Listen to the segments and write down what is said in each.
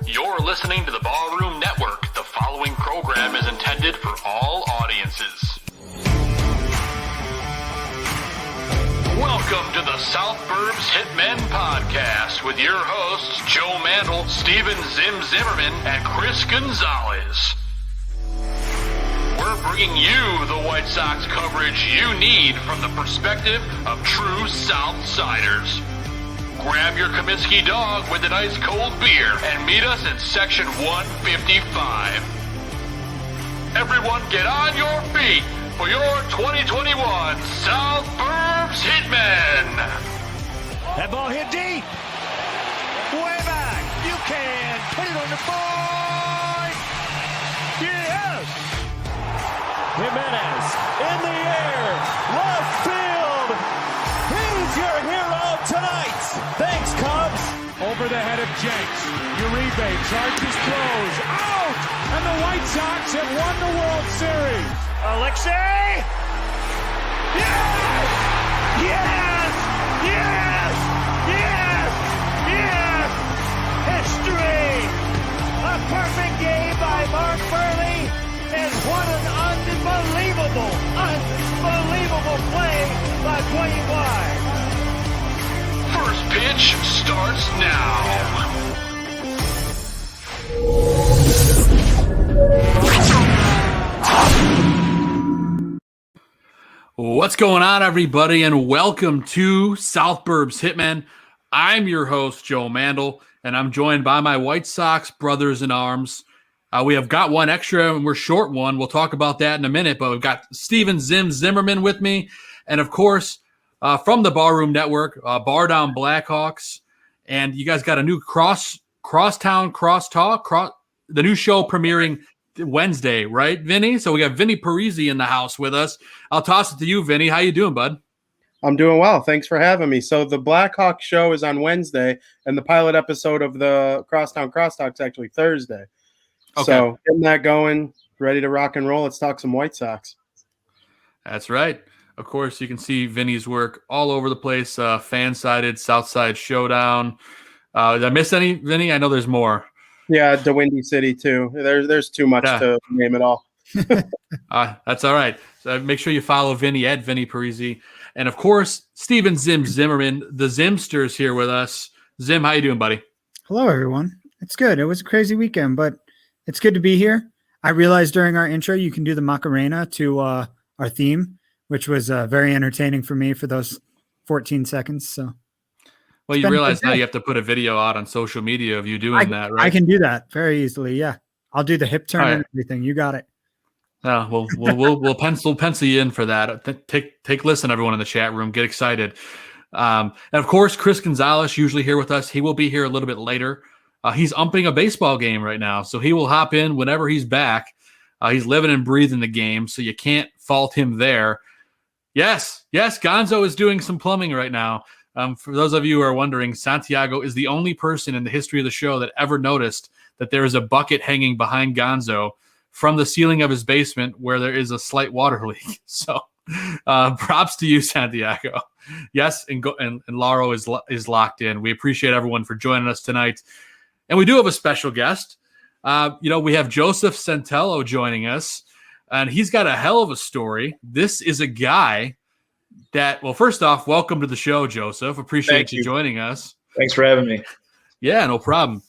You're listening to the Ballroom Network. The following program is intended for all audiences. Welcome to the South Burbs Hitmen podcast with your hosts Joe Mandel, Steven Zimmerman, and Chris Gonzalez. We're bringing you the White Sox coverage you need from the perspective of true Southsiders. Grab your Comiskey dog with an ice cold beer and meet us in section 155. Everyone get on your feet for your 2021 South Burbs Hitmen. That ball hit deep. Way back. You can put it on the board. Yes. Jimenez in the air. Left field. He's your hero tonight. Thanks, Cubs. Over the head of Jenks. Uribe charges, throws. Out! And the White Sox have won the World Series. Alexei. Yes! Yes! Yes! Yes! Yes! History! A perfect game by Mark Burley. And what an unbelievable play by Dwayne White. First pitch starts now. What's going on, everybody, and welcome to South Burbs Hitmen. I'm your host, Joe Mandel, and I'm joined by my White Sox brothers in arms. We have got one extra, and we're short one. We'll talk about that in a minute, but we've got Steven Zimmerman with me, and of course, from the Ballroom Network, Bar Down Blackhawks, and you guys got a new Crosstown Crosstalk, the new show premiering Wednesday, right, Vinnie? So we got Vinnie Parise in the house with us. I'll toss it to you, Vinnie. How you doing, bud? I'm doing well. Thanks for having me. So the Blackhawk show is on Wednesday, and the pilot episode of the Crosstown Crosstalk is actually Thursday. Okay. So getting that going, ready to rock and roll. Let's talk some White Sox. That's right. Of course, you can see Vinny's work all over the place. Fan-sided, Southside Showdown. Did I miss any, Vinny? I know there's more. Yeah, the Windy City, too. There's too much to name it all. That's all right. So make sure you follow Vinny at Vinnie Parise. And, of course, Steven Zimmerman, the Zimsters, here with us. Zim, how you doing, buddy? Hello, everyone. It's good. It was a crazy weekend, but it's good to be here. I realized during our intro you can do the Macarena to our theme, which was very entertaining for me for those 14 seconds. So, well, you realize now you have to put a video out on social media of you doing that, right? I can do that very easily. Yeah, I'll do the hip turn and everything. You got it. We'll pencil you in for that. Take listen, everyone in the chat room. Get excited. And of course, Chris Gonzalez, usually here with us. He will be here a little bit later. He's umping a baseball game right now, so he will hop in whenever he's back. He's living and breathing the game, so you can't fault him there. Yes, Gonzo is doing some plumbing right now. For those of you who are wondering, Santello is the only person in the history of the show that ever noticed that there is a bucket hanging behind Gonzo from the ceiling of his basement where there is a slight water leak. So props to you, Santello. Yes, and Lauro is locked in. We appreciate everyone for joining us tonight. And we do have a special guest. We have Joseph Santello joining us. And he's got a hell of a story. This is a guy that, well, first off, welcome to the show, Joseph. Appreciate you joining us. Thanks for having me. Yeah, no problem.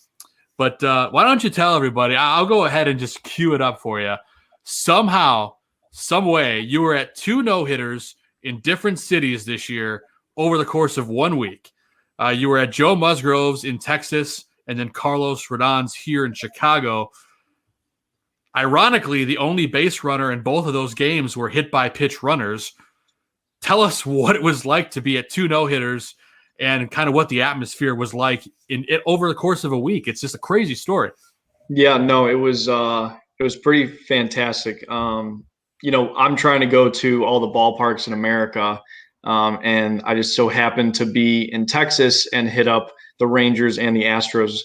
But why don't you tell everybody? I'll go ahead and just cue it up for you. Somehow, some way, you were at 2 no-hitters in different cities this year over the course of 1 week. You were at Joe Musgrove's in Texas and then Carlos Rodon's here in Chicago. Ironically, the only base runner in both of those games were hit-by-pitch runners. Tell us what it was like to be at 2 no-hitters and kind of what the atmosphere was like in it over the course of a week. It's just a crazy story. Yeah, no, it was pretty fantastic. I'm trying to go to all the ballparks in America, and I just so happened to be in Texas and hit up the Rangers and the Astros.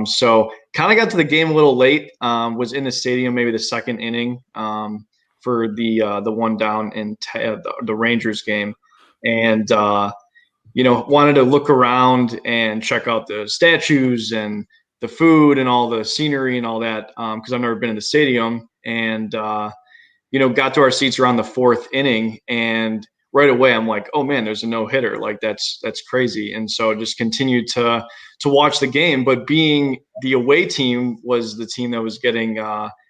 So kind of got to the game a little late, was in the stadium, maybe the second inning for the one down in the Rangers game. And, wanted to look around and check out the statues and the food and all the scenery and all that, because I've never been in the stadium, and got to our seats around the fourth inning, and right away I'm like, oh man, there's a no hitter. Like that's crazy. And so just continued to watch the game. But being the away team was the team that was getting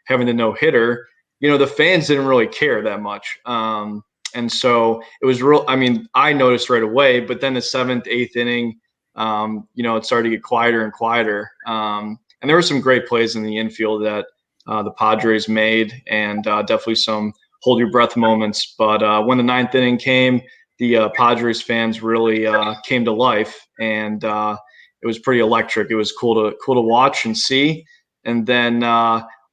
having the no hitter, the fans didn't really care that much. And so it was real. I mean, I noticed right away, but then the seventh, eighth inning, it started to get quieter and quieter. And there were some great plays in the infield that the Padres made, and definitely some hold your breath moments. But when the ninth inning came, the Padres fans really came to life, and it was pretty electric. It was cool to watch and see. And then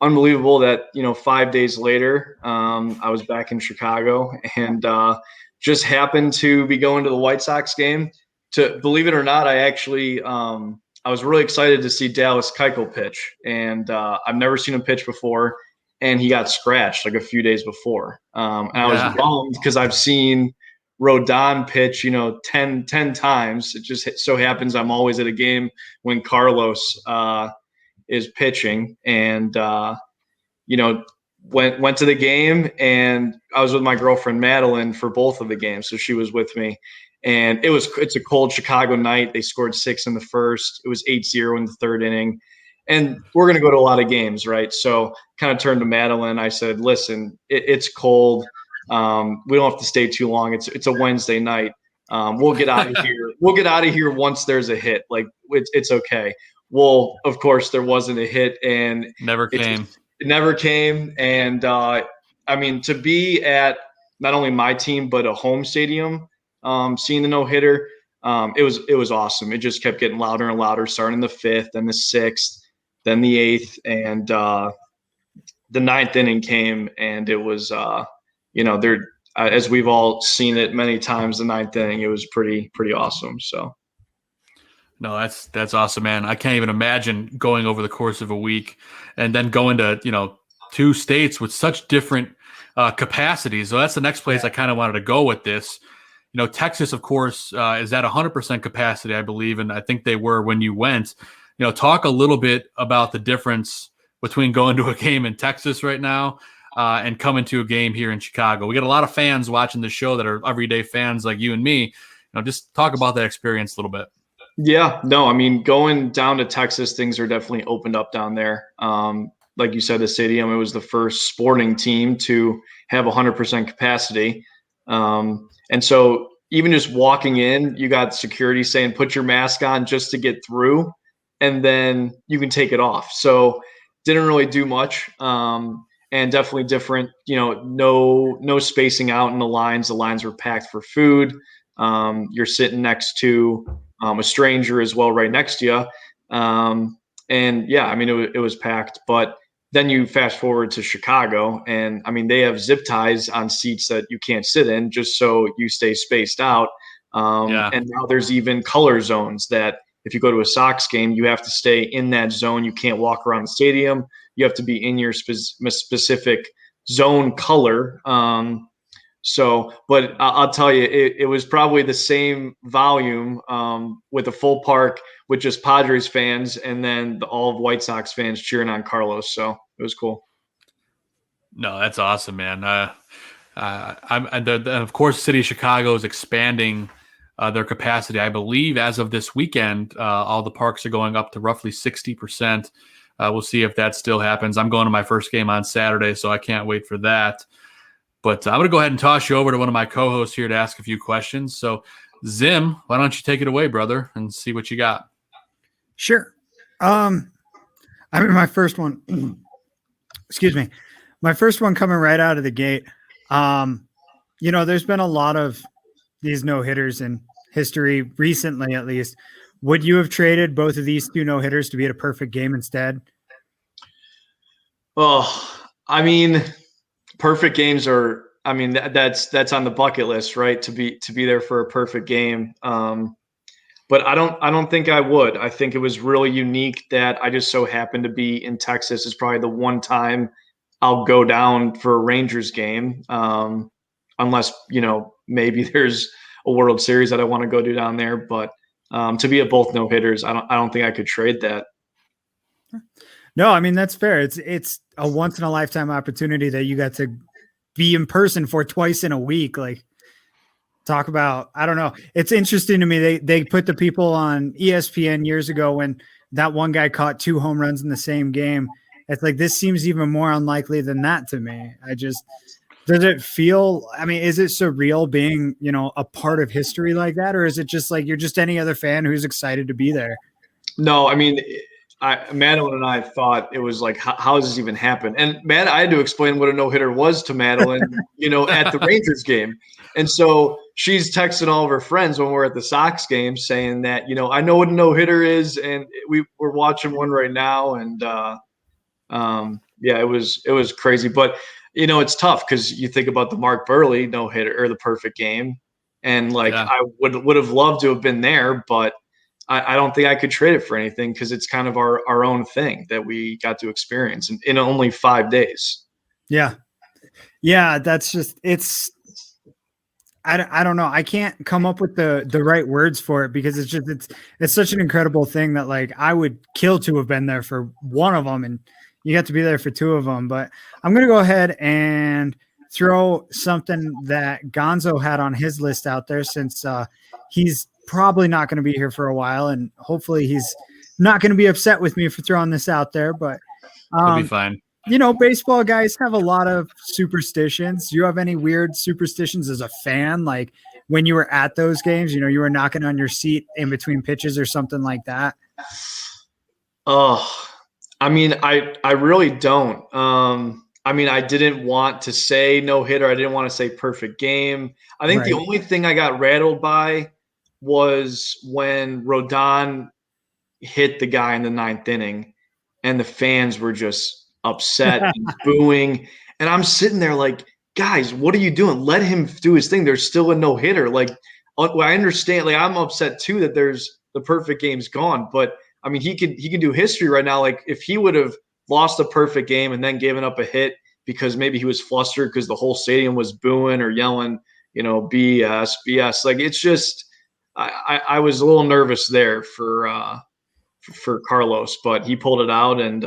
unbelievable that 5 days later, I was back in Chicago, and just happened to be going to the White Sox game. To believe it or not, I actually I was really excited to see Dallas Keuchel pitch, and I've never seen him pitch before, and he got scratched like a few days before. And I was bummed because I've seen Rodon pitch, 10 times. It just so happens I'm always at a game when Carlos is pitching, and went to the game, and I was with my girlfriend Madeline for both of the games, so she was with me. And it's a cold Chicago night. They scored 6 in the first. It was 8-0 in the third inning. And we're going to go to a lot of games, right? So kind of turned to Madeline. I said, listen, it's cold. We don't have to stay too long. It's a Wednesday night. We'll get out of here. We'll get out of here once there's a hit. Like it's okay. Well, of course, there wasn't a hit, and it never came. And I mean, to be at not only my team but a home stadium, seeing the no hitter, it was awesome. It just kept getting louder and louder, starting in the fifth, then the sixth, then the eighth, and the ninth inning came, and it was as we've all seen it many times, the ninth inning, it was pretty awesome. So no, that's awesome, man. I can't even imagine going over the course of a week and then going to 2 states with such different capacities. So that's the next place I kind of wanted to go with this. Texas, of course, is at 100% capacity, I believe, and I think they were when you went. Talk a little bit about the difference between going to a game in Texas right now and coming to a game here in Chicago. We got a lot of fans watching the show that are everyday fans like you and me. Just talk about that experience a little bit. Yeah, no, I mean, going down to Texas, things are definitely opened up down there. Like you said, the stadium, it was the first sporting team to have 100% capacity. And so even just walking in, you got security saying, put your mask on just to get through, and then you can take it off. So didn't really do much. And definitely different, no spacing out in the lines. The lines were packed for food. You're sitting next to a stranger as well, right next to you. And yeah, I mean, it was packed, but then you fast forward to Chicago, and I mean, they have zip ties on seats that you can't sit in just so you stay spaced out. And now there's even color zones that if you go to a Sox game, you have to stay in that zone. You can't walk around the stadium. You have to be in your specific zone color. But I'll tell you, it was probably the same volume with a full park with just Padres fans, and then all of White Sox fans cheering on Carlos. So it was cool. No, that's awesome, man. And of course, the city of Chicago is expanding their capacity. I believe as of this weekend, all the parks are going up to roughly 60%. We'll see if that still happens. I'm going to my first game on Saturday, so I can't wait for that. But I'm going to go ahead and toss you over to one of my co-hosts here to ask a few questions. So, Zim, why don't you take it away, brother, and see what you got? Sure. I mean, my first one, excuse me, my first one coming right out of the gate. There's been a lot of these no-hitters in history recently, at least. Would you have traded both of these 2 no-hitters to be at a perfect game instead? Oh, I mean, perfect games are, I mean, that's on the bucket list, right? To be there for a perfect game. But I don't think I would. I think it was really unique that I just so happened to be in Texas. It's probably the one time I'll go down for a Rangers game. Unless, maybe there's a World Series that I want to go do down there, but to be at both no hitters, I don't think I could trade that. No, I mean, that's fair. It's a once in a lifetime opportunity that you got to be in person for twice in a week. Like, talk about, I don't know. It's interesting to me. They put the people on ESPN years ago when that one guy caught 2 home runs in the same game. It's like, this seems even more unlikely than that to me. Does it feel, I mean, is it surreal being, a part of history like that? Or is it just like, you're just any other fan who's excited to be there? No, I mean, Madeline and I thought it was like, how does this even happen? And I had to explain what a no-hitter was to Madeline, at the Rangers game. And so she's texting all of her friends when we're at the Sox game saying that, I know what a no-hitter is, and we're watching one right now. And it was crazy. But, it's tough because you think about the Mark Burley no-hitter or the perfect game. And I would have loved to have been there, but I don't think I could trade it for anything because it's kind of our own thing that we got to experience in only 5 days. Yeah. Yeah. That's just, I don't know. I can't come up with the right words for it because it's such an incredible thing that I would kill to have been there for one of them, and you got to be there for 2 of them. But I'm going to go ahead and throw something that Gonzo had on his list out there, since he's probably not going to be here for a while, and hopefully he's not going to be upset with me for throwing this out there. But he'll be fine. Baseball guys have a lot of superstitions. Do you have any weird superstitions as a fan? Like when you were at those games, you were knocking on your seat in between pitches or something like that? Oh, I mean, I really don't. I mean, I didn't want to say no hitter. I didn't want to say perfect game. I think the only thing I got rattled by was when Rodon hit the guy in the 9th inning and the fans were just upset and booing. And I'm sitting there like, guys, what are you doing? Let him do his thing. There's still a no-hitter. Like, I understand. Like, I'm upset too that there's the perfect game's gone. But I mean, he can do history right now. Like, if he would have lost a perfect game and then given up a hit because maybe he was flustered because the whole stadium was booing or yelling, BS. Like, it's just, I was a little nervous there for Carlos, but he pulled it out, and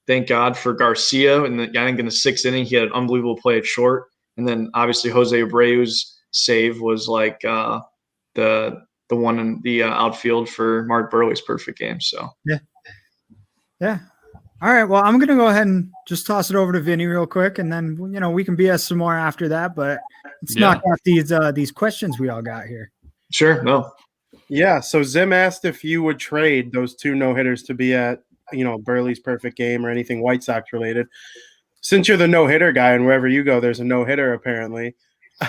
thank God for Garcia. And I think in the 6th inning, he had an unbelievable play at short. And then obviously Jose Abreu's save was like the one in the outfield for Mark Burley's perfect game. So yeah. All right. Well, I'm going to go ahead and just toss it over to Vinny real quick, and then we can BS some more after that. But let's knock out these questions we all got here. Sure. No. Yeah. So Zim asked if you would trade those 2 no-hitters to be at Burley's perfect game or anything White Sox related. Since you're the no-hitter guy and wherever you go, there's a no-hitter apparently.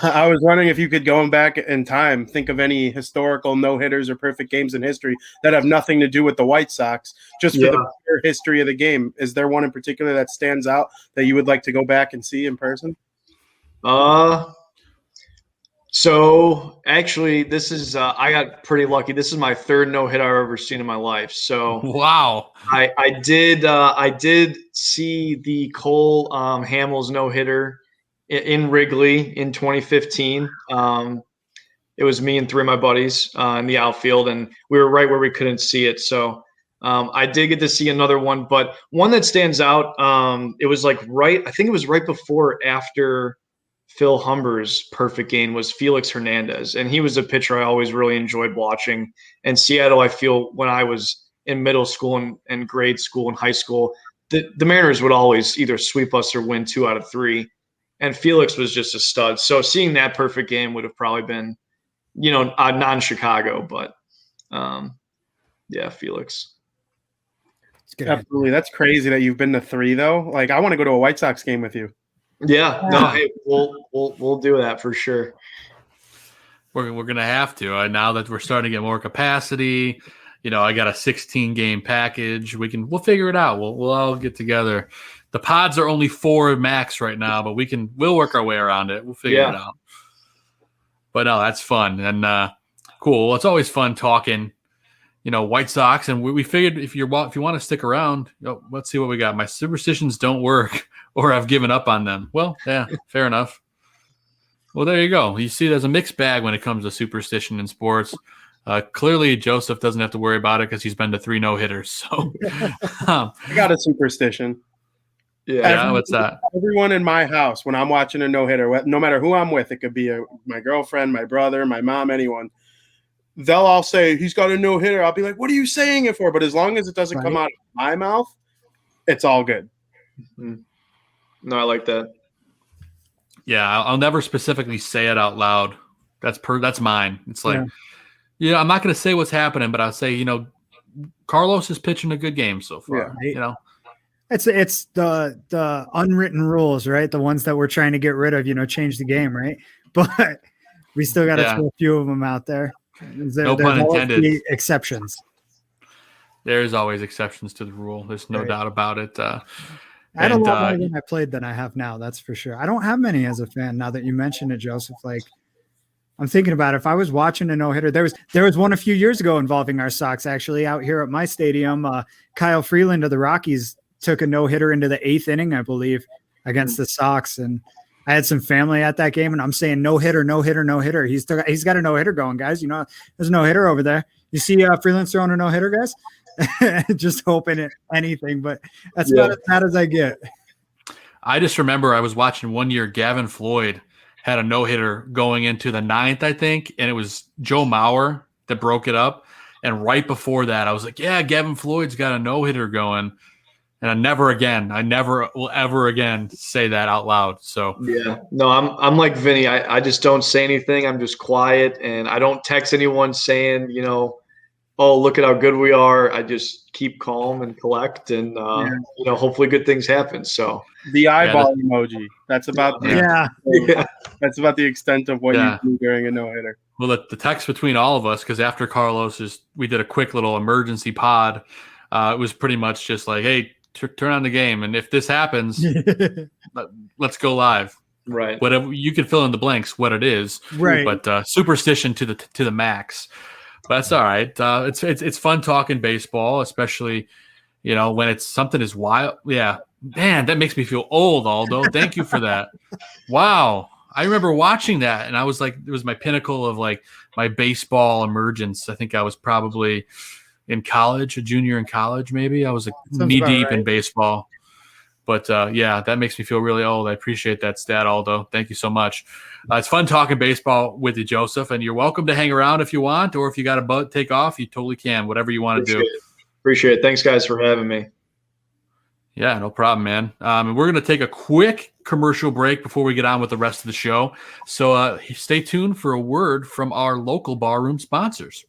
I was wondering if you could go back in time, think of any historical no-hitters or perfect games in history that have nothing to do with the White Sox, just for the pure history of the game. Is there one in particular that stands out that you would like to go back and see in person? So actually, this is I got pretty lucky. This is my 3rd no-hit I've ever seen in my life. So wow, I did see the Cole Hamels no-hitter in Wrigley in 2015. It was me and 3 of my buddies in the outfield, and we were right where we couldn't see it. So I did get to see another one, but one that stands out. It was I think it was right before or after Phil Humber's perfect game was Felix Hernandez. And he was a pitcher I always really enjoyed watching. And Seattle, I feel when I was in middle school and grade school and high school, the Mariners would always either sweep us or win 2 out of 3. And Felix was just a stud. So seeing that perfect game would have probably been, non-Chicago, but Felix. Absolutely. That's crazy that you've been to 3 though. Like, I want to go to a White Sox game with you. Yeah, no, hey, we'll do that for sure. We're gonna have to now that we're starting to get more capacity. I got a 16 game package. We'll figure it out. We'll all get together. The pods are only 4 max right now, but we'll work our way around it. We'll figure it out. But no, that's fun and cool. Well, it's always fun talking. White Sox, and we figured if you want to stick around, let's see what we got. My superstitions don't work, or I've given up on them. Well, yeah, fair enough. Well, there you go. You see, there's a mixed bag when it comes to superstition in sports. Clearly, Joseph doesn't have to worry about it because he's been to 3 no-hitters. So, I got a superstition. Yeah, what's that? Everyone in my house, when I'm watching a no-hitter, no matter who I'm with, it could be my girlfriend, my brother, my mom, anyone. They'll all say, he's got a no-hitter. I'll be like, what are you saying it for? But as long as it doesn't come out of my mouth, it's all good. No, I like that. Yeah, I'll never specifically say it out loud. That's mine. It's like, I'm not going to say what's happening, but I'll say, Carlos is pitching a good game so far. Yeah. It's the unwritten rules, right? The ones that we're trying to get rid of, change the game, right? But we still got to throw a few of them out there. No pun intended. Exceptions. There's always exceptions to the rule. There's no doubt about it. I had a lot more than I played than I have now. That's for sure. I don't have many as a fan now that you mentioned it, Joseph. Like, I'm thinking about it. If I was watching a no-hitter, there was one a few years ago involving our Sox, actually, out here at my stadium. Kyle Freeland of the Rockies took a no-hitter into the 8th inning, I believe, against the Sox. And I had some family at that game, and I'm saying no-hitter, no-hitter, no-hitter. He's got a no-hitter going, guys. There's a no-hitter over there. You see Freeland throwing a no-hitter, guys? Just hoping it anything, but that's about as bad as I get. I just remember I was watching one year Gavin Floyd had a no-hitter going into the 9th, I think, and it was Joe Mauer that broke it up. And right before that, I was like, yeah, Gavin Floyd's got a no-hitter going. And I never will ever again say that out loud. So no, I'm like Vinny. I just don't say anything. I'm just quiet, and I don't text anyone saying, oh, look at how good we are. I just keep calm and collect, and hopefully good things happen. So the eyeball emoji. That's about that's about the extent of what you do during a no-hitter. Well, the text between all of us, because after Carlos we did a quick little emergency pod. It was pretty much just like, hey, turn on the game, and if this happens, let's go live. Right. Whatever, you can fill in the blanks what it is. Right. But superstition to the max. But that's all right. It's fun talking baseball, especially when it's something as wild. Yeah, man, that makes me feel old, Aldo. Thank you for that. Wow, I remember watching that, and I was like, it was my pinnacle of like my baseball emergence. I think I was probably in college, a junior in college, maybe. I was like knee deep in baseball. But that makes me feel really old. I appreciate that stat, Aldo. Thank you so much. It's fun talking baseball with you, Joseph, and you're welcome to hang around if you want, or if you got a take off, you totally can. Whatever you want to do. Appreciate it. Thanks, guys, for having me. Yeah, no problem, man. And we're going to take a quick commercial break before we get on with the rest of the show. So stay tuned for a word from our local barroom sponsors.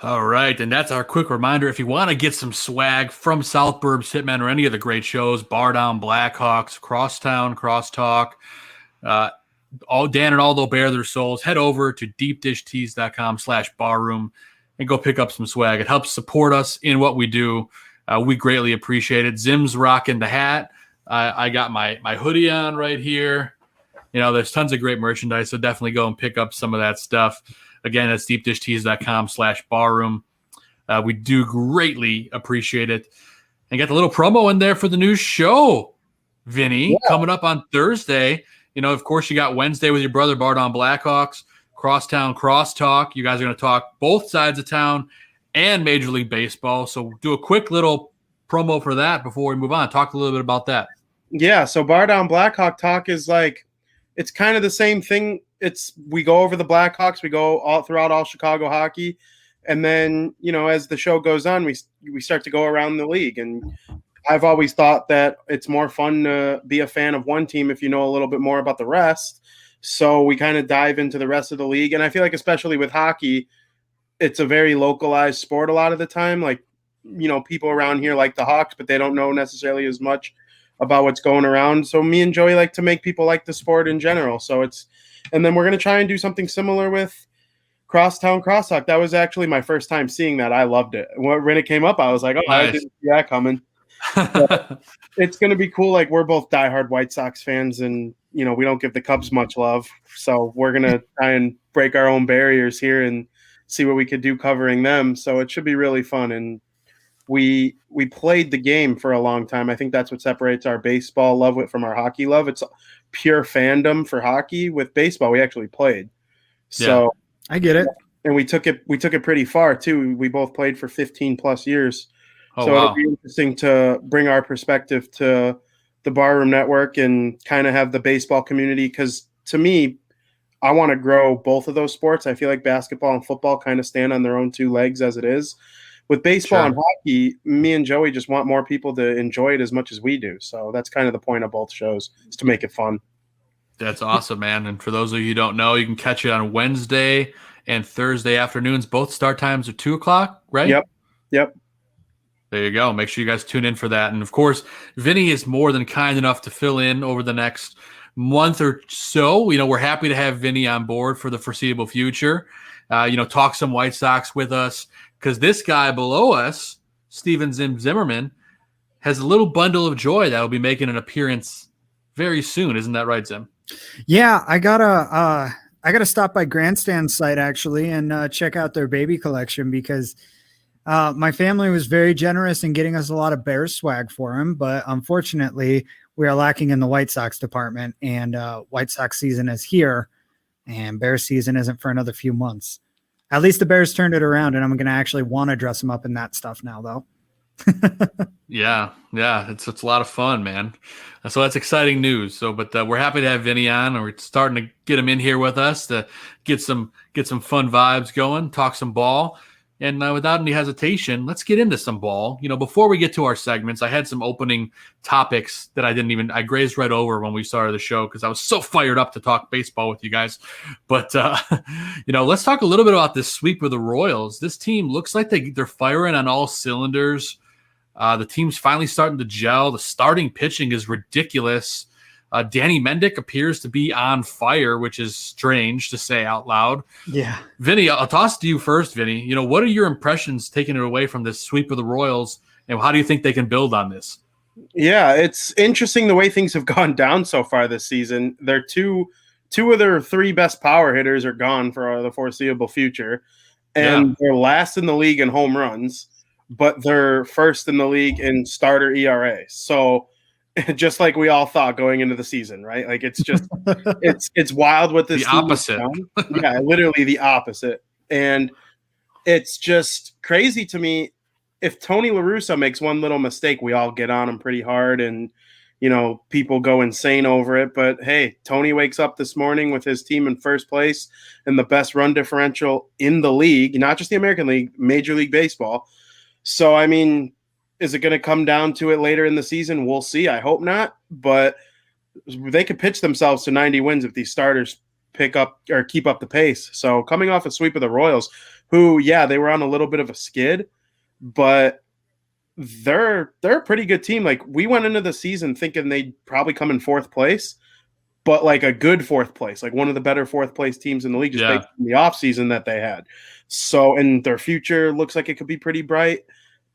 All right, and that's our quick reminder. If you want to get some swag from South Burbs, Hitmen, or any of the great shows, Bar Down, Blackhawks, Crosstown, Crosstalk, all Dan and Aldo bare their souls, head over to deepdishtees.com/barroom and go pick up some swag. It helps support us in what we do. We greatly appreciate it. Zim's rocking the hat. I got my hoodie on right here. There's tons of great merchandise, so definitely go and pick up some of that stuff. Again, that's deepdishtees.com/barroom. We do greatly appreciate it. And get the little promo in there for the new show, Vinny, coming up on Thursday. Of course, you got Wednesday with your brother Bart on Blackhawks, Crosstown Crosstalk. You guys are going to talk both sides of town and Major League Baseball. So do a quick little promo for that before we move on. Talk a little bit about that. Yeah, so Bar Down Blackhawk Talk is like, it's kind of the same thing. We go over the Blackhawks, we go all throughout all Chicago hockey, and then, as the show goes on, we start to go around the league. And I've always thought that it's more fun to be a fan of one team if you know a little bit more about the rest. So we kind of dive into the rest of the league. And I feel like especially with hockey, it's a very localized sport a lot of the time. Like, people around here like the Hawks, but they don't know necessarily as much about what's going around. So me and Joey like to make people like the sport in general. And then we're going to try and do something similar with Crosstown Crosstalk. That was actually my first time seeing that. I loved it. When it came up, I was like, oh, nice. I didn't see that coming. It's going to be cool. Like, we're both diehard White Sox fans, and, we don't give the Cubs much love. So we're going to try and break our own barriers here and see what we could do covering them. So it should be really fun. And we played the game for a long time. I think that's what separates our baseball love from our hockey love. It's pure fandom for hockey. With baseball, we actually played. So I get it. And we took it pretty far too. We both played for 15 plus years. So it'll be interesting to bring our perspective to the Barroom Network and kind of have the baseball community. Because to me, I want to grow both of those sports. I feel like basketball and football kind of stand on their own two legs as it is. With baseball and hockey, me and Joey just want more people to enjoy it as much as we do. So that's kind of the point of both shows, is to make it fun. That's awesome, man. And for those of you who don't know, you can catch it on Wednesday and Thursday afternoons. Both start times are 2:00, right? Yep. There you go. Make sure you guys tune in for that. And, of course, Vinny is more than kind enough to fill in over the next month or so. We're happy to have Vinny on board for the foreseeable future. Talk some White Sox with us, because this guy below us, Steven Zimmerman, has a little bundle of joy that will be making an appearance very soon. Isn't that right, Zim? Yeah, I gotta stop by Grandstand site actually and check out their baby collection, because my family was very generous in getting us a lot of Bears swag for him, but unfortunately we are lacking in the White Sox department, and White Sox season is here, and Bears season isn't for another few months. At least the Bears turned it around, and I'm going to actually want to dress them up in that stuff now, though. Yeah, it's a lot of fun, man. So that's exciting news. So, but we're happy to have Vinny on, and we're starting to get him in here with us to get some fun vibes going, talk some ball. And without any hesitation, let's get into some ball. Before we get to our segments, I had some opening topics that I grazed right over when we started the show because I was so fired up to talk baseball with you guys. But, let's talk a little bit about this sweep of the Royals. This team looks like they're firing on all cylinders. The team's finally starting to gel. The starting pitching is ridiculous. Danny Mendick appears to be on fire, which is strange to say out loud. Yeah. Vinny, I'll toss to you first, Vinny. What are your impressions taking it away from this sweep of the Royals, and how do you think they can build on this? Yeah, it's interesting the way things have gone down so far this season. They're two of their three best power hitters are gone for the foreseeable future, and they're last in the league in home runs, but they're first in the league in starter ERA. So just like we all thought going into the season, right? Like, it's just it's wild what this the opposite. Yeah, literally the opposite. And it's just crazy to me. If Tony La Russa makes one little mistake, we all get on him pretty hard, and people go insane over it. But hey, Tony wakes up this morning with his team in first place and the best run differential in the league, not just the American League, Major League Baseball. So I mean, is it going to come down to it later in the season? We'll see. I hope not, but they could pitch themselves to 90 wins if these starters pick up or keep up the pace. So coming off a sweep of the Royals, who, they were on a little bit of a skid, but they're a pretty good team. Like, we went into the season thinking they'd probably come in fourth place, but like a good fourth place, like one of the better fourth place teams in the league, just based on the offseason that they had. So, and their future looks like it could be pretty bright.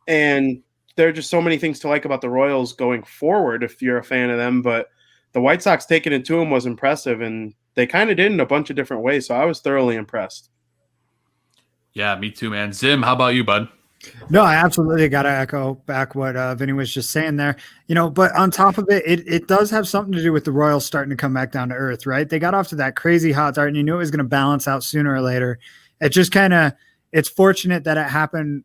And there are just so many things to like about the Royals going forward if you're a fan of them, but the White Sox taking it to him was impressive, and they kind of did in a bunch of different ways. So I was thoroughly impressed. Yeah, me too, man. Zim, how about you, bud? No, I absolutely got to echo back what Vinny was just saying there. But on top of it, it does have something to do with the Royals starting to come back down to earth, right? They got off to that crazy hot start, and you knew it was going to balance out sooner or later. It just it's fortunate that it happened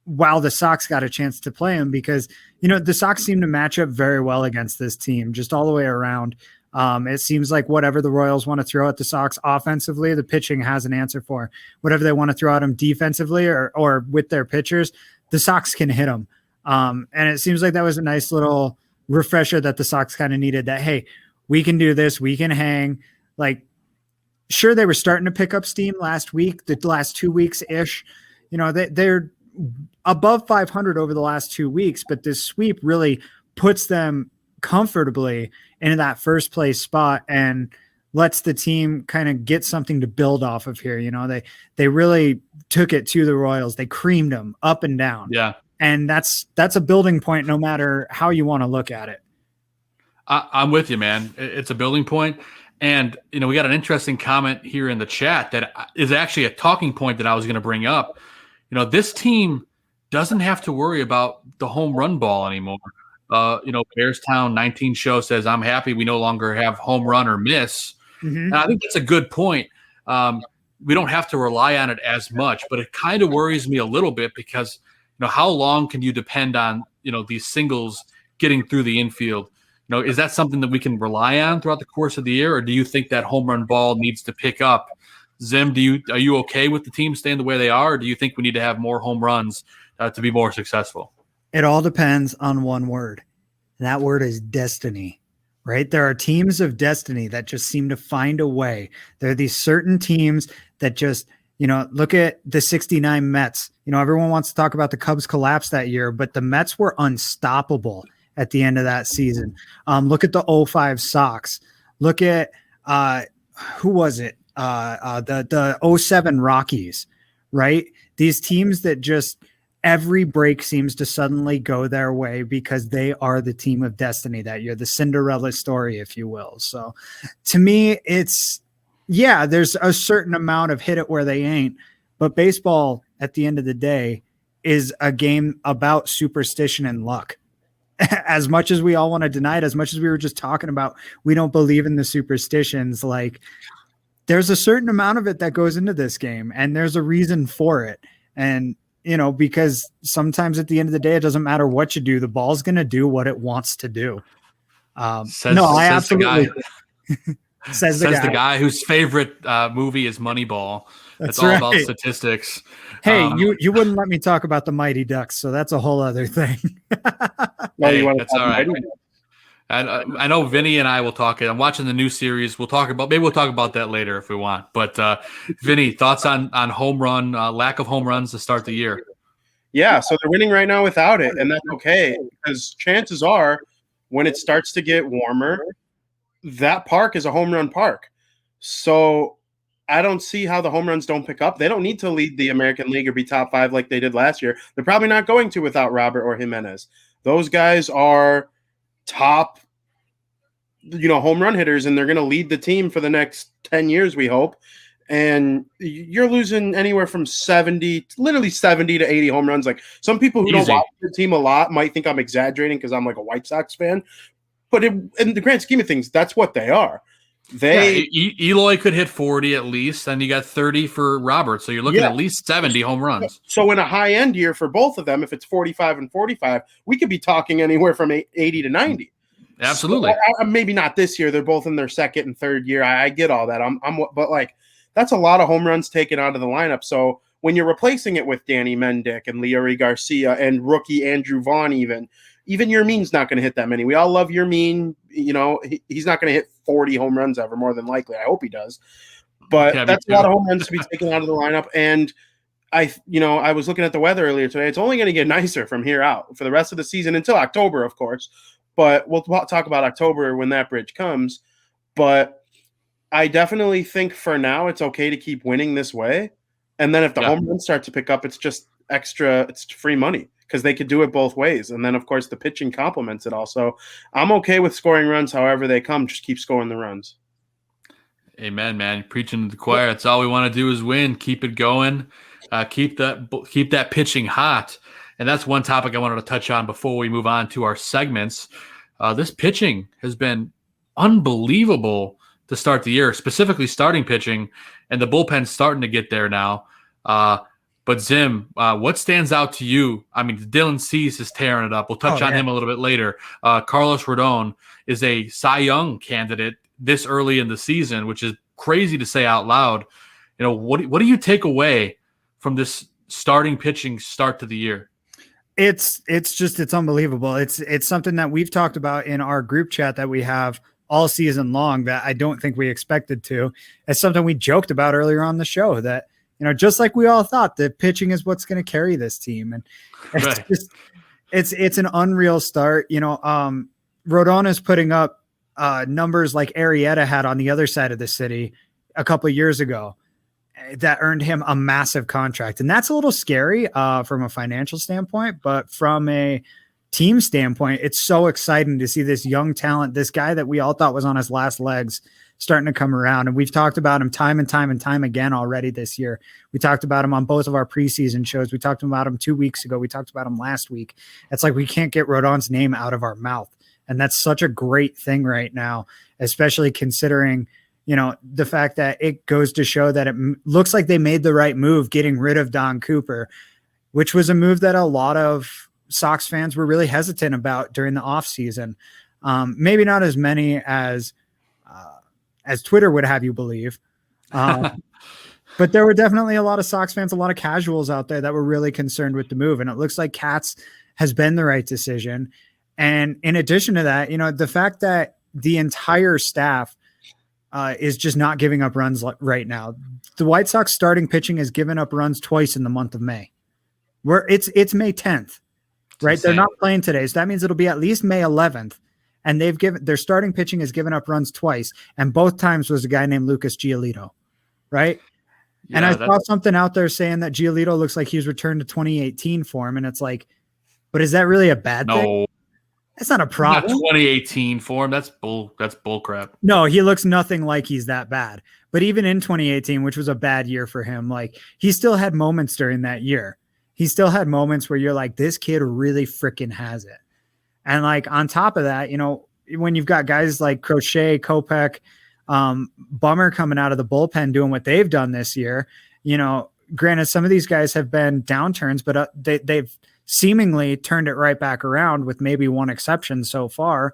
while the Sox got a chance to play him, because, the Sox seem to match up very well against this team, just all the way around. It seems like whatever the Royals want to throw at the Sox offensively, the pitching has an answer for. Whatever they want to throw at them defensively or with their pitchers, the Sox can hit them. And it seems like that was a nice little refresher that the Sox kind of needed, that, hey, we can do this. We can hang. Like, sure, they were starting to pick up steam last week, the last 2 weeks-ish. They're above 500 over the last 2 weeks, but this sweep really puts them comfortably into that first place spot and lets the team kind of get something to build off of here. They really took it to the Royals. They creamed them up and down. Yeah. And that's a building point, no matter how you want to look at it. I'm with you, man. It's a building point. And, we got an interesting comment here in the chat that is actually a talking point that I was going to bring up. This team doesn't have to worry about the home run ball anymore. Bearstown 19 show says, I'm happy we no longer have home run or miss. Mm-hmm. And I think that's a good point. We don't have to rely on it as much, but it kind of worries me a little bit because, how long can you depend on, these singles getting through the infield? Is that something that we can rely on throughout the course of the year, or do you think that home run ball needs to pick up? Zim, are you okay with the team staying the way they are, or do you think we need to have more home runs to be more successful? It all depends on one word, and that word is destiny, right? There are teams of destiny that just seem to find a way. There are these certain teams that just, look at the 69 Mets. Everyone wants to talk about the Cubs collapse that year, but the Mets were unstoppable at the end of that season. Look at the 05 Sox. Look at, who was it? The 07 Rockies, right? These teams that just every break seems to suddenly go their way because they are the team of destiny that year, the Cinderella story, if you will. So to me, there's a certain amount of hit it where they ain't, but baseball at the end of the day is a game about superstition and luck. As much as we all want to deny it, as much as we were just talking about, we don't believe in the superstitions. Like, there's a certain amount of it that goes into this game, and there's a reason for it. And, because sometimes at the end of the day, it doesn't matter what you do. The ball's going to do what it wants to do. I absolutely. Says the guy whose favorite movie is Moneyball. It's all right. about statistics. Hey, you wouldn't let me talk about the Mighty Ducks, so that's a whole other thing. Hey, that's all right. And I know Vinny and I will talk. I'm watching the new series. We'll talk about that later if we want. But Vinny, thoughts on home run lack of home runs to start the year? Yeah, so they're winning right now without it, and that's okay because chances are when it starts to get warmer, that park is a home run park. So I don't see how the home runs don't pick up. They don't need to lead the American League or be top 5 like they did last year. They're probably not going to without Robert or Jimenez. Those guys are top, home run hitters, and they're going to lead the team for the next 10 years, we hope. And you're losing anywhere from 70 to 80 home runs. Like, some people who don't watch the team a lot might think I'm exaggerating because I'm like a White Sox fan. But in the grand scheme of things, that's what they are. Eloy could hit 40 at least, and you got 30 for Robert. So you're looking at least 70 home runs. So in a high-end year for both of them, if it's 45 and 45, we could be talking anywhere from 80 to 90. Absolutely. So maybe not this year. They're both in their second and third year. I get all that. But like, that's a lot of home runs taken out of the lineup. So when you're replacing it with Danny Mendick and Leary Garcia and rookie Andrew Vaughn, even Yermin's not going to hit that many. We all love Yermin. He's not going to hit 40 home runs ever, more than likely. I hope he does. But that's a lot of home runs to be taken out of the lineup. And I was looking at the weather earlier today. It's only going to get nicer from here out for the rest of the season until October, of course. But we'll talk about October when that bridge comes. But I definitely think for now it's okay to keep winning this way. And then if the home runs start to pick up, it's just extra. It's free money because they could do it both ways. And then, of course, the pitching complements it all. So I'm okay with scoring runs however they come. Just keep scoring the runs. Amen, man. You're preaching to the choir. That's all we want to do is win. Keep it going. Keep that pitching hot. And that's one topic I wanted to touch on before we move on to our segments. This pitching has been unbelievable to start the year, specifically starting pitching, and the bullpen's starting to get there now. But Zim, what stands out to you? I mean, Dylan Cease is tearing it up. We'll touch on him a little bit later. Carlos Rodon is a Cy Young candidate this early in the season, which is crazy to say out loud. You know, what do you take away from this starting pitching start to the year? It's unbelievable. It's something that we've talked about in our group chat that we have all season long that I don't think we expected to. It's something we joked about earlier on the show that, you know, just like we all thought that pitching is what's going to carry this team. And it's an unreal start. You know, Rodon is putting up numbers like Arrieta had on the other side of the city a couple of years ago that earned him a massive contract. And that's a little scary from a financial standpoint, but from a team standpoint, it's so exciting to see this young talent, this guy that we all thought was on his last legs, starting to come around. And we've talked about him time and time again already this year. We talked about him on both of our preseason shows. We talked about him 2 weeks ago. We talked about him last week. It's like we can't get Rodon's name out of our mouth. And that's such a great thing right now, especially considering, you know, the fact that it goes to show that it looks like they made the right move getting rid of Don Cooper, which was a move that a lot of Sox fans were really hesitant about during the offseason. Maybe not as many as Twitter would have you believe. But there were definitely a lot of Sox fans, a lot of casuals out there that were really concerned with the move. And it looks like Katz has been the right decision. And in addition to that, you know, the fact that the entire staff is just not giving up runs right now. The White Sox starting pitching has given up runs twice in the month of May. It's May 10th, right? They're not playing today. So that means it'll be at least May 11th. And their starting pitching has given up runs twice. And both times was a guy named Lucas Giolito, right? Yeah, and I saw something out there saying that Giolito looks like he's returned to 2018 form. And it's like, but is that really a bad thing? That's not a problem. Not 2018 form. That's bull crap. No, he looks nothing like he's that bad. But even in 2018, which was a bad year for him, like he still had moments during that year. He still had moments where you're like, this kid really freaking has it. And like on top of that, you know, when you've got guys like Crochet, Kopech, Bummer coming out of the bullpen doing what they've done this year, you know, granted, some of these guys have been downturns, but they've seemingly turned it right back around with maybe one exception so far.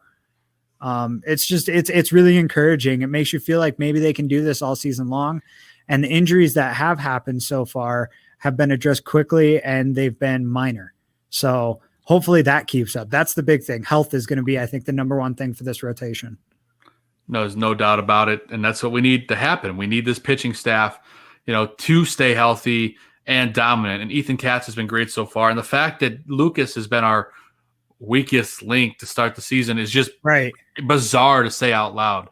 It's really encouraging. It makes you feel like maybe they can do this all season long. And the injuries that have happened so far have been addressed quickly and they've been minor. So hopefully that keeps up. That's the big thing. Health is going to be, I think, the number one thing for this rotation. No, there's no doubt about it. And that's what we need to happen. We need this pitching staff, you know, to stay healthy and dominant. And Ethan Katz has been great so far. And the fact that Lucas has been our weakest link to start the season is just bizarre to say out loud.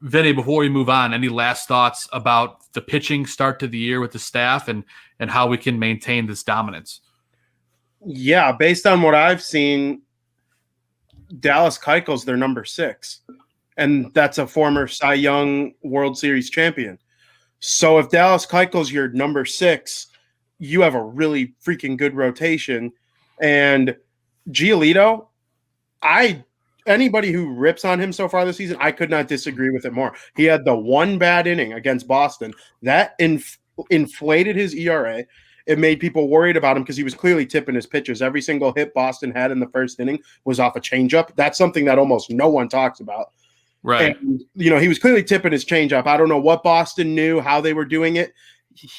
Vinny, before we move on, any last thoughts about the pitching start to the year with the staff and how we can maintain this dominance? Yeah, based on what I've seen, Dallas Keuchel's their number 6. And that's a former Cy Young World Series champion. So if Dallas Keuchel's your number 6, you have a really freaking good rotation. And Giolito, anybody who rips on him so far this season, I could not disagree with it more. He had the one bad inning against Boston that inflated his ERA. It made people worried about him because he was clearly tipping his pitches. Every single hit Boston had in the first inning was off a changeup. That's something that almost no one talks about. Right. And, you know, he was clearly tipping his changeup. I don't know what Boston knew, how they were doing it.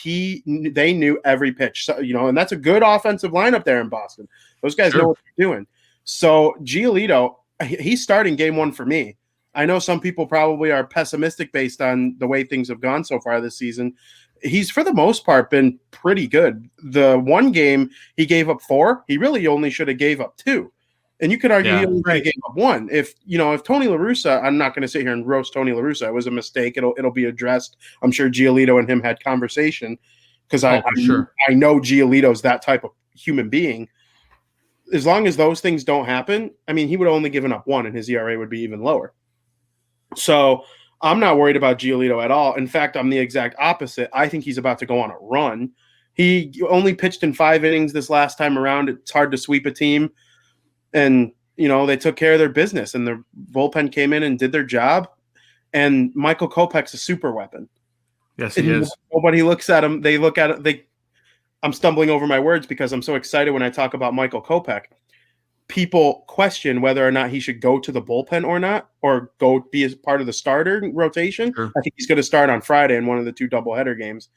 They knew every pitch. So, you know, and that's a good offensive lineup there in Boston. Those guys know what they're doing. So Giolito, he's starting game 1 for me. I know some people probably are pessimistic based on the way things have gone so far this season. He's, for the most part, been pretty good. The one game he gave up 4, he really only should have gave up 2. And you could argue he only gave up 1. If Tony La Russa, I'm not going to sit here and roast Tony La Russa. It was a mistake. It'll be addressed. I'm sure Giolito and him had conversation because I know Giolito's that type of human being. as long as those things don't happen, I mean, he would have only given up 1 and his ERA would be even lower. So I'm not worried about Giolito at all. In fact, I'm the exact opposite. I think he's about to go on a run. He only pitched in 5 innings this last time around. It's hard to sweep a team. And, they took care of their business and the bullpen came in and did their job. And Michael Kopech's a super weapon. Yes, he is. Nobody looks at him. They look at it. I'm stumbling over my words because I'm so excited when I talk about Michael Kopech. People question whether or not he should go to the bullpen or not, or go be as part of the starter rotation. Sure. I think he's going to start on Friday in one of the 2 doubleheader games.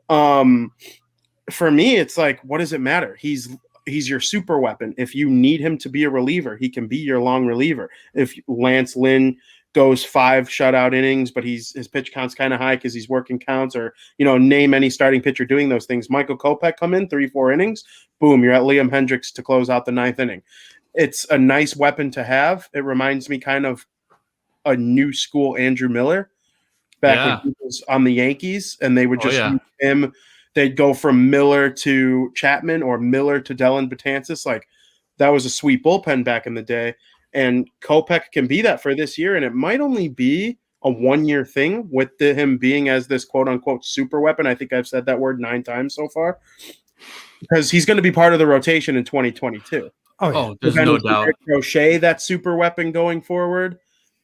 For me, it's like, what does it matter? He's your super weapon. If you need him to be a reliever, he can be your long reliever. If Lance Lynn goes 5 shutout innings, but his pitch count's kind of high because he's working counts, or name any starting pitcher doing those things. Michael Kopech come in 3-4 innings, boom, you're at Liam Hendricks to close out the 9th inning. It's a nice weapon to have. It reminds me kind of a new school Andrew Miller back when he was on the Yankees, and they would just use him. They'd go from Miller to Chapman or Miller to Dellin Betances. Like, that was a sweet bullpen back in the day. And Kopech can be that for this year, and it might only be a 1-year thing with him being as this quote-unquote super weapon. I think I've said that word 9 times so far, because he's going to be part of the rotation in 2022. Oh, there's no doubt. Crochet, that super weapon going forward,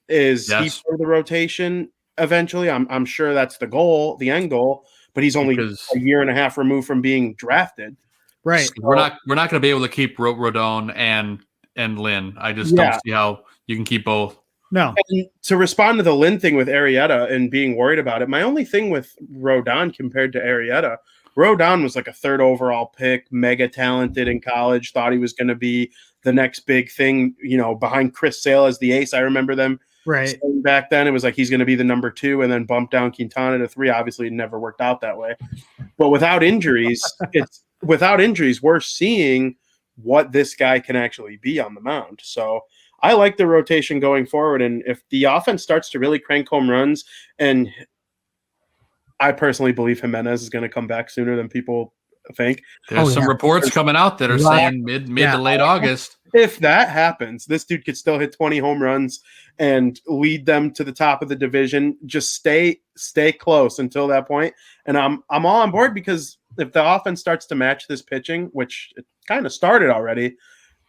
is he part of the rotation eventually? I'm sure that's the goal, the end goal, but he's only a year and a half removed from being drafted. Right. So we're not going to be able to keep Rodon and Lynn. I just don't see how you can keep both. No. And to respond to the Lynn thing with Arrieta and being worried about it, my only thing with Rodon compared to Arrieta, Rodon was like a 3rd overall pick, mega talented in college, thought he was going to be the next big thing, behind Chris Sale as the ace. I remember them saying back then. It was like he's going to be the number 2 and then bump down Quintana to 3. Obviously, it never worked out that way. But without injuries, we're seeing what this guy can actually be on the mound. So I like the rotation going forward. And if the offense starts to really crank home runs, and I personally believe Jimenez is going to come back sooner than people think. There's some reports coming out that are saying mid to late August. If that happens, this dude could still hit 20 home runs and lead them to the top of the division. Just stay close until that point. And I'm all on board, because if the offense starts to match this pitching, which it kind of started already,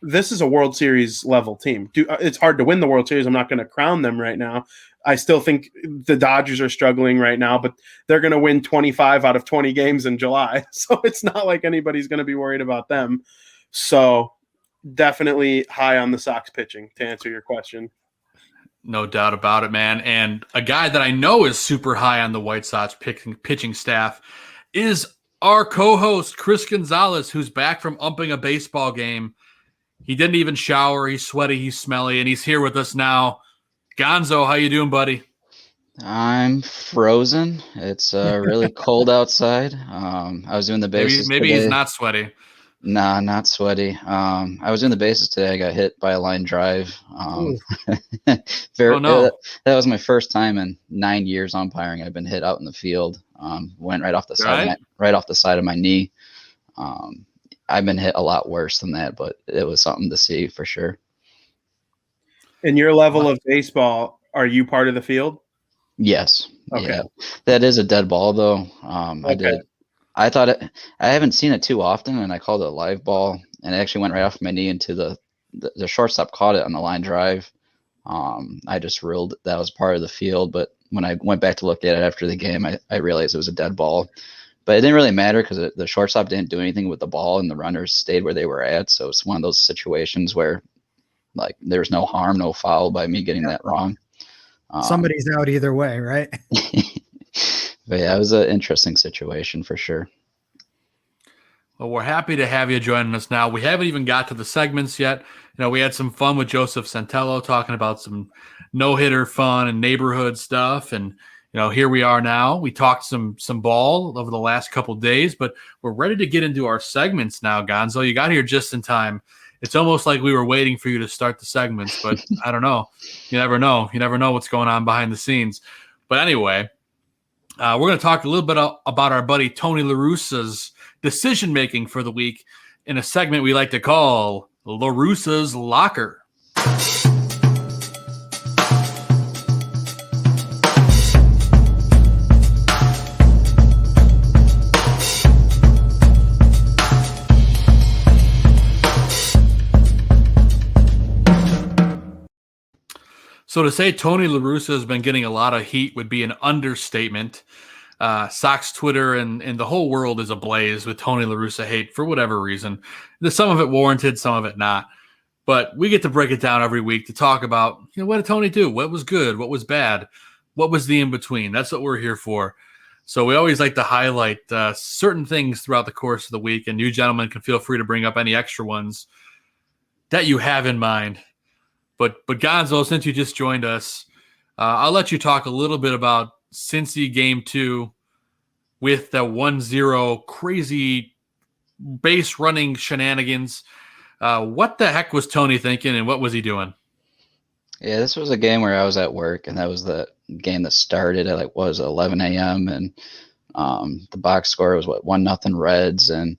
this is a World Series level team. It's hard to win the World Series. I'm not going to crown them right now. I still think the Dodgers are struggling right now, but they're going to win 25 out of 20 games in July. So it's not like anybody's going to be worried about them. So definitely high on the Sox pitching, to answer your question. No doubt about it, man. And a guy that I know is super high on the White Sox pitching staff is our co-host, Chris Gonzalez, who's back from umping a baseball game. He didn't even shower. He's sweaty. He's smelly, and he's here with us now. Gonzo, how you doing, buddy? I'm frozen. It's really cold outside. I was doing the bases Maybe today. He's not sweaty. Nah, not sweaty. I was doing the bases today. I got hit by a line drive. Oh, no. That was my first time in 9 years umpiring. I've been hit out in the field. Went right off the side of my knee. I've been hit a lot worse than that, but it was something to see for sure. In your level of baseball, are you part of the field? Yes. Okay. Yeah. That is a dead ball, though. Okay. I haven't seen it too often, and I called it a live ball, and it actually went right off my knee into the shortstop caught it on the line drive. I just ruled that was part of the field, but when I went back to look at it after the game, I realized it was a dead ball. But it didn't really matter because the shortstop didn't do anything with the ball, and the runners stayed where they were at. So it's one of those situations where, like, there's no harm, no foul by me getting that wrong. Somebody's out either way, right? But yeah, it was an interesting situation for sure. Well, we're happy to have you joining us now. We haven't even got to the segments yet. We had some fun with Joseph Santello talking about some no-hitter fun and neighborhood stuff. And, here we are now. We talked some ball over the last couple of days, but we're ready to get into our segments now, Gonzo. You got here just in time. It's almost like we were waiting for you to start the segments, but I don't know. You never know. You never know what's going on behind the scenes. But anyway, we're going to talk a little bit about our buddy Tony La Russa's decision-making for the week in a segment we like to call La Russa's locker. So to say Tony La Russa has been getting a lot of heat would be an understatement. Sox Twitter and the whole world is ablaze with Tony La Russa hate for whatever reason. There's some of it warranted, some of it not. But we get to break it down every week to talk about, what did Tony do? What was good? What was bad? What was the in-between? That's what we're here for. So we always like to highlight certain things throughout the course of the week, and you gentlemen can feel free to bring up any extra ones that you have in mind. But Gonzo, since you just joined us, I'll let you talk a little bit about Cincy Game 2 with the 1-0 crazy base running shenanigans. What the heck was Tony thinking, and what was he doing? Yeah, this was a game where I was at work, and that was the game that started at 11 a.m. and the box score was 1-0 Reds, and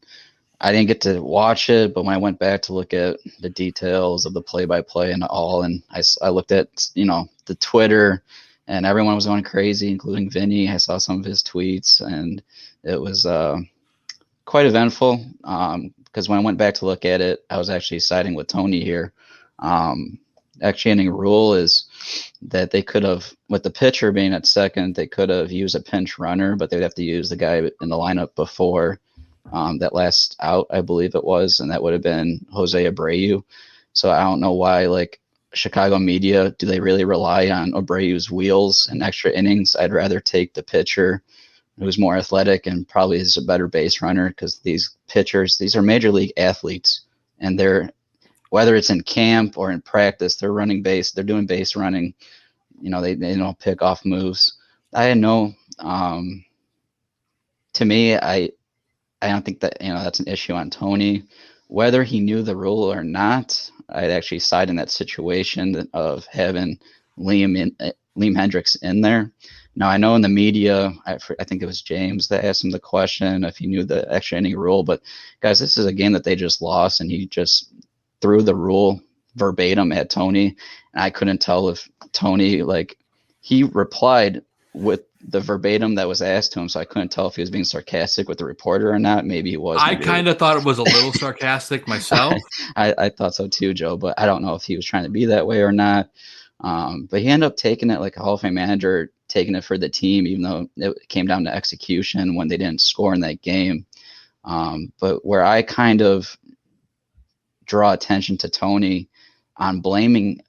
I didn't get to watch it, but when I went back to look at the details of the play-by-play and all, and I looked at, the Twitter, and everyone was going crazy, including Vinnie. I saw some of his tweets, and it was quite eventful because when I went back to look at it, I was actually siding with Tony here. Extra inning rule is that they could have, with the pitcher being at second, they could have used a pinch runner, but they'd have to use the guy in the lineup before that last out, I believe it was, and that would have been Jose Abreu. So I don't know why, Chicago media, do they really rely on Abreu's wheels in extra innings? I'd rather take the pitcher who's more athletic and probably is a better base runner, because these pitchers, these are major league athletes, and whether it's in camp or in practice, they're running base, they're doing base running. They don't pick off moves. I had no, to me, I don't think that, that's an issue on Tony. Whether he knew the rule or not, I'd actually side in that situation of having Liam Hendricks in there. Now, I know in the media, I think it was James that asked him the question if he knew the extra inning rule. But, guys, this is a game that they just lost, and he just threw the rule verbatim at Tony. And I couldn't tell if Tony, he replied with the verbatim that was asked to him, so I couldn't tell if he was being sarcastic with the reporter or not. Maybe he was. I kind of thought it was a little sarcastic myself. I thought so too, Joe, but I don't know if he was trying to be that way or not. But he ended up taking it like a Hall of Fame manager, taking it for the team, even though it came down to execution when they didn't score in that game. But where I kind of draw attention to Tony on putting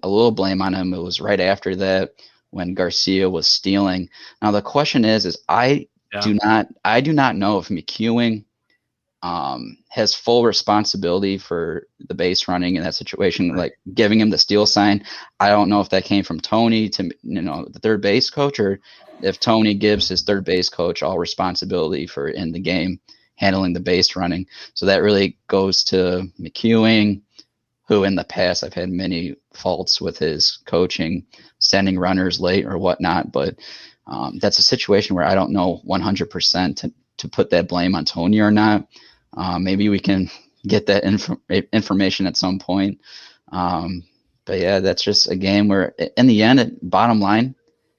a little blame on him, it was right after that when Garcia was stealing. Now the question is I do not know if McEwing has full responsibility for the base running in that situation, like giving him the steal sign. I don't know if that came from Tony to the third base coach, or if Tony gives his third base coach all responsibility for in the game handling the base running. So that really goes to McEwing, who in the past I've had many faults with his coaching, sending runners late or whatnot. But that's a situation where I don't know 100% to put that blame on Tony or not. Maybe we can get that information at some point. But yeah, that's just a game where in the end, bottom line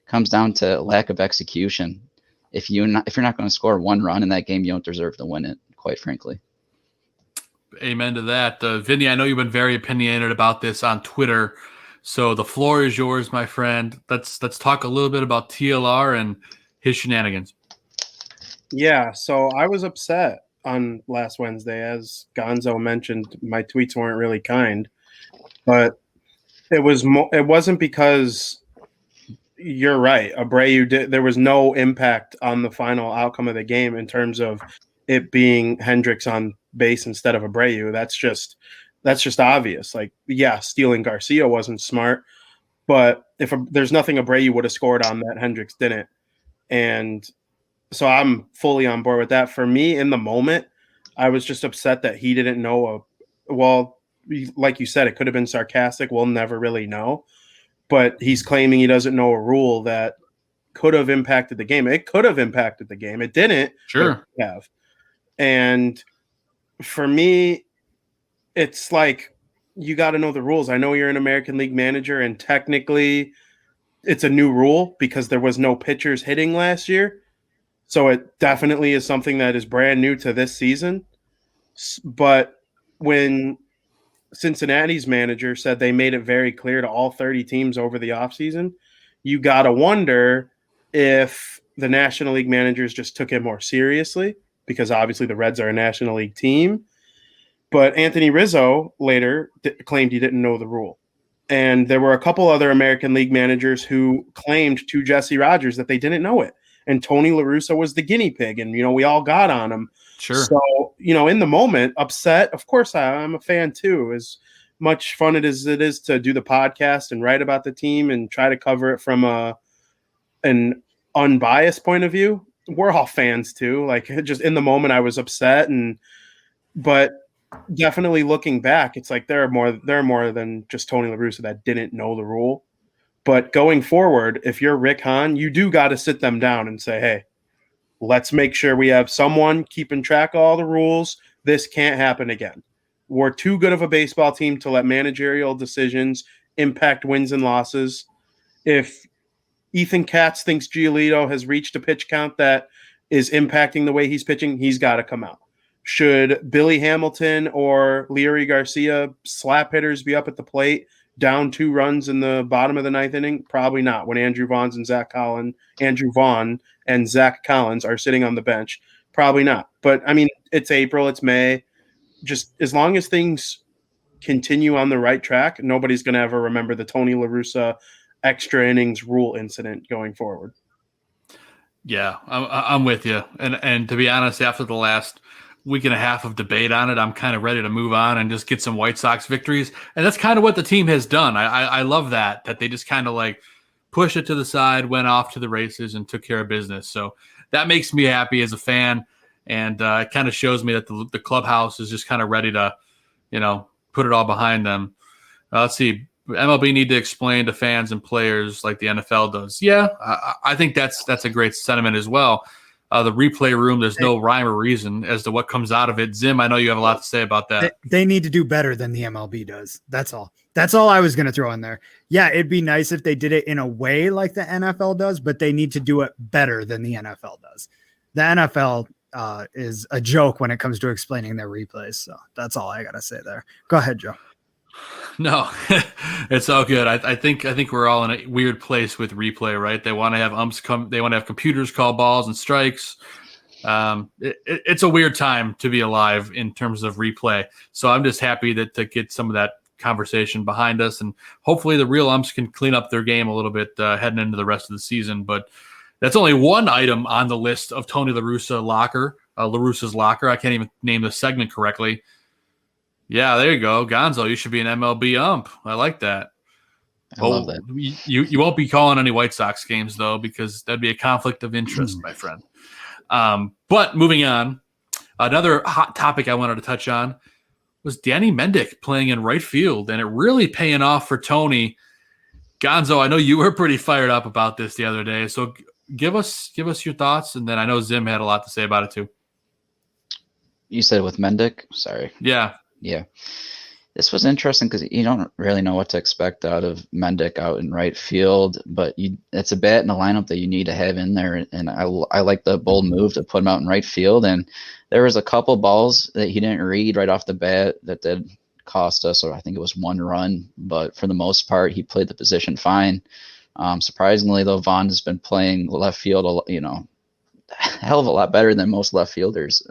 comes down to lack of execution. If you're not going to score one run in that game, you don't deserve to win it, quite frankly. Amen to that. Vinny, I know you've been very opinionated about this on Twitter, so the floor is yours, my friend. Let's talk a little bit about TLR and his shenanigans. Yeah, so I was upset on last Wednesday. As Gonzo mentioned, my tweets weren't really kind, but it wasn't because you're right. There was no impact on the final outcome of the game in terms of it being Hendricks on base instead of Abreu. That's just obvious. Stealing Garcia wasn't smart, but if there's nothing Abreu would have scored on that Hendricks didn't. And so I'm fully on board with that. For me, in the moment, I was just upset that he didn't know. Like you said, it could have been sarcastic. We'll never really know. But he's claiming he doesn't know a rule that could have impacted the game. It could have impacted the game. It didn't. Sure. Have. And for me, it's like you got to know the rules. I know you're an American League manager, and technically it's a new rule because there was no pitchers hitting last year. So it definitely is something that is brand new to this season. But when Cincinnati's manager said they made it very clear to all 30 teams over the offseason, you got to wonder if the National League managers just took it more seriously, because obviously the Reds are a National League team. But Anthony Rizzo later claimed he didn't know the rule. And there were a couple other American League managers who claimed to Jesse Rogers that they didn't know it. And Tony La Russa was the guinea pig. And, we all got on him. Sure. So, in the moment, upset. Of course, I'm a fan too. As much fun as it is to do the podcast and write about the team and try to cover it from an unbiased point of view, we're all fans too. Like, just in the moment, I was upset. But definitely looking back, it's like there are more than just Tony La Russa that didn't know the rule. But going forward, if you're Rick Hahn, you do got to sit them down and say, hey, let's make sure we have someone keeping track of all the rules. This can't happen again. We're too good of a baseball team to let managerial decisions impact wins and losses. If Ethan Katz thinks Giolito has reached a pitch count that is impacting the way he's pitching, he's got to come out. Should Billy Hamilton or Leary Garcia slap hitters be up at the plate down 2 runs in the bottom of the 9th inning? Probably not, when Andrew Vaughn and Zach Collins are sitting on the bench. Probably not. But, I mean, it's April, it's May. Just as long as things continue on the right track, nobody's going to ever remember the Tony La Russa extra innings rule incident going forward. Yeah, I'm with you. And to be honest, after the last week and a half of debate on it, I'm kind of ready to move on and just get some White Sox victories. And that's kind of what the team has done. I love that they just kind of like pushed it to the side, went off to the races, and took care of business. So that makes me happy as a fan. And it kind of shows me that the clubhouse is just kind of ready to, put it all behind them. Let's see. MLB need to explain to fans and players like the NFL does. Yeah, I think that's a great sentiment as well. The replay room, there's no rhyme or reason as to what comes out of it. Zim, I know you have a lot to say about that. They need to do better than the MLB does. That's all. That's all I was going to throw in there. Yeah, it'd be nice if they did it in a way like the NFL does, but they need to do it better than the NFL does. The NFL is a joke when it comes to explaining their replays. So that's all I got to say there. Go ahead, Joe. No, it's all good. I think we're all in a weird place with replay, right? They want to have umps they want to have computers call balls and strikes. It's a weird time to be alive in terms of replay. So I'm just happy to get some of that conversation behind us, and hopefully the real umps can clean up their game a little bit heading into the rest of the season. But that's only one item on the list of Tony La Russa's locker. I can't even name the segment correctly. Yeah, there you go. Gonzo, you should be an MLB ump. I like that. I love that. You won't be calling any White Sox games, though, because that'd be a conflict of interest, my friend. But moving on, another hot topic I wanted to touch on was Danny Mendick playing in right field, and it really paying off for Tony. Gonzo, I know you were pretty fired up about this the other day, so give us your thoughts, and then I know Zim had a lot to say about it too. You said with Mendick? Sorry. Yeah. Yeah. This was interesting because you don't really know what to expect out of Mendick out in right field, but it's a bat in a lineup that you need to have in there. And I like the bold move to put him out in right field. And there was a couple balls that he didn't read right off the bat that did cost us, or I think it was 1 run. But for the most part, he played the position fine. Surprisingly, though, Vaughn has been playing left field, a hell of a lot better than most left fielders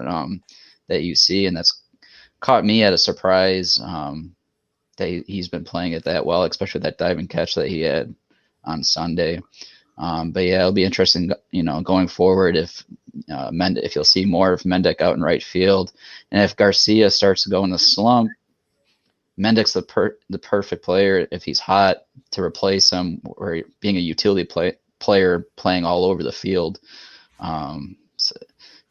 that you see, and that's caught me at a surprise that he's been playing it that well, especially that diving catch that he had on Sunday. But yeah, it'll be interesting, going forward if you'll see more of Mendick out in right field, and if Garcia starts to go in the slump, Mendick's the perfect player if he's hot to replace him, or being a utility player playing all over the field.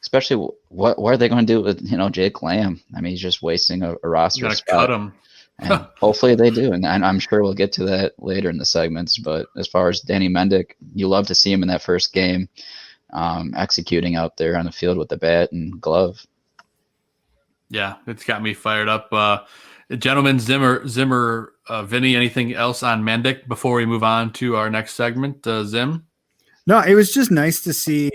Especially what are they going to do with Jake Lamb? I mean, he's just wasting a roster spot. Cut him. And hopefully they do, and I'm sure we'll get to that later in the segments. But as far as Danny Mendick, you love to see him in that first game, executing out there on the field with the bat and glove. Yeah, it's got me fired up. Gentlemen, Zimmer, Vinny, anything else on Mendick before we move on to our next segment? Zim? No, it was just nice to see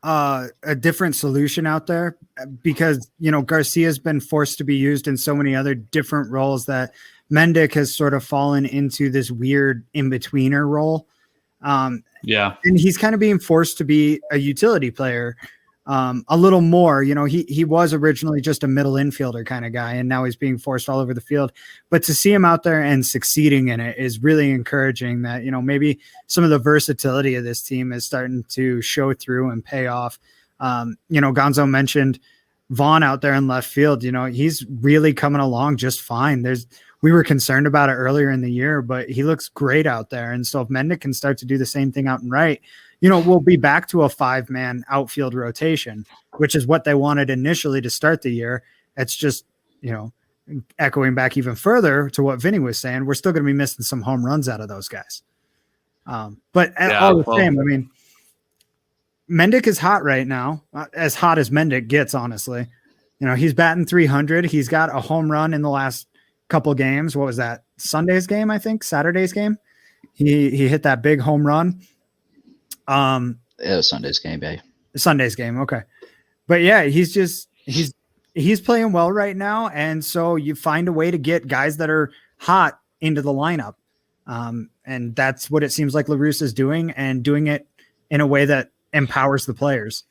a different solution out there because, Garcia's been forced to be used in so many other different roles that Mendick has sort of fallen into this weird in-betweener role. Yeah. And he's kind of being forced to be a utility player a little more. He was originally just a middle infielder kind of guy, and now he's being forced all over the field. But to see him out there and succeeding in it is really encouraging that, maybe some of the versatility of this team is starting to show through and pay off. Gonzo mentioned Vaughn out there in left field. He's really coming along just fine. We were concerned about it earlier in the year, but he looks great out there. And so if Mendick can start to do the same thing out and right, we'll be back to a 5-man outfield rotation, which is what they wanted initially to start the year. It's just, echoing back even further to what Vinny was saying, we're still going to be missing some home runs out of those guys. But all the same, I mean, Mendick is hot right now, as hot as Mendick gets, honestly. He's batting 300. He's got a home run in the last couple games. What was that? Sunday's game, I think, Saturday's game. He hit that big home run. It was Sunday's game, yeah. Sunday's game, okay. But yeah, he's playing well right now, and so you find a way to get guys that are hot into the lineup. And that's what it seems like La Russa is doing, and doing it in a way that empowers the players.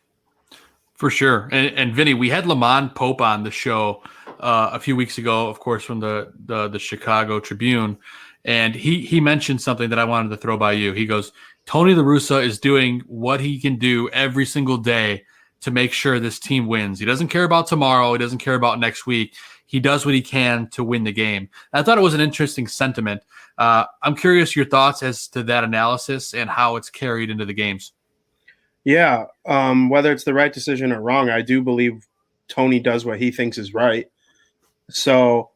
For sure. And Vinny, we had Lamont Pope on the show a few weeks ago, of course, from the Chicago Tribune. And he mentioned something that I wanted to throw by you. He goes, Tony La Russa is doing what he can do every single day to make sure this team wins. He doesn't care about tomorrow. He doesn't care about next week. He does what he can to win the game. I thought it was an interesting sentiment. I'm curious your thoughts as to that analysis and how it's carried into the games. Yeah, whether it's the right decision or wrong, I do believe Tony does what he thinks is right. So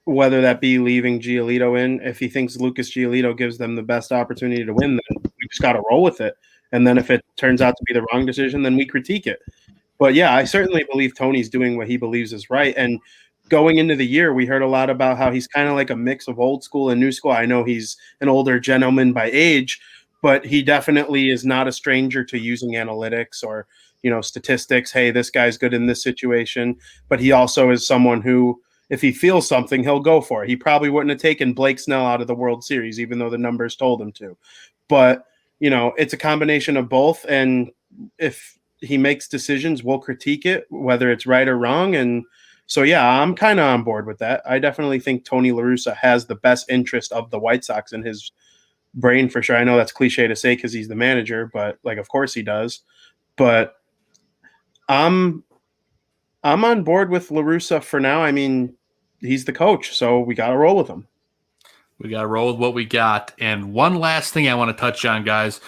whether that be leaving Giolito in, if he thinks Lucas Giolito gives them the best opportunity to win, then we just got to roll with it. And then if it turns out to be the wrong decision, then we critique it. But yeah, I certainly believe Tony's doing what he believes is right. And going into the year, we heard a lot about how he's kind of like a mix of old school and new school. I know he's an older gentleman by age, but he definitely is not a stranger to using analytics or, statistics. Hey, this guy's good in this situation. But he also is someone who, if he feels something, he'll go for it. He probably wouldn't have taken Blake Snell out of the World Series, even though the numbers told him to. But, it's a combination of both. And if he makes decisions, we'll critique it, whether it's right or wrong. And so, yeah, I'm kind of on board with that. I definitely think Tony La Russa has the best interest of the White Sox in his brain for sure. I know that's cliche to say because he's the manager, but of course he does. But I'm on board with La Russa for now. I mean, he's the coach, so we got to roll with him. We got to roll with what we got. And one last thing I want to touch on, guys.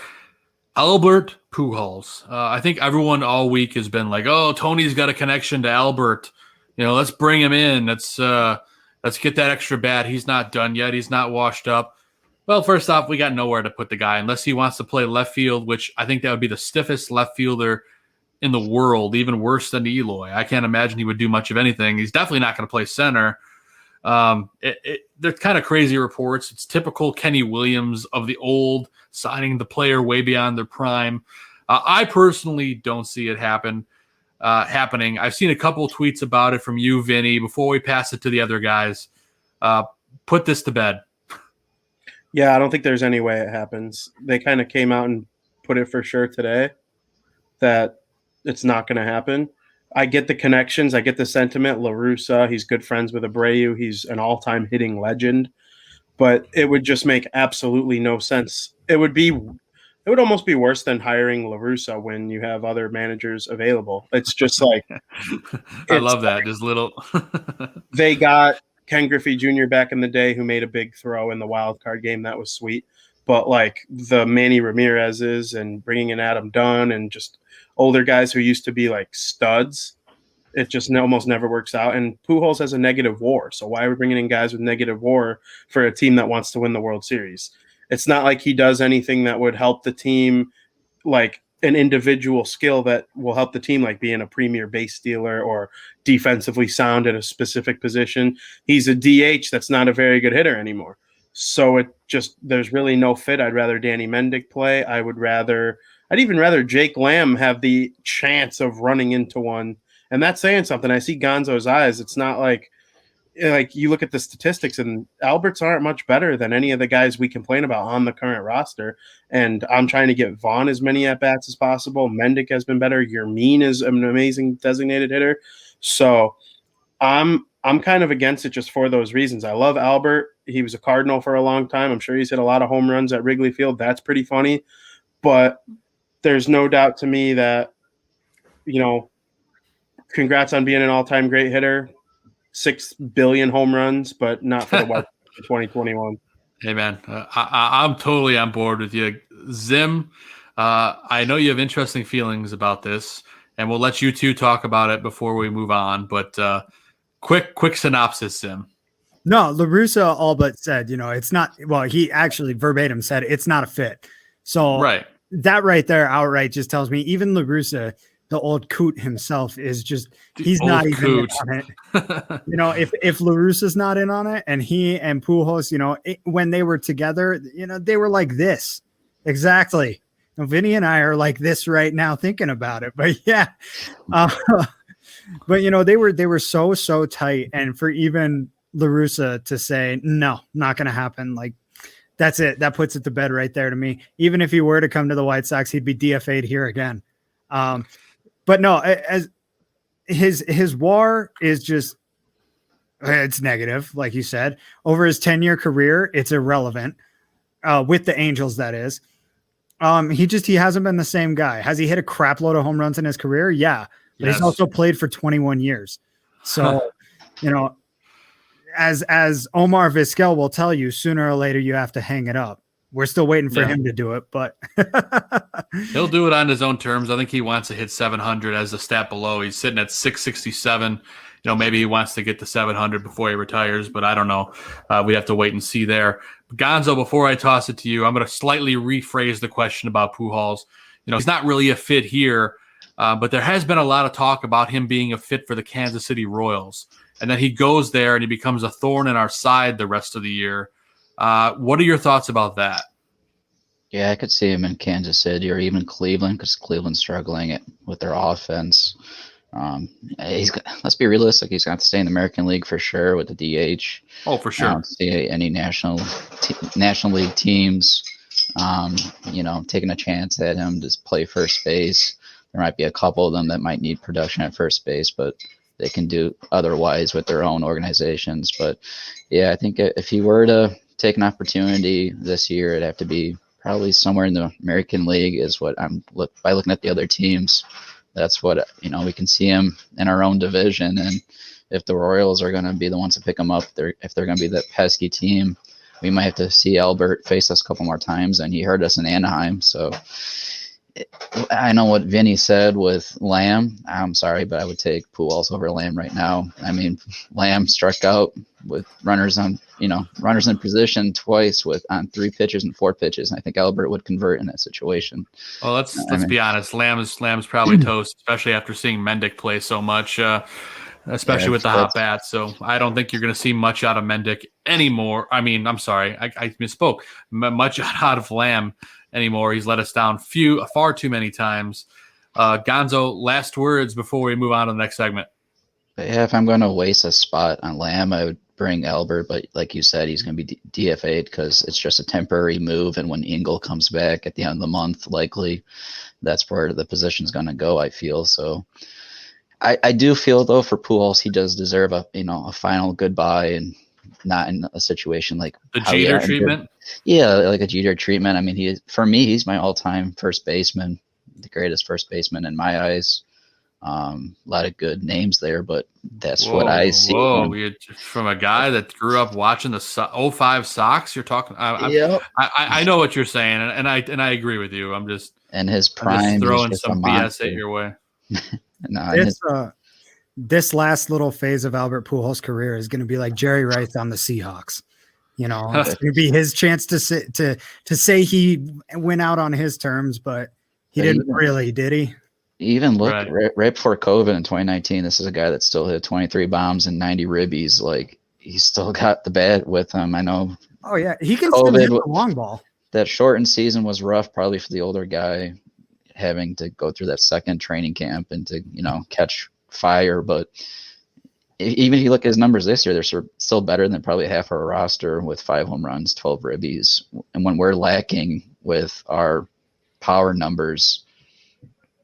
Albert Pujols. I think everyone all week has been like, oh, Tony's got a connection to Albert. Let's bring him in. Let's get that extra bat. He's not done yet. He's not washed up. Well, first off, we got nowhere to put the guy unless he wants to play left field, which I think that would be the stiffest left fielder in the world, even worse than Eloy. I can't imagine he would do much of anything. He's definitely not going to play center. They're kind of crazy reports. It's typical Kenny Williams of the old, signing the player way beyond their prime. I personally don't see it happening. I've seen a couple of tweets about it from you, Vinny. Before we pass it to the other guys, put this to bed. Yeah, I don't think there's any way it happens. They kind of came out and put it for sure today that it's not going to happen. I get the connections. I get the sentiment. La Russa, he's good friends with Abreu. He's an all-time hitting legend. But it would just make absolutely no sense. It would almost be worse than hiring La Russa when you have other managers available. It's just like I love that. Just little they got Ken Griffey Jr. back in the day who made a big throw in the wild card game. That was sweet. But the Manny Ramirez's and bringing in Adam Dunn and just older guys who used to be studs, it just almost never works out. And Pujols has a negative WAR. So why are we bringing in guys with negative WAR for a team that wants to win the World Series? It's not like he does anything that would help the team an individual skill that will help the team, like being a premier base stealer or defensively sound at a specific position. He's a DH that's not a very good hitter anymore. So there's really no fit. I'd rather Danny Mendick play. I'd even rather Jake Lamb have the chance of running into one. And that's saying something. I see Gonzo's eyes. It's not like you look at the statistics, and Alberts aren't much better than any of the guys we complain about on the current roster. And I'm trying to get Vaughn as many at-bats as possible. Mendick has been better. Yermín is an amazing designated hitter. So I'm kind of against it just for those reasons. I love Albert. He was a Cardinal for a long time. I'm sure he's hit a lot of home runs at Wrigley Field. That's pretty funny. But there's no doubt to me that, congrats on being an all-time great hitter. 6 billion home runs, but not for the White Sox in 2021. Hey, man, I'm totally on board with you. Zim, I know you have interesting feelings about this, and we'll let you two talk about it before we move on. But quick synopsis, Zim. No, La Russa all but said, it's not. Well, he actually verbatim said it's not a fit. So that right there outright just tells me even La Russa, the old coot himself, is just he's not even in on it. If La Russa's not in on it, and he and Pujols, when they were together, they were like this exactly. Vinny and I are like this right now thinking about it, but yeah, but they were so tight, and for even La Russa to say no, not going to happen, like that's it. That puts it to bed right there to me. Even if he were to come to the White Sox, he'd be DFA'd here again. But no, as his WAR is just it's negative, like you said. Over his 10-year career, it's irrelevant. With the Angels, that is. He hasn't been the same guy. Has he hit a crap load of home runs in his career? Yeah, but he's also played for 21 years. So, as Omar Vizquel will tell you, sooner or later you have to hang it up. We're still waiting for him to do it, but he'll do it on his own terms. I think he wants to hit 700 as the stat below. He's sitting at 667. Maybe he wants to get to 700 before he retires, but I don't know. We have to wait and see there. Gonzo, before I toss it to you, I'm going to slightly rephrase the question about Pujols. He's not really a fit here, but there has been a lot of talk about him being a fit for the Kansas City Royals. And then he goes there and he becomes a thorn in our side the rest of the year. What are your thoughts about that? Yeah, I could see him in Kansas City or even Cleveland, because Cleveland's struggling with their offense. Let's be realistic. He's got to stay in the American League for sure with the DH. Oh, for sure. I don't see any National League teams, taking a chance at him to play first base. There might be a couple of them that might need production at first base, but they can do otherwise with their own organizations. But yeah, I think if he were to take an opportunity this year, it'd have to be probably somewhere in the American League is what by looking at the other teams. That's what, we can see him in our own division. And if the Royals are going to be the ones to pick him up, if they're going to be that pesky team, we might have to see Albert face us a couple more times. And he hurt us in Anaheim. So I know what Vinny said with Lamb. I'm sorry, but I would take Pujols over Lamb right now. I mean, Lamb struck out with runners in position twice on 3 pitches and 4 pitches. And I think Albert would convert in that situation. Well, let's be honest. Lamb's probably toast, especially after seeing Mendick play so much, especially with the hot bats. So I don't think you're going to see much out of Mendick anymore. I mean, I'm sorry, I misspoke. Much out of Lamb anymore. He's let us down far too many times. Gonzo, last words before we move on to the next segment. Yeah, if I'm going to waste a spot on Lamb, I would bring Albert, but like you said, he's going to be DFA'd because it's just a temporary move, and when Engel comes back at the end of the month, likely that's where the position's going to go, I feel. So I do feel, though, for Pujols, he does deserve a final goodbye and not in a situation like the Jeter treatment. Yeah, like a Jeter treatment. I mean, he's my all-time first baseman, the greatest first baseman in my eyes. A lot of good names there, but that's what I see. From a guy that grew up watching the 05 Sox, you're talking. I know what you're saying, and I agree with you. I'm just in his prime, throwing some BS at your way. This last little phase of Albert Pujols' career is going to be like Jerry Rice on the Seahawks. It's going to be his chance to say he went out on his terms, but He didn't really, did he? Even look right before COVID in 2019, this is a guy that still hit 23 bombs and 90 ribbies. Like, he's still got the bat with him. I know. Oh yeah, he can still hit the long ball. That shortened season was rough, probably for the older guy, having to go through that second training camp and to, catch fire. But even if you look at his numbers this year, they're still better than probably half our roster with 5 home runs, 12 ribbies. And when we're lacking with our power numbers,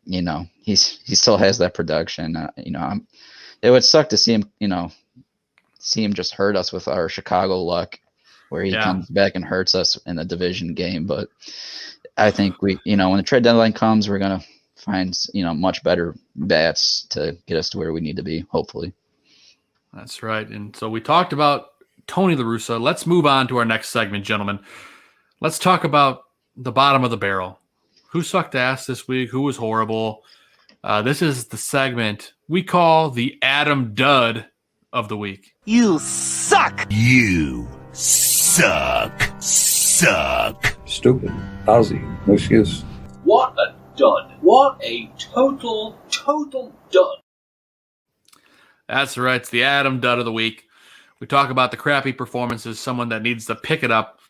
he still has that production. It would suck to see him just hurt us with our Chicago luck, where he comes back and hurts us in a division game. But I think when the trade deadline comes, we're gonna find much better bats to get us to where we need to be, hopefully. That's right. And so we talked about Tony La Russa. Let's move on to our next segment, gentlemen. Let's talk about the bottom of the barrel. Who sucked ass this week? Who was horrible? This is the segment we call the Adam Dud of the week. You suck. You suck. Stupid. Lousy. No excuse. What a dud. What a total dud. That's right. It's the Adam Dud of the week. We talk about the crappy performances, someone that needs to pick it up.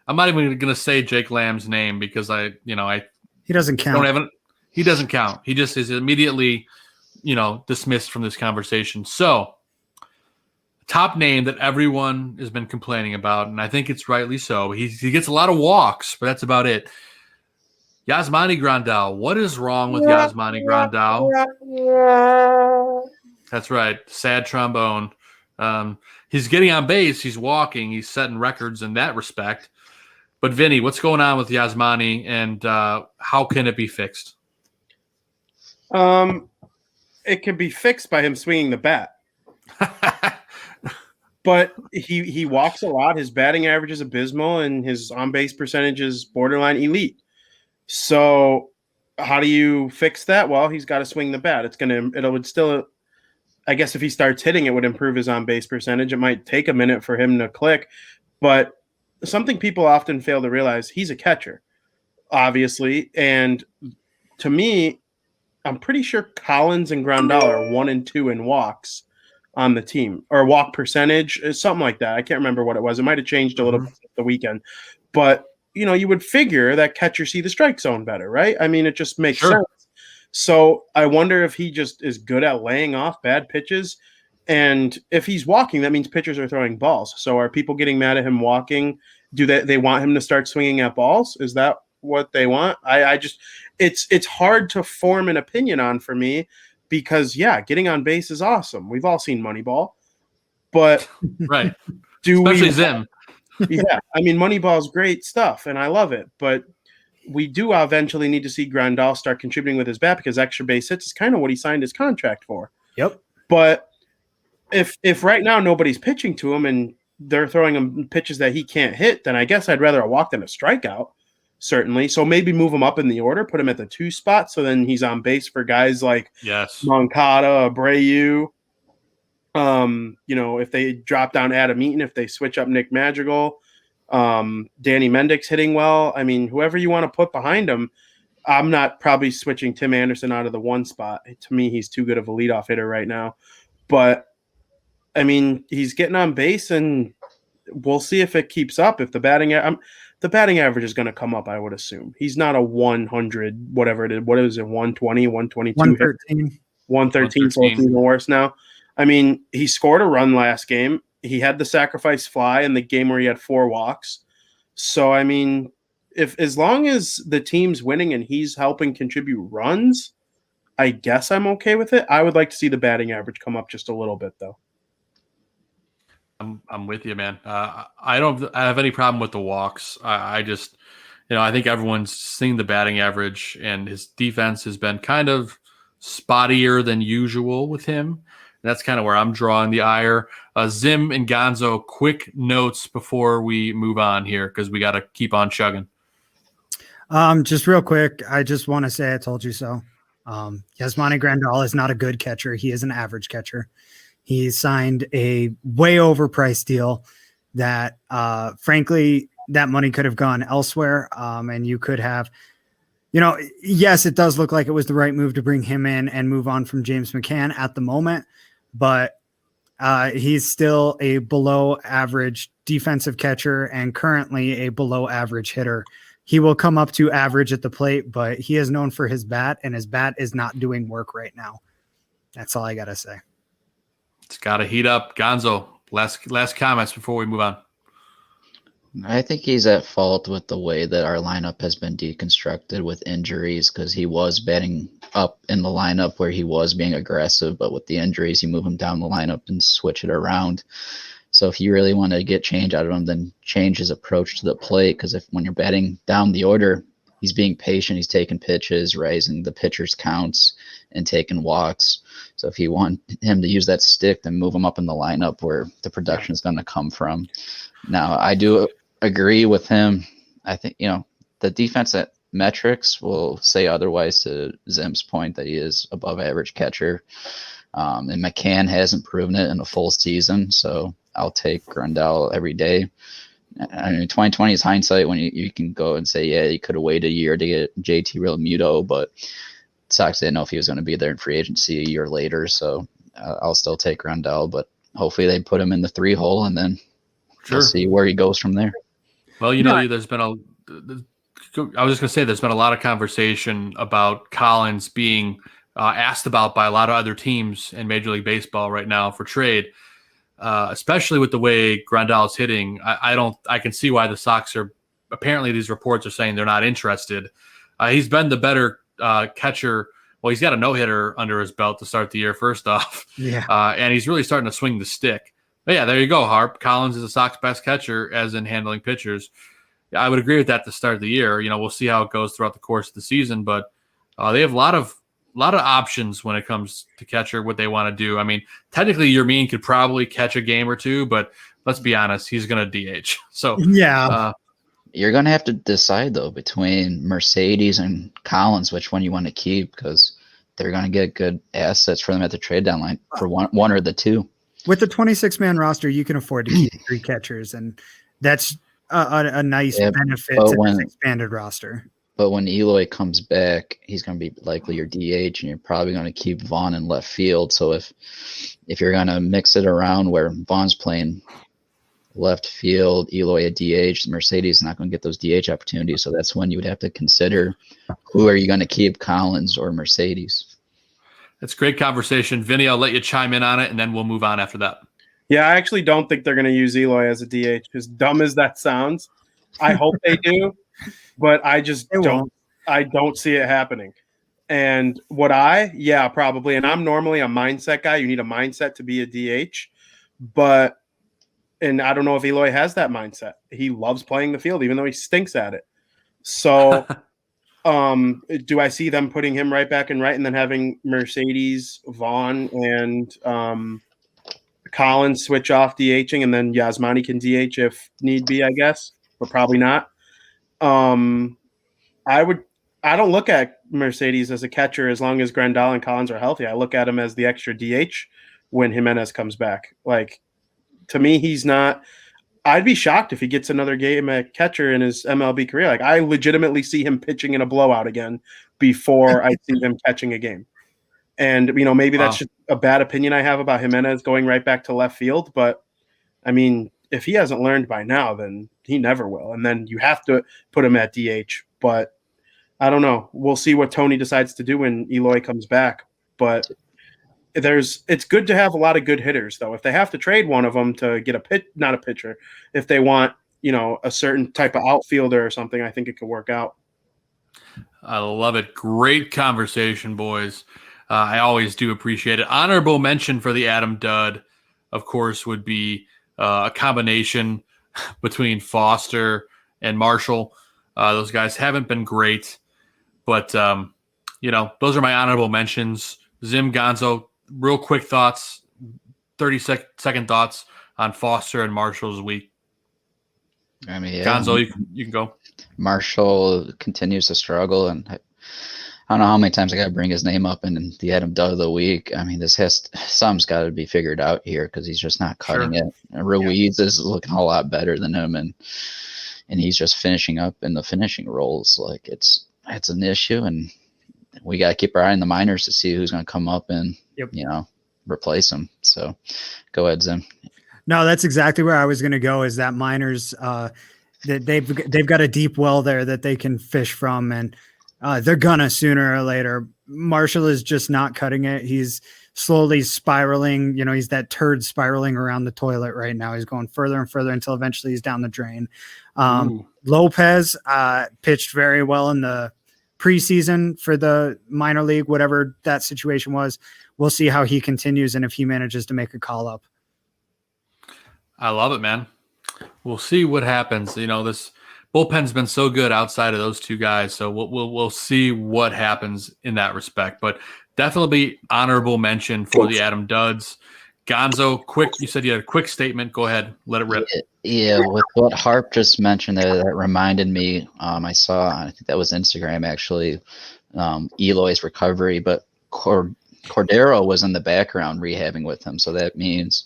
I'm not even going to say Jake Lamb's name because he doesn't count. He doesn't count. He just is immediately, dismissed from this conversation. So, top name that everyone has been complaining about, and I think it's rightly so. He gets a lot of walks, but that's about it. Yasmani Grandal. What is wrong with Yasmani Grandal? That's right. Sad trombone. He's getting on base. He's walking. He's setting records in that respect. But Vinny, what's going on with Yasmani, and how can it be fixed? It can be fixed by him swinging the bat. But he walks a lot. His batting average is abysmal, and his on-base percentage is borderline elite. So how do you fix that? Well, he's got to swing the bat. It would still, I guess if he starts hitting, it would improve his on-base percentage. It might take a minute for him to click, but something people often fail to realize, he's a catcher, obviously. And to me, I'm pretty sure Collins and Grandal are 1 and 2 in walks on the team, or walk percentage, something like that. I can't remember what it was. It might have changed a little bit the weekend, but you would figure that catchers see the strike zone better, right? I mean, it just makes sense. So I wonder if he just is good at laying off bad pitches. And if he's walking, that means pitchers are throwing balls. So are people getting mad at him walking? Do they want him to start swinging at balls? Is that what they want? It's hard to form an opinion on for me because, getting on base is awesome. We've all seen Moneyball. But right. Especially Zim. Yeah. I mean, Moneyball is great stuff, and I love it. But we do eventually need to see Grandal start contributing with his bat because extra base hits is kind of what he signed his contract for. Yep. But if right now nobody's pitching to him and they're throwing him pitches that he can't hit, then I guess I'd rather a walk than a strikeout, certainly. So maybe move him up in the order, put him at the 2 spot, so then he's on base for guys like Moncada, Abreu. If they drop down Adam Eaton, if they switch up Nick Madrigal, Danny Mendick's hitting well. I mean, whoever you want to put behind him, I'm not probably switching Tim Anderson out of the 1 spot. To me, he's too good of a leadoff hitter right now. But I mean, he's getting on base, and we'll see if it keeps up. If the batting average is going to come up, I would assume. He's not a 100, whatever it is. What is it, 120, 122? 113. 113, so it's even worse now. I mean, he scored a run last game. He had the sacrifice fly in the game where he had 4 walks. So, I mean, as long as the team's winning and he's helping contribute runs, I guess I'm okay with it. I would like to see the batting average come up just a little bit, though. I'm with you, man. I don't have any problem with the walks. I just, I think everyone's seeing the batting average, and his defense has been kind of spottier than usual with him. And that's kind of where I'm drawing the ire. Zim and Gonzo, quick notes before we move on here because we got to keep on chugging. Just real quick, I just want to say I told you so. Yasmani Grandal is not a good catcher. He is an average catcher. He signed a way overpriced deal that, frankly, that money could have gone elsewhere. And you could have Yes, it does look like it was the right move to bring him in and move on from James McCann at the moment, but he's still a below average defensive catcher and currently a below average hitter. He will come up to average at the plate, but he is known for his bat, and his bat is not doing work right now. That's all I got to say. It's got to heat up. Gonzo, last comments before we move on. I think he's at fault with the way that our lineup has been deconstructed with injuries, because he was batting up in the lineup where he was being aggressive, but with the injuries, you move him down the lineup and switch it around. So if you really want to get change out of him, then change his approach to the plate, because when you're batting down the order, he's being patient, he's taking pitches, raising the pitcher's counts, and taking walks. So if you want him to use that stick, then move him up in the lineup where the production is going to come from. Now, I do agree with him. I think, the defense at metrics will say otherwise to Zim's point that he is above average catcher. And McCann hasn't proven it in a full season, so I'll take Grandal every day. I mean, 2020 is hindsight when you can go and say, yeah, you could have waited a year to get JT Realmuto, but Sox didn't know if he was going to be there in free agency a year later, so I'll still take Grandal, but hopefully they put him in the 3-hole, and then we'll see where he goes from there. Well, there's been I was just going to say there's been a lot of conversation about Collins being asked about by a lot of other teams in Major League Baseball right now for trade, especially with the way Grandal is hitting. I can see why the Sox are, apparently these reports are saying they're not interested. He's been the better catcher. Well, he's got a no-hitter under his belt to start the year, first off. Yeah. And he's really starting to swing the stick. But yeah, there you go, Harp. Collins is the Sox best catcher as in handling pitchers. I would agree with that to start the year. We'll see how it goes throughout the course of the season, but they have a lot of options when it comes to catcher, what they want to do. I mean, technically Yermin could probably catch a game or two, but let's be honest, he's going to DH. So yeah. You're going to have to decide, though, between Mercedes and Collins, which one you want to keep, because they're going to get good assets for them at the trade deadline for one or the two. With the 26-man roster, you can afford to keep 3 catchers, and that's a nice benefit to this expanded roster. But when Eloy comes back, he's going to be likely your DH, and you're probably going to keep Vaughn in left field. So if you're going to mix it around where Vaughn's playing left field, Eloy at DH, Mercedes is not going to get those DH opportunities. So that's when you would have to consider who are you going to keep, Collins or Mercedes. That's great conversation. Vinny, I'll let you chime in on it, and then we'll move on after that. Yeah, I actually don't think they're going to use Eloy as a DH, as dumb as that sounds. I hope they do, but I just don't. I don't see it happening. And probably. And I'm normally a mindset guy. You need a mindset to be a DH, and I don't know if Eloy has that mindset. He loves playing the field, even though he stinks at it. So, do I see them putting him right back in right, and then having Mercedes, Vaughn, and Collins switch off DHing, and then Yasmani can DH if need be, I guess, but probably not. I don't look at Mercedes as a catcher as long as Grandal and Collins are healthy. I look at him as the extra DH when Jimenez comes back. Like, to me, he's not. I'd be shocked if he gets another game at catcher in his MLB career. Like, I legitimately see him pitching in a blowout again before I see him catching a game. And, maybe that's just a bad opinion I have about Jimenez going right back to left field. But, I mean, if he hasn't learned by now, then he never will. And then you have to put him at DH. But I don't know. We'll see what Tony decides to do when Eloy comes back. But it's good to have a lot of good hitters, though. If they have to trade one of them to get not a pitcher, if they want, a certain type of outfielder or something, I think it could work out. I love it. Great conversation, boys. I always do appreciate it. Honorable mention for the Adam Dud, of course, would be a combination between Foster and Marshall. Those guys haven't been great, but, those are my honorable mentions. Zim, Gonzo, real quick thoughts, 30-second thoughts on Foster and Marshall's week. I mean, Gonzo, you can go. Marshall continues to struggle, and I don't know how many times I got to bring his name up in the Adam Dud of the week. I mean, something's got to be figured out here because he's just not cutting it. And Ruiz is looking a lot better than him, and he's just finishing up in the finishing roles. Like, it's an issue, and we got to keep our eye on the minors to see who's going to come up and replace him. So go ahead, Zim. No, that's exactly where I was going to go. Is that minors that they've got a deep well there that they can fish from, and they're gonna sooner or later. Marshall is just not cutting it. He's slowly spiraling. He's that turd spiraling around the toilet right now. He's going further and further until eventually he's down the drain. Lopez pitched very well in the preseason for the minor league, whatever that situation was. We'll see how he continues and if he manages to make a call up. I love it, man. We'll see what happens. This bullpen's been so good outside of those two guys, so we'll see what happens in that respect. But definitely honorable mention for the Adam Duds. Gonzo, quick. You said you had a quick statement. Go ahead, let it rip. Yeah, with what Harp just mentioned there, that reminded me. I think that was Instagram actually. Eloy's recovery, but Cordero was in the background rehabbing with him, so that means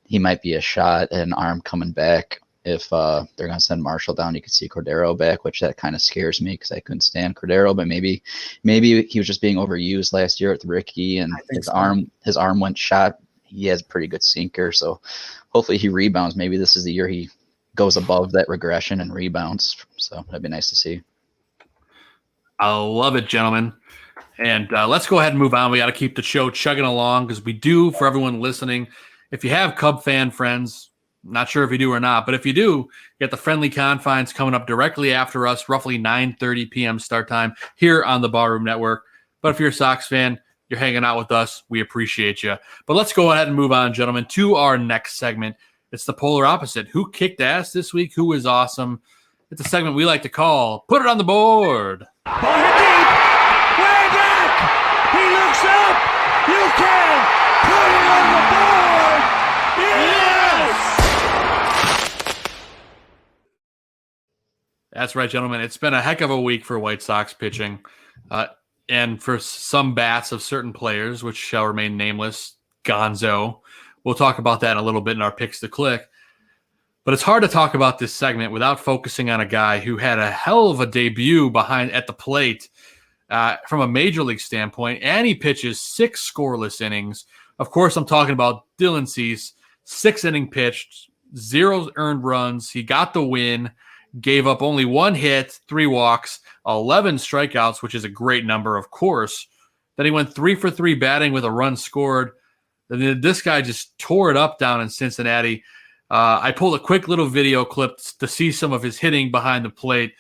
he might be a shot at an arm coming back. If they're going to send Marshall down, you could see Cordero back, which that kind of scares me because I couldn't stand Cordero. But maybe he was just being overused last year with Ricky, and his arm went shot. He has a pretty good sinker, so hopefully he rebounds. Maybe this is the year he goes above that regression and rebounds. So that'd be nice to see. I love it, gentlemen. And let's go ahead and move on. We got to keep the show chugging along because we do, for everyone listening, if you have Cub fan friends, not sure if you do or not, but if you do, you get the Friendly Confines coming up directly after us, roughly 9:30 p.m. start time here on the Barroom Network. But if you're a Sox fan, you're hanging out with us. We appreciate you. But let's go ahead and move on, gentlemen, to our next segment. It's the polar opposite. Who kicked ass this week? Who is awesome? It's a segment we like to call Put It on the Board. Ball hit deep. Way back. He looks up. You can put it on the board. Yes! That's right, gentlemen. It's been a heck of a week for White Sox pitching. And for some bats of certain players, which shall remain nameless, Gonzo. We'll talk about that in a little bit in our Picks to Click. But it's hard to talk about this segment without focusing on a guy who had a hell of a debut at the plate from a major league standpoint, and he pitches 6 scoreless innings. Of course, I'm talking about Dylan Cease, 6-inning pitched, 0 earned runs. He got the win, gave up only 1 hit, 3 walks, 11 strikeouts, which is a great number, of course. Then he went 3 for 3 batting with a run scored. Then this guy just tore it up down in Cincinnati. I pulled a quick little video clip to see some of his hitting behind the plate.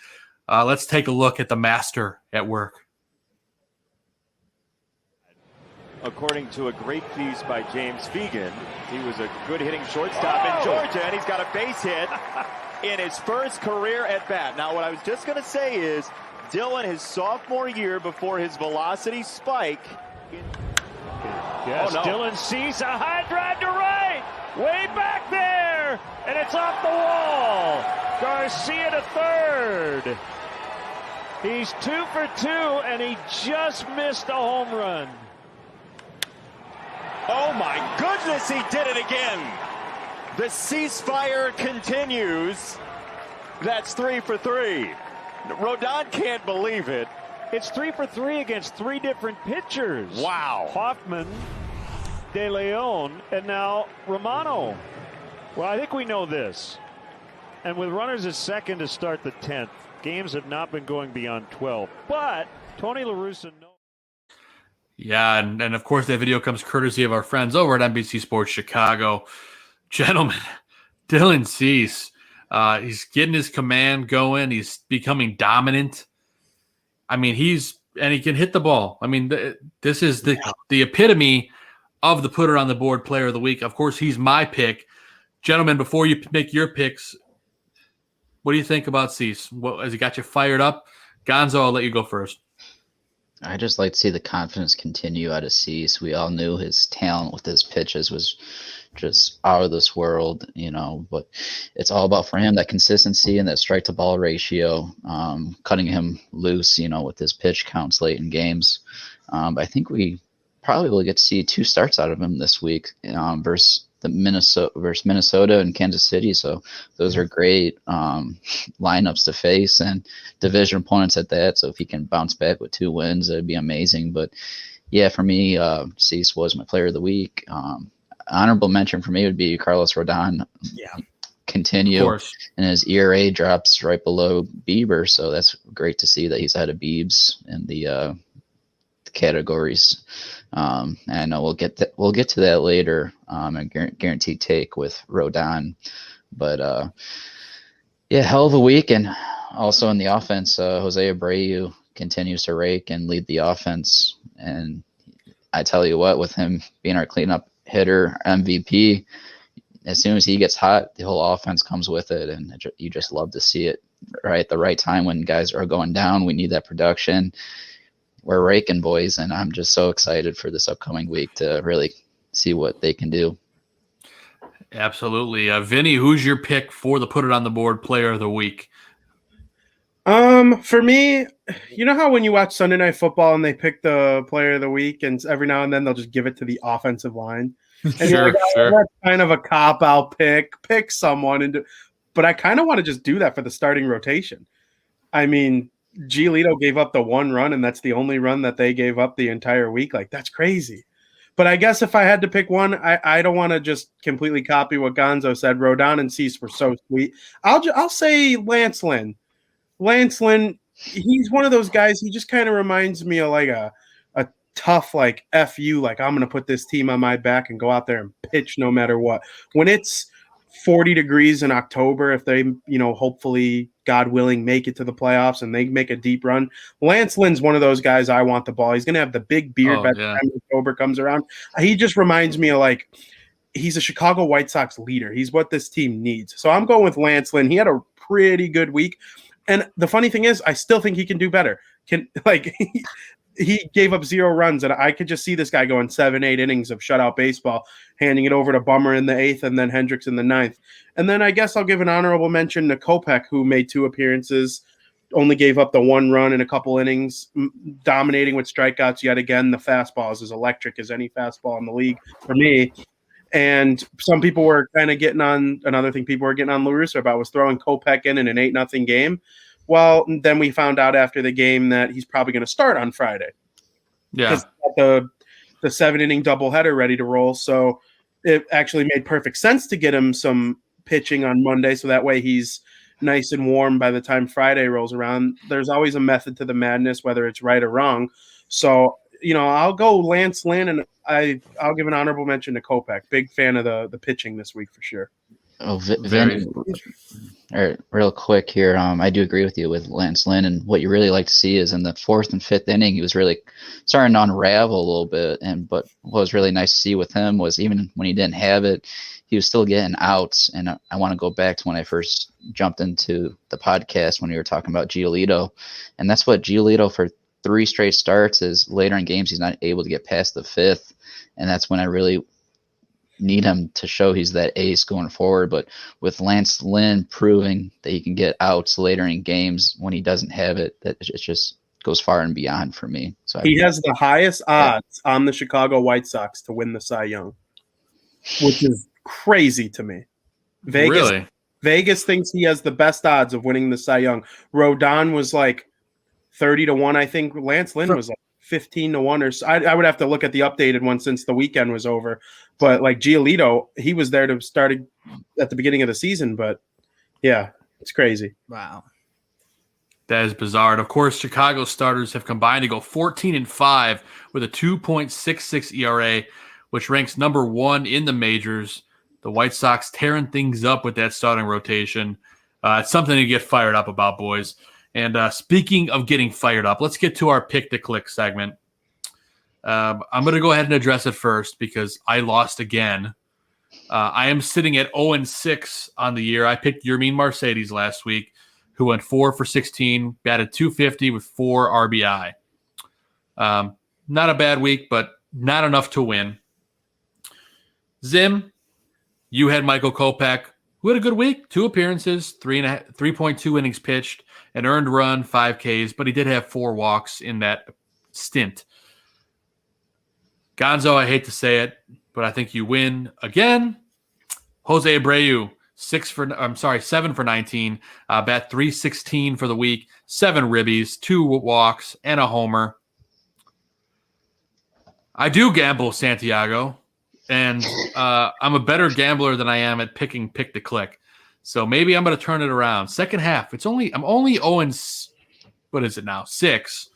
Let's take a look at the master at work. According to a great piece by James Fegan, he was a good hitting shortstop in Georgia, and he's got a base hit in his first career at bat. Now, what I was just going to say is, Dylan, his sophomore year before his velocity spike. Yes, Dylan Cease, a high drive to right, way back there, and it's off the wall. Garcia to third. He's 2 for 2, and he just missed a home run. Oh my goodness, he did it again. The ceasefire continues. That's 3 for 3. Rodon can't believe it. It's 3 for 3 against 3 different pitchers. Wow. Hoffman, De Leon, and now Romano. Well, I think we know this. And with runners at second to start the 10th, games have not been going beyond 12. But Tony La Russa knows. Yeah, and of course that video comes courtesy of our friends over at NBC Sports Chicago. Gentlemen, Dylan Cease, he's getting his command going. He's becoming dominant. I mean, he can hit the ball. I mean, this is the epitome of the put it on the board player of the week. Of course, he's my pick. Gentlemen, before you make your picks, what do you think about Cease? Has he got you fired up? Gonzo, I'll let you go first. I just like to see the confidence continue out of Cease. We all knew his talent with his pitches was just out of this world, but it's all about for him that consistency and that strike to ball ratio, cutting him loose, with his pitch counts late in games. I think we probably will get to see 2 starts out of him this week versus the Minnesota and Kansas City. So those are great lineups to face and division opponents at that. So if he can bounce back with 2 wins, that'd be amazing. But yeah, for me, Cease was my player of the week. Honorable mention for me would be Carlos Rodon. Yeah. Continue, and his ERA drops right below Bieber. So that's great to see that he's ahead of Biebs in the categories. And I know we'll get to that later. A guaranteed take with Rodon, but yeah, hell of a week. And also in the offense, Jose Abreu continues to rake and lead the offense. And I tell you what, with him being our cleanup hitter MVP, as soon as he gets hot, the whole offense comes with it, and you just love to see it right at the right time when guys are going down. We need that production. We're raking, boys, and I'm just so excited for this upcoming week to really see what they can do. Absolutely. Vinny, who's your pick for the Put It on the Board player of the week? For me, you know how when you watch Sunday Night Football and they pick the player of the week, and every now and then they'll just give it to the offensive line. And Sure. That's kind of a cop-out pick. Pick someone, but I kind of want to just do that for the starting rotation. I mean, Giolito gave up the 1 run, and that's the only run that they gave up the entire week. Like, that's crazy. But I guess if I had to pick one, I don't want to just completely copy what Gonzo said. Rodon and Cease were so sweet. I'll say Lance Lynn. Lance Lynn, he's one of those guys. He just kind of reminds me of like a tough, like, F you, like, I'm going to put this team on my back and go out there and pitch no matter what. When it's 40 degrees in October, if they, hopefully, God willing, make it to the playoffs and they make a deep run, Lance Lynn's one of those guys I want the ball. He's going to have the big beard by the time October comes around. He just reminds me of, like, he's a Chicago White Sox leader. He's what this team needs. So I'm going with Lance Lynn. He had a pretty good week. And the funny thing is, I still think he can do better. He gave up 0 runs, and I could just see this guy going 7-8 innings of shutout baseball, handing it over to Bummer in the 8th and then Hendricks in the 9th. And then I guess I'll give an honorable mention to Kopech, who made 2 appearances, only gave up the 1 run in a couple innings, dominating with strikeouts yet again. The fastball is as electric as any fastball in the league for me. And some people were kind of getting on – another thing people were getting on La Russa about was throwing Kopech in an 8-0 game. Well, then we found out after the game that he's probably going to start on Friday. Yeah. The 7-inning doubleheader ready to roll. So it actually made perfect sense to get him some pitching on Monday. So that way he's nice and warm by the time Friday rolls around. There's always a method to the madness, whether it's right or wrong. So, I'll go Lance Lynn, and I'll give an honorable mention to Kopech. Big fan of the pitching this week for sure. Oh, real quick here. I do agree with you with Lance Lynn, and what you really like to see is in the 4th and 5th inning, he was really starting to unravel a little bit. But what was really nice to see with him was even when he didn't have it, he was still getting outs. And I want to go back to when I first jumped into the podcast when we were talking about Giolito, and that's what Giolito for 3 straight starts is later in games he's not able to get past the 5th, and that's when I really need him to show he's that ace going forward. But with Lance Lynn proving that he can get outs later in games when he doesn't have it, that it just goes far and beyond for me. So he has the highest odds on the Chicago White Sox to win the Cy Young, which is crazy to me. Vegas thinks he has the best odds of winning the Cy Young. Rodon was like 30-1, I think. Lance Lynn was like 15-1 or so. I would have to look at the updated one since the weekend was over. But like Giolito, he was there to start at the beginning of the season. But yeah, it's crazy. Wow. That is bizarre. And of course, Chicago starters have combined to go 14-5 with a 2.66 ERA, which ranks number 1 in the majors. The White Sox tearing things up with that starting rotation. It's something to get fired up about, boys. And speaking of getting fired up, let's get to our Pick to Click segment. I'm going to go ahead and address it first because I lost again. I am sitting at 0-6 on the year. I picked Yermin Mercedes last week, who went 4 for 16, batted .250 with 4 RBI. Not a bad week, but not enough to win. Zim, you had Michael Kopech, who had a good week, 2 appearances, 3.2 innings pitched, an earned run, 5 Ks, but he did have 4 walks in that stint. Gonzo, I hate to say it, but I think you win again. Jose Abreu, 7 for 19, bat 316 for the week, 7 ribbies, 2 walks, and a homer. I do gamble Santiago, and I'm a better gambler than I am at picking pick to click. So maybe I'm going to turn it around. Second half, I'm only 0 what is it now? 6.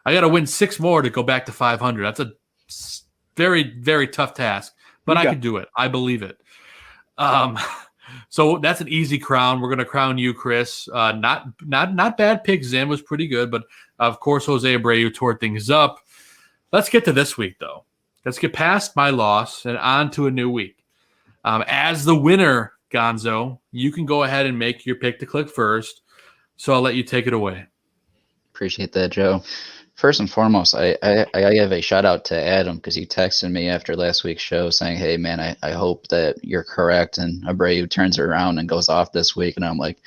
I got to win 6 more to go back to 500. That's a very, very tough task, but I can do it. I believe it. So that's an easy crown. We're going to crown you, Chris. Not bad pick. Zim was pretty good, but of course Jose Abreu tore things up. Let's get to this week, though. Let's get past my loss and on to a new week. As the winner, Gonzo, you can go ahead and make your pick to click first. So I'll let you take it away. Appreciate that, Joe. First and foremost, I give a shout out to Adam because he texted me after last week's show saying, hey, man, I hope that you're correct and Abreu turns it around and goes off this week. And I'm like,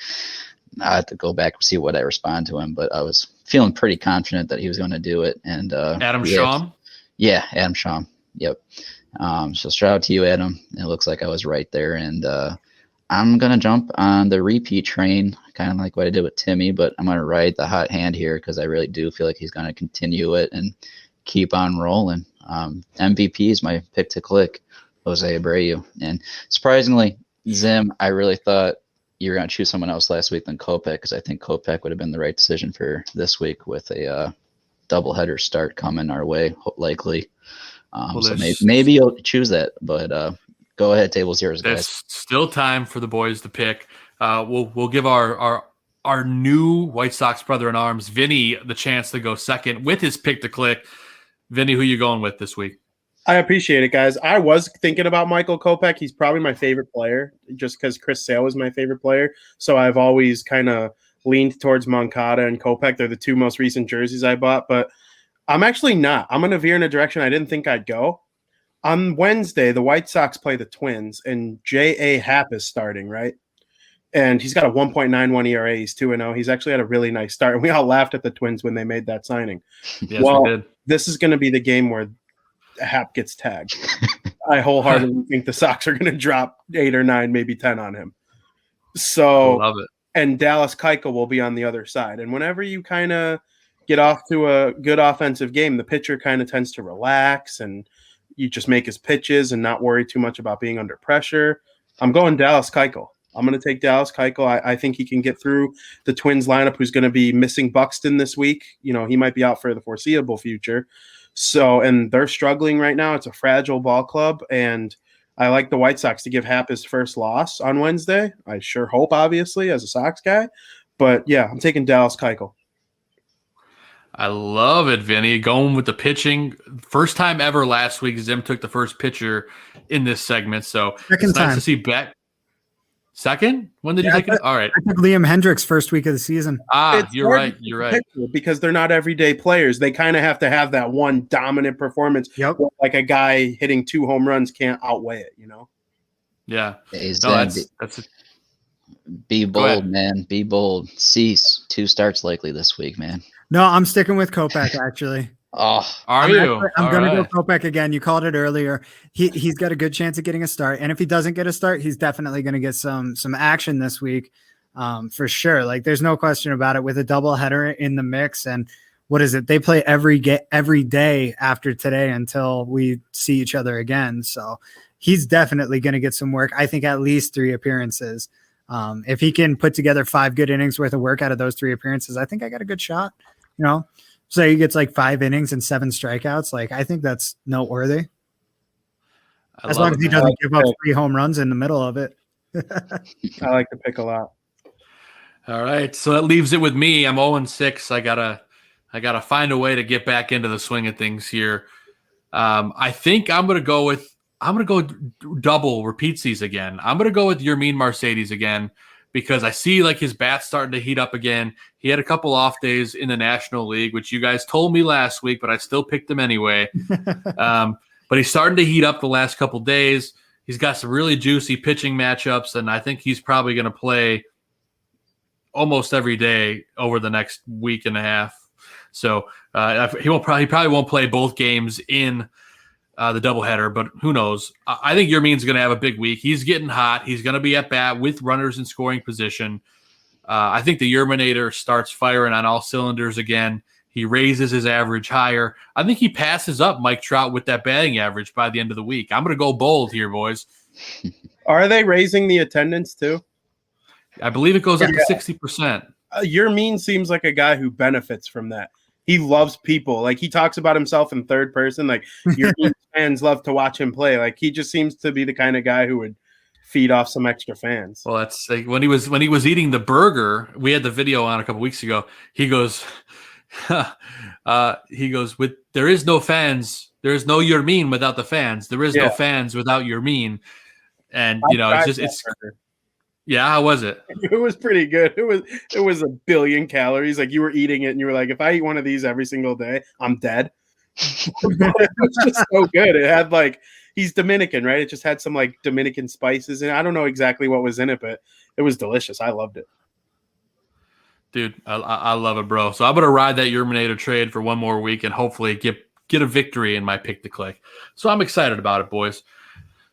I have to go back and see what I respond to him. But I was feeling pretty confident that he was going to do it. And Adam Sham? Yeah, Adam Sham. Yep. So shout out to you, Adam. It looks like I was right there. And I'm going to jump on the repeat train, kind of like what I did with Timmy, but I'm going to ride the hot hand here because I really do feel like he's going to continue it and keep on rolling. MVP is my pick to click, Jose Abreu. And surprisingly, Zim, I really thought you were going to choose someone else last week than Kopech because I think Kopech would have been the right decision for this week with a doubleheader start coming our way, likely. So maybe you'll choose that, but go ahead, table's yours, guys. There's still time for the boys to pick. We'll give our new White Sox brother-in-arms, Vinnie, the chance to go second with his pick to click. Vinnie, who you going with this week? I appreciate it, guys. I was thinking about Michael Kopech. He's probably my favorite player just because Chris Sale was my favorite player. So I've always kind of leaned towards Moncada and Kopech. They're the 2 most recent jerseys I bought, but I'm actually not. I'm going to veer in a direction I didn't think I'd go. On Wednesday, the White Sox play the Twins, and J.A. Happ is starting, right? And he's got a 1.91 ERA. He's 2-0. He's actually had a really nice start. And we all laughed at the Twins when they made that signing. Yes, we did. This is going to be the game where Happ gets tagged. I wholeheartedly think the Sox are going to drop 8 or 9, maybe 10 on him. So, I love it. And Dallas Keuchel will be on the other side. And whenever you kind of get off to a good offensive game, the pitcher kind of tends to relax and you just make his pitches and not worry too much about being under pressure. I'm going Dallas Keuchel. I'm going to take Dallas Keuchel. I think he can get through the Twins lineup, who's going to be missing Buxton this week. You know, he might be out for the foreseeable future. So, and they're struggling right now. It's a fragile ball club, and I like the White Sox to give Happ his first loss on Wednesday. I sure hope, obviously, as a Sox guy. But, yeah, I'm taking Dallas Keuchel. I love it, Vinny. Going with the pitching. First time ever last week, Zim took the first pitcher in this segment. So it's nice to see Beck. Second? When did you take it? All right. I took Liam Hendricks first week of the season. You're right. You're right. Because they're not everyday players. They kind of have to have that one dominant performance. Yep. Like a guy hitting 2 home runs can't outweigh it, you know? Yeah. That's be bold, man. Be bold. Cease 2 starts likely this week, man. No, I'm sticking with Kopech, actually. I'm going to go Kopech again. You called it earlier. He's got a good chance of getting a start. And if he doesn't get a start, he's definitely going to get some action this week for sure. Like, there's no question about it with a doubleheader in the mix. And what is it? They play every day after today until we see each other again. So he's definitely going to get some work. I think at least 3 appearances. If he can put together 5 good innings worth of work out of those 3 appearances, I think I got a good shot, you know? So he gets like 5 innings and 7 strikeouts. Like, I think that's noteworthy. As long as he doesn't give up 3 home runs in the middle of it. I like the pick a lot. All right. So that leaves it with me. I'm 0-6. I gotta find a way to get back into the swing of things here. I think I'm gonna go double repeatsies again. I'm gonna go with Yermin Mercedes again, because I see like his bat's starting to heat up again. He had a couple off days in the National League, which you guys told me last week, but I still picked him anyway. But he's starting to heat up the last couple days. He's got some really juicy pitching matchups, and I think he's probably going to play almost every day over the next week and a half. So he probably won't play both games in the doubleheader, but who knows? I think Yermin's going to have a big week. He's getting hot. He's going to be at bat with runners in scoring position. I think the Yerminator starts firing on all cylinders again. He raises his average higher. I think he passes up Mike Trout with that batting average by the end of the week. I'm going to go bold here, boys. Are they raising the attendance too? I believe it goes up to 60%. Yermin seems like a guy who benefits from that. He loves people. Like, he talks about himself in third person. Like, Yermin fans love to watch him play. Like, he just seems to be the kind of guy who would feed off some extra fans. Well, that's like when he was eating the burger. We had the video on a couple weeks ago. He goes, with there is no fans. There is no Yermin without the fans. There is no fans without Yermin. And yeah, how was it? It was pretty good. It was a billion calories. Like, you were eating it and you were like, if I eat one of these every single day, I'm dead. It was just so good. It had like, he's Dominican, right? It just had some like Dominican spices, and I don't know exactly what was in it, but it was delicious. I loved it. Dude, I love it, bro. So I'm going to ride that Yerminator trade for one more week and hopefully get a victory in my pick to click. So I'm excited about it, boys.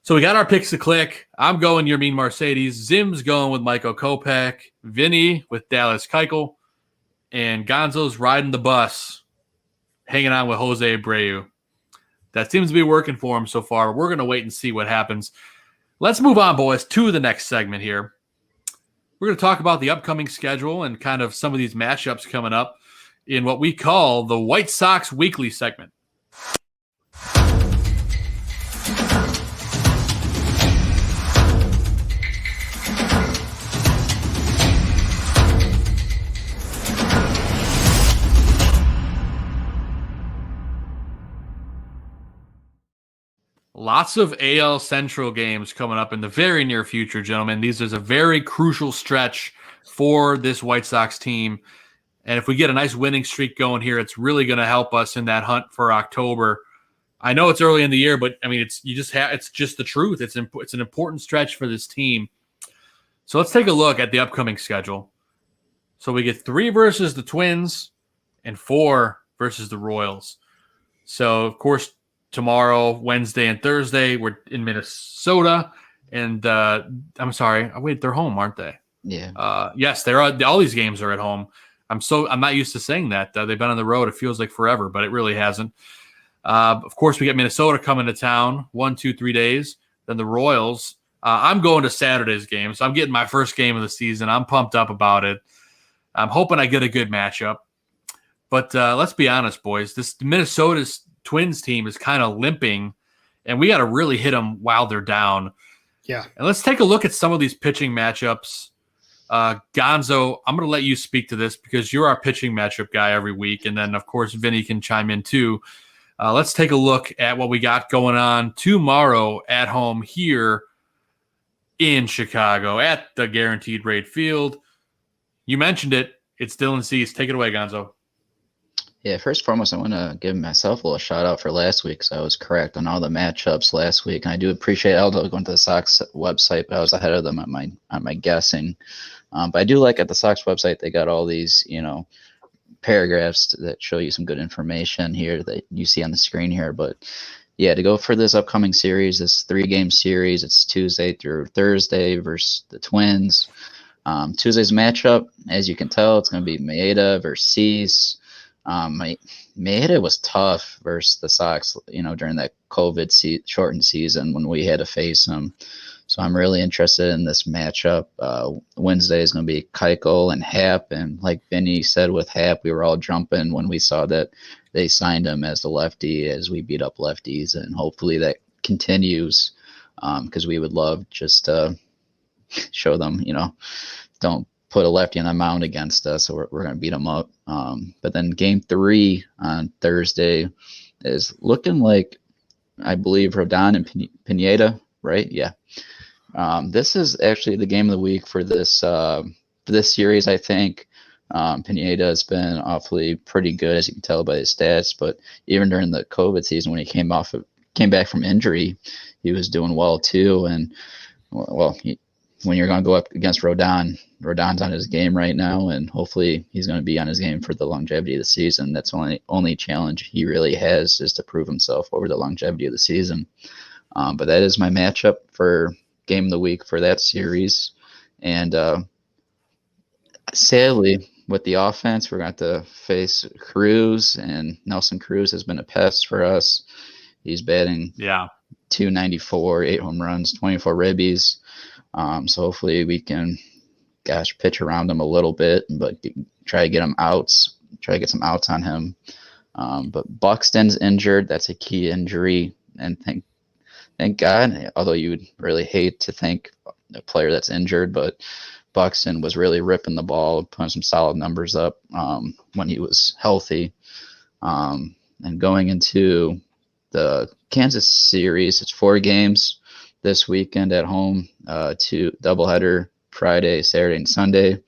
So we got our picks to click. I'm going Yermin Mercedes. Zim's going with Michael Kopech. Vinny with Dallas Keuchel. And Gonzo's riding the bus, hanging on with Jose Abreu. That seems to be working for him so far. We're going to wait and see what happens. Let's move on, boys, to the next segment here. We're going to talk about the upcoming schedule and kind of some of these matchups coming up in what we call the White Sox Weekly segment. Lots of AL Central games coming up in the very near future, gentlemen. These is a very crucial stretch for this White Sox team. And if we get a nice winning streak going here, it's really going to help us in that hunt for October. I know it's early in the year, but I mean, it's just the truth. It's an important stretch for this team. So let's take a look at the upcoming schedule. So we get 3 versus the Twins and 4 versus the Royals. So, of course, tomorrow, Wednesday, and Thursday, we're in Minnesota. And I'm sorry. Wait, they're home, aren't they? Yeah. Yes, they're all these games are at home. I'm not used to saying that. They've been on the road. It feels like forever, but it really hasn't. Of course, we got Minnesota coming to town 1, 2, 3 days. Then the Royals. I'm going to Saturday's game, so I'm getting my first game of the season. I'm pumped up about it. I'm hoping I get a good matchup. But let's be honest, boys. This Minnesota's Twins team is kind of limping, and we got to really hit them while they're down. Yeah. And let's take a look at some of these pitching matchups. Gonzo, I'm going to let you speak to this because you're our pitching matchup guy every week. And then, of course, Vinny can chime in too. Let's take a look at what we got going on tomorrow at home here in Chicago at the Guaranteed Rate Field. You mentioned it. It's Dylan Cease. Take it away, Gonzo. Yeah, first and foremost, I want to give myself a little shout out for last week. So I was correct on all the matchups last week. And I do appreciate Aldo going to the Sox website, but I was ahead of them on my guessing. But I do like at the Sox website, they got all these, paragraphs that show you some good information here that you see on the screen here. But yeah, to go for this upcoming series, this 3-game series, it's Tuesday through Thursday versus the Twins. Tuesday's matchup, as you can tell, it's going to be Maeda versus Cease. Maeda was tough versus the Sox, during that COVID shortened season when we had to face him. So I'm really interested in this matchup. Wednesday is going to be Keuchel and Happ, and like Vinny said with Happ, we were all jumping when we saw that they signed him as the lefty as we beat up lefties, and hopefully that continues because we would love just to show them, don't put a lefty on the mound against us, so we're going to beat them up. But then game 3 on Thursday is looking like, I believe, Rodon and Pineda, right? Yeah. This is actually the game of the week for this series, I think. Pineda has been awfully pretty good, as you can tell by his stats, but even during the COVID season when he came back from injury, he was doing well too. And when you're going to go up against Rodon, Rodon's on his game right now, and hopefully he's going to be on his game for the longevity of the season. That's the only challenge he really has is to prove himself over the longevity of the season. But that is my matchup for game of the week for that series. And sadly, with the offense, we're going to have to face Cruz, and Nelson Cruz has been a pest for us. He's batting .294, 8 home runs, 24 ribbies. So hopefully we can, pitch around him a little bit, but try to get him outs, try to get some outs on him. But Buxton's injured. That's a key injury. And thank God, although you would really hate to think a player that's injured, but Buxton was really ripping the ball, putting some solid numbers up when he was healthy. And going into the Kansas series, it's 4 games this weekend at home, 2 doubleheader, Friday, Saturday, and Sunday.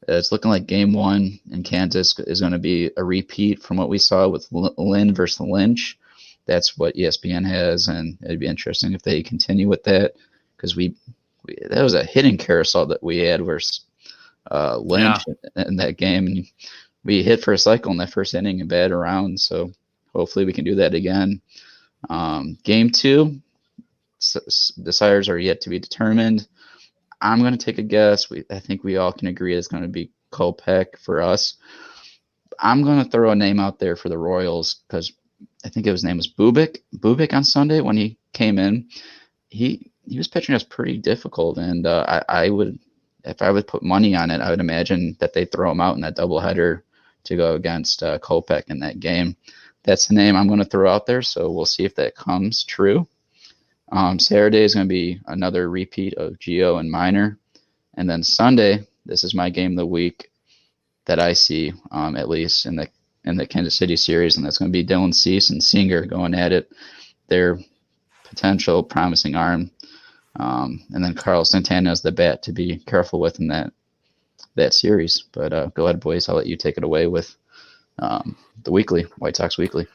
It's looking like game 1 in Kansas is going to be a repeat from what we saw with Lynn versus Lynch. That's what ESPN has, and it'd be interesting if they continue with that, because that was a hitting carousel that we had versus Lynch in that game. And we hit for a cycle in that first inning and batted around, so hopefully we can do that again. Game 2, deciders are yet to be determined. I'm going to take a guess. I think we all can agree it's going to be Kopech for us. I'm going to throw a name out there for the Royals because I think his name was Bubic on Sunday when he came in. He was pitching us pretty difficult, and I would, if I would put money on it, I would imagine that they throw him out in that doubleheader to go against Kopech in that game. That's the name I'm going to throw out there, so we'll see if that comes true. Saturday is going to be another repeat of Gio and Minor. And then Sunday, this is my game of the week that I see, at least in the Kansas City series, and that's going to be Dylan Cease and Singer going at it. Their potential promising arm. And then Carlos Santana is the bat to be careful with in that series. But go ahead, boys. I'll let you take it away with the weekly, White Sox Weekly.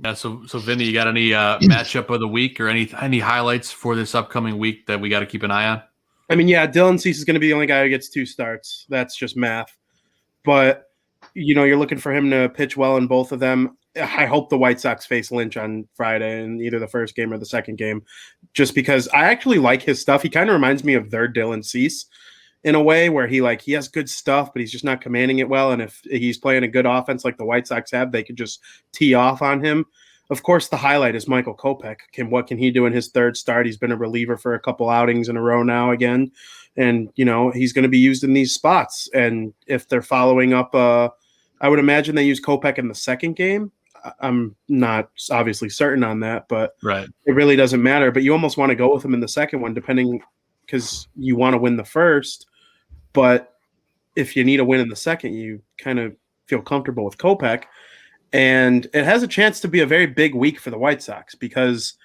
Yeah, so Vinny, you got any matchup of the week or any highlights for this upcoming week that we got to keep an eye on? I mean, yeah, Dylan Cease is going to be the only guy who gets 2 starts. That's just math. But, you're looking for him to pitch well in both of them. I hope the White Sox face Lynch on Friday in either the first game or the second game, just because I actually like his stuff. He kind of reminds me of their Dylan Cease in a way where he has good stuff, but he's just not commanding it well. And if he's playing a good offense like the White Sox have, they could just tee off on him. Of course, the highlight is Michael Kopech. What can he do in his 3rd start? He's been a reliever for a couple outings in a row now again. And, he's going to be used in these spots. And if they're following up, I would imagine they use Kopech in the second game. I'm not obviously certain on that, but right. It really doesn't matter. But you almost want to go with him in the second one, because you want to win the first. But if you need a win in the second, you kind of feel comfortable with Kopech. And it has a chance to be a very big week for the White Sox because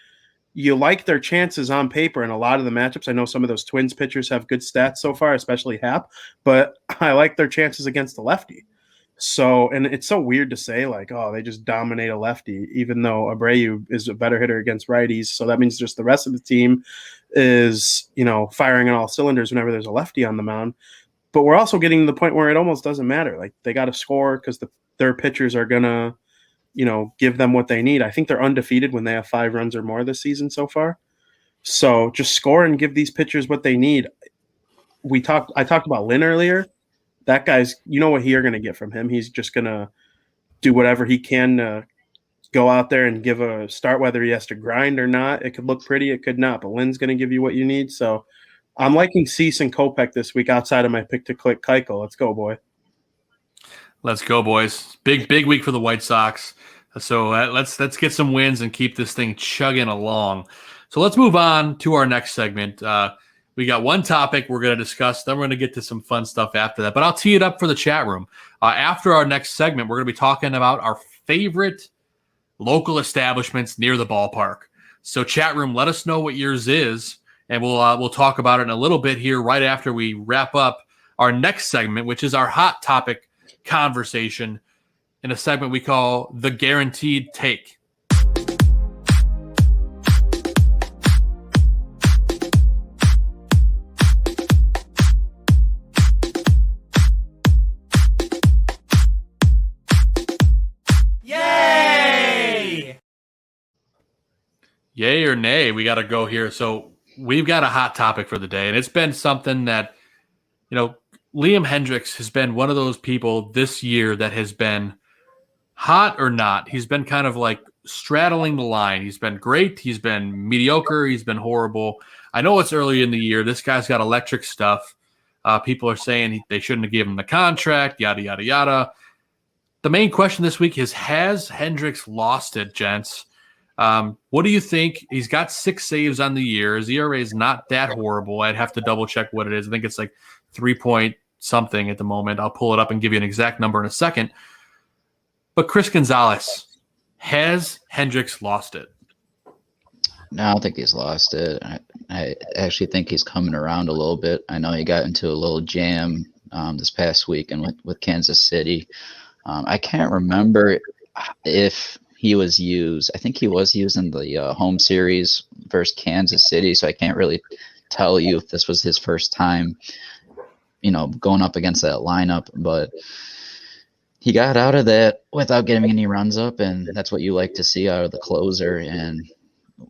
you like their chances on paper in a lot of the matchups. I know some of those Twins pitchers have good stats so far, especially Happ, but I like their chances against the lefty. So, and it's so weird to say they just dominate a lefty, even though Abreu is a better hitter against righties. So that means just the rest of the team is, firing on all cylinders whenever there's a lefty on the mound. But we're also getting to the point where it almost doesn't matter. They got to score because their pitchers are going to, give them what they need. I think they're undefeated when they have 5 runs or more this season so far. So just score and give these pitchers what they need. I talked about Lynn earlier. That guy's, what you're going to get from him. He's just going to do whatever he can to go out there and give a start, whether he has to grind or not. It could look pretty, it could not, but Lynn's going to give you what you need. So I'm liking Cease and Kopech this week outside of my pick to click Keuchel. Let's go, boy. Let's go, boys. Big week for the White Sox. So let's get some wins and keep this thing chugging along. So let's move on to our next segment. We got one topic we're going to discuss. Then we're going to get to some fun stuff after that. But I'll tee it up for the chat room. After our next segment, we're going to be talking about our favorite local establishments near the ballpark. So chat room, let us know what yours is, and we'll talk about it in a little bit here right after we wrap up our next segment, which is our hot topic conversation in a segment we call The Guaranteed Take. Yay or nay? We got to go here. So we've got a hot topic for the day, and it's been something that, Liam Hendriks has been one of those people this year that has been hot or not. He's been kind of like straddling the line. He's been great. He's been mediocre. He's been horrible. I know it's early in the year. This guy's got electric stuff. People are saying they shouldn't have given him the contract, yada, yada, yada. The main question this week is, has Hendriks lost it, gents? What do you think? He's got 6 saves on the year. His ERA is not that horrible. I'd have to double check what it is. I think it's like 3 point something at the moment. I'll pull it up and give you an exact number in a second. But Chris Gonzalez, has Hendriks lost it? No, I don't think he's lost it. I actually think he's coming around a little bit. I know he got into a little jam this past week and with Kansas City. I can't remember if he was used. I think he was used in the home series versus Kansas City, so I can't really tell you if this was his first time, going up against that lineup. But he got out of that without getting any runs up, and that's what you like to see out of the closer. And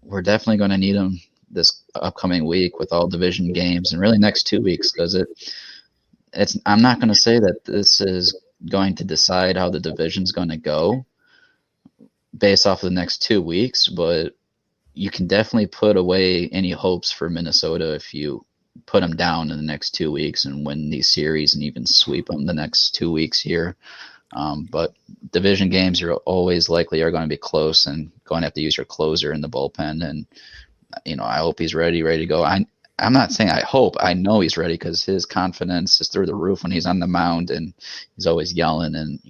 we're definitely going to need him this upcoming week with all division games, and really next 2 weeks, because it's. I'm not going to say that this is going to decide how the division's going to go based off of the next 2 weeks, but you can definitely put away any hopes for Minnesota if you put them down in the next 2 weeks and win these series and even sweep them the next 2 weeks here. But division games are always likely are going to be close and going to have to use your closer in the bullpen. And, I hope he's ready to go. I'm not saying I hope. I know he's ready because his confidence is through the roof when he's on the mound and he's always yelling. And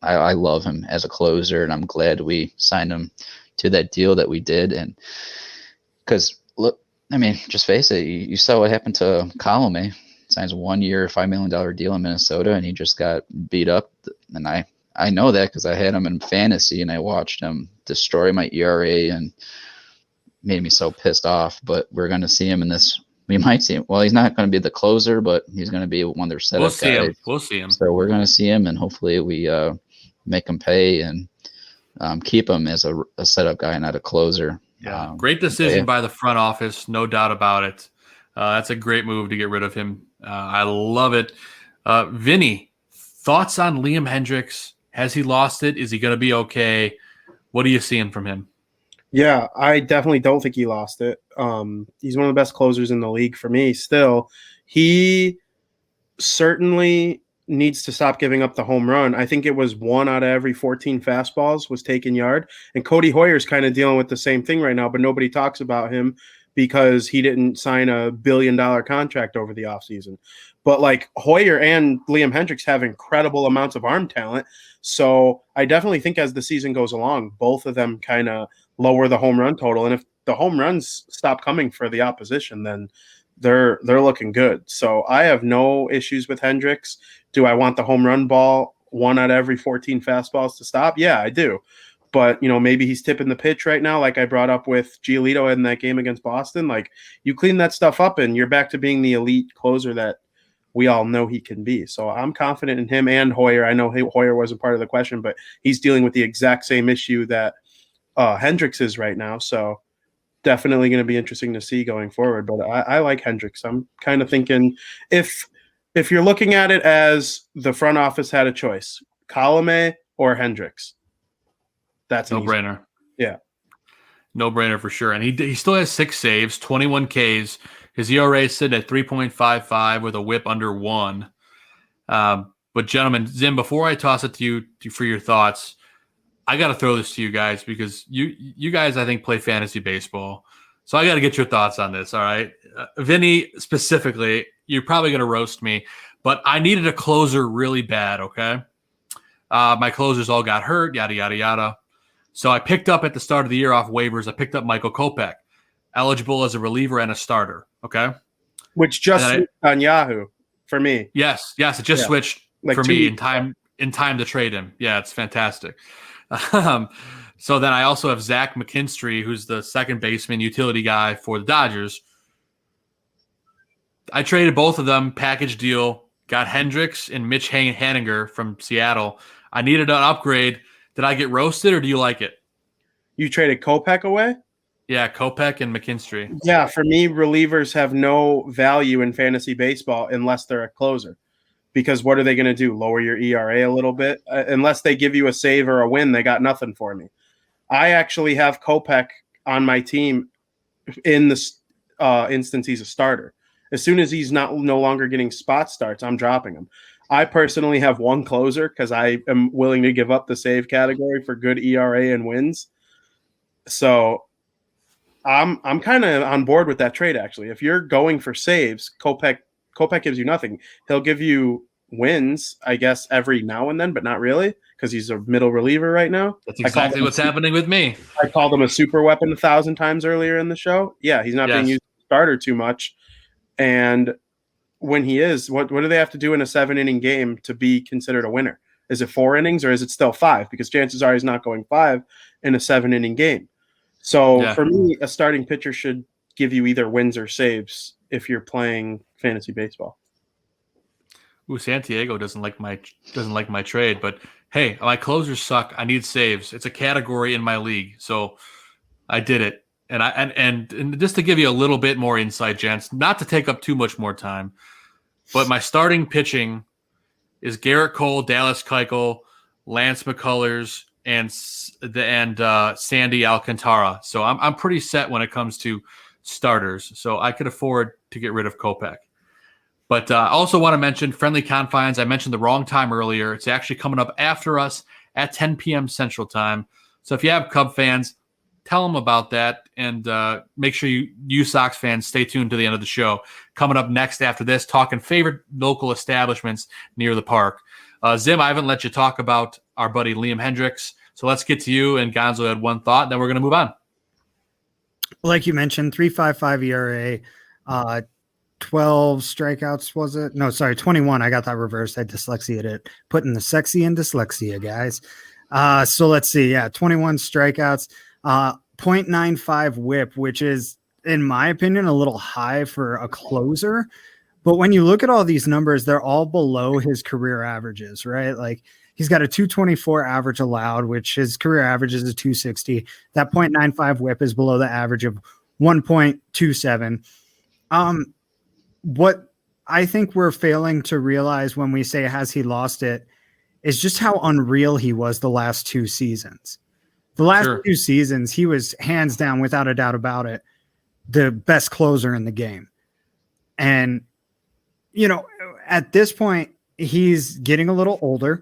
I love him as a closer, and I'm glad we signed him to that deal that we did. And because, look, just face it, you saw what happened to Colome. Signs a 1 year, $5 million deal in Minnesota, and he just got beat up. And I know that because I had him in fantasy, and I watched him destroy my ERA and made me so pissed off. But we're going to see him in this. We might see him. Well, he's not going to be the closer, but he's going to be one of their setup guys. We'll see him. So we're going to see him, and hopefully we make him pay and keep him as a setup guy, not a closer. Yeah, great decision by the front office, no doubt about it. That's a great move to get rid of him. I love it. Vinny, thoughts on Liam Hendriks? Has he lost it? Is he going to be okay? What are you seeing from him? Yeah, I definitely don't think he lost it. He's one of the best closers in the league for me still. He certainly needs to stop giving up the home run. I think it was 1 out of every 14 fastballs was taken yard. And Cody Hoyer's kind of dealing with the same thing right now, but nobody talks about him because he didn't sign a $1 billion contract over the offseason. But like Hoyer and Liam Hendriks have incredible amounts of arm talent. So I definitely think as the season goes along, both of them kind of lower the home run total. And if the home runs stop coming for the opposition, then they're looking good. So I have no issues with Hendriks. Do I want the home run ball 1 out of every 14 fastballs to stop? Yeah, I do. But, maybe he's tipping the pitch right now, like I brought up with Giolito in that game against Boston. Like, you clean that stuff up and you're back to being the elite closer that we all know he can be. So I'm confident in him and Hoyer. I know Hoyer wasn't part of the question, but he's dealing with the exact same issue that Hendriks is right now. So definitely going to be interesting to see going forward. But I like Hendriks. I'm kind of thinking if you're looking at it as the front office had a choice, Colome or Hendriks, that's no brainer. Yeah. No brainer for sure. And he still has 6 saves, 21 Ks. His ERA is sitting at 3.55 with a whip under 1. But gentlemen, Zim, before I toss it to you for your thoughts, I got to throw this to you guys because you guys, I think, play fantasy baseball. So I got to get your thoughts on this, all right? Vinny, specifically, you're probably going to roast me, but I needed a closer really bad, okay? My closers all got hurt, yada, yada, yada. So I picked up at the start of the year off waivers, I picked up Michael Kopech, eligible as a reliever and a starter, okay? Which just switched on Yahoo for me. Yes, it just switched like for me in time to trade him. Yeah, it's fantastic. So then I also have Zach McKinstry, who's the second baseman utility guy for the Dodgers. I traded both of them, package deal, got Hendriks and Mitch Haniger from Seattle. I needed an upgrade. Did I get roasted or do you like it? You traded Kopech away? Yeah, Kopech and McKinstry. Yeah, for me, relievers have no value in fantasy baseball unless they're a closer. Because what are they going to do? Lower your ERA a little bit? Unless they give you a save or a win, they got nothing for me. I actually have Kopech on my team in the instance he's a starter. As soon as he's no longer getting spot starts, I'm dropping him. I personally have one closer because I am willing to give up the save category for good ERA and wins. So I'm kind of on board with that trade, actually. If you're going for saves, Kopech gives you nothing. He'll give you wins, I guess, every now and then, but not really because he's a middle reliever right now. That's exactly what's happening with me. I called him a super weapon 1,000 times earlier in the show. Yeah, he's not being used as a starter too much. And when he is, what do they have to do in a 7-inning game to be considered a winner? Is it 4 innings or is it still 5? Because chances are he's not going 5 in a 7-inning game. So for me, a starting pitcher should give you either wins or saves if you're playing fantasy baseball. Ooh, Santello doesn't like my trade, but hey, my closers suck. I need saves. It's a category in my league, so I did it. And just to give you a little bit more insight, gents, not to take up too much more time, but my starting pitching is Garrett Cole, Dallas Keuchel, Lance McCullers, and Sandy Alcantara. So I'm pretty set when it comes to starters. So I could afford to get rid of Kopech. But I also want to mention Friendly Confines. I mentioned the wrong time earlier. It's actually coming up after us at 10 p.m. Central Time. So if you have Cub fans, tell them about that, and make sure you Sox fans stay tuned to the end of the show. Coming up next after this, talking favorite local establishments near the park. Zim, I haven't let you talk about our buddy Liam Hendricks, so let's get to you. And Gonzo had one thought, then we're going to move on. Like you mentioned, 3.55 ERA, 12 strikeouts, was it? No, sorry, 21. I got that reversed. I dyslexiated it. Putting the sexy in dyslexia, guys. So let's see. Yeah, 21 strikeouts, 0.95 whip, which is, in my opinion, a little high for a closer. But when you look at all these numbers, they're all below his career averages, right? Like he's got a 224 average allowed, which his career average is a 260. That 0.95 whip is below the average of 1.27. What I think we're failing to realize when we say, has he lost it, is just how unreal he was the last 2 seasons. The last 2 seasons, he was hands down, without a doubt about it, the best closer in the game. And, you know, at this point, he's getting a little older.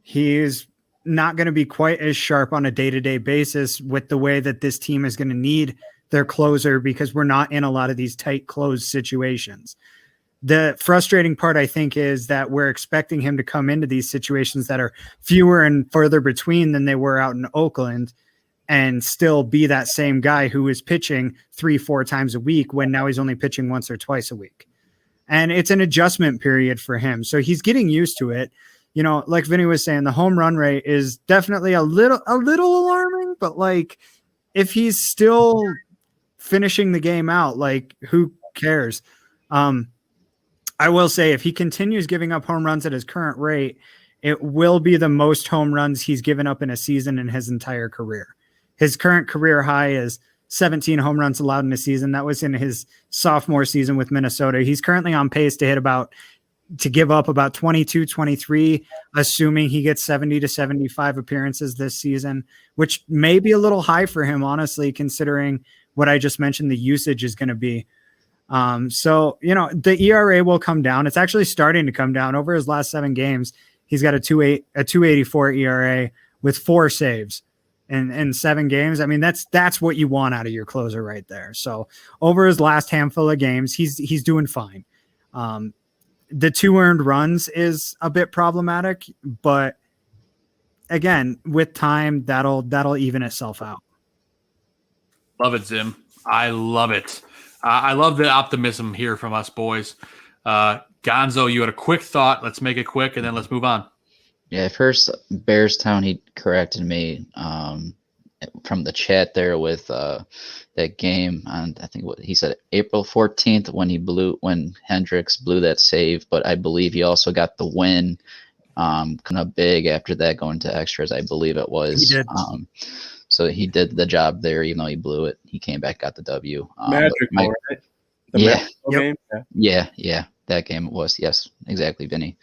He's not going to be quite as sharp on a day-to-day basis with the way that this team is going to need their closer, because we're not in a lot of these tight close situations. The frustrating part, I think, is that we're expecting him to come into these situations that are fewer and further between than they were out in Oakland and still be that same guy who is pitching 3-4 times a week when now he's only pitching once or twice a week. And it's an adjustment period for him. So he's getting used to it. You know, like Vinny was saying, the home run rate is definitely a little alarming, but like if he's still finishing the game out, like who cares? I will say if he continues giving up home runs at his current rate, it will be the most home runs he's given up in a season in his entire career. His current career high is 17 home runs allowed in a season. That was in his sophomore season with Minnesota. He's currently on pace to give up about 22, 23, assuming he gets 70 to 75 appearances this season, which may be a little high for him, honestly, considering what I just mentioned the usage is going to be. So, you know, the ERA will come down. It's actually starting to come down. Over his last 7 games, he's got a 2.84 ERA with 4 saves in 7 games. I mean, that's what you want out of your closer right there. So over his last handful of games, he's doing fine. The 2 earned runs is a bit problematic, but again, with time, that'll even itself out. Love it, Zim. I love it. I love the optimism here from us boys. Gonzo, you had a quick thought. Let's make it quick, and then let's move on. Yeah, first, Bearstown, he corrected me from the chat there with that game on, I think what he said, April 14th when Hendricks blew that save, but I believe he also got the win kind of big after that, going to extras, I believe it was. He did. So he did the job there, even though he blew it. He came back, got the W. Magical, right? The yeah, Magical game? yeah, that game was, yes, exactly, Vinny.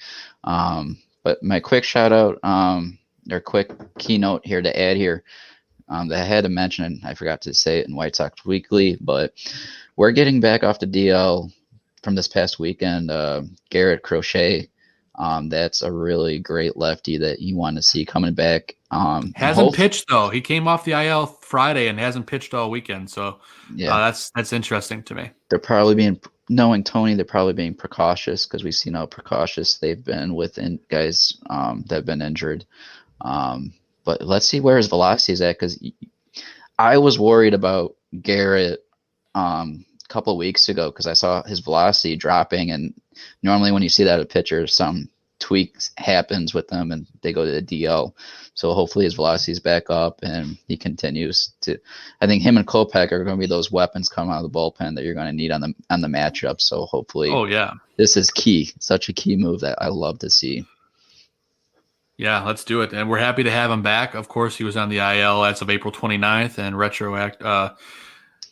But my quick shout out, or quick keynote here to add here, that I had to mention, and I forgot to say it in White Sox Weekly, but we're getting back off the DL from this past weekend. Garrett Crochet, that's a really great lefty that you want to see coming back. Hasn't pitched though. He came off the IL Friday and hasn't pitched all weekend. So that's interesting to me. They're probably knowing Tony, they're probably being precautious because we've seen how precautious they've been with guys that have been injured. But let's see where his velocity is at, because I was worried about Garrett a couple of weeks ago because I saw his velocity dropping, and normally when you see that at a pitcher, some tweaks happens with them and they go to the DL. So hopefully his velocity is back up and he continues to. I think him and Kopech are going to be those weapons coming out of the bullpen that you're going to need on the matchup. So hopefully, this is key. Such a key move that I love to see. Yeah, let's do it. And we're happy to have him back. Of course, he was on the IL as of April 29th and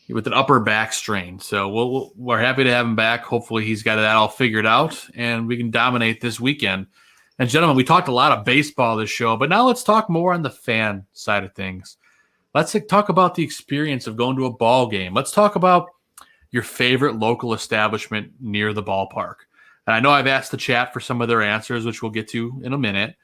with an upper back strain. So we're happy to have him back. Hopefully he's got that all figured out and we can dominate this weekend. And gentlemen, we talked a lot of baseball this show, but now let's talk more on the fan side of things. Let's talk about the experience of going to a ball game. Let's talk about your favorite local establishment near the ballpark. And I know I've asked the chat for some of their answers, which we'll get to in a minute,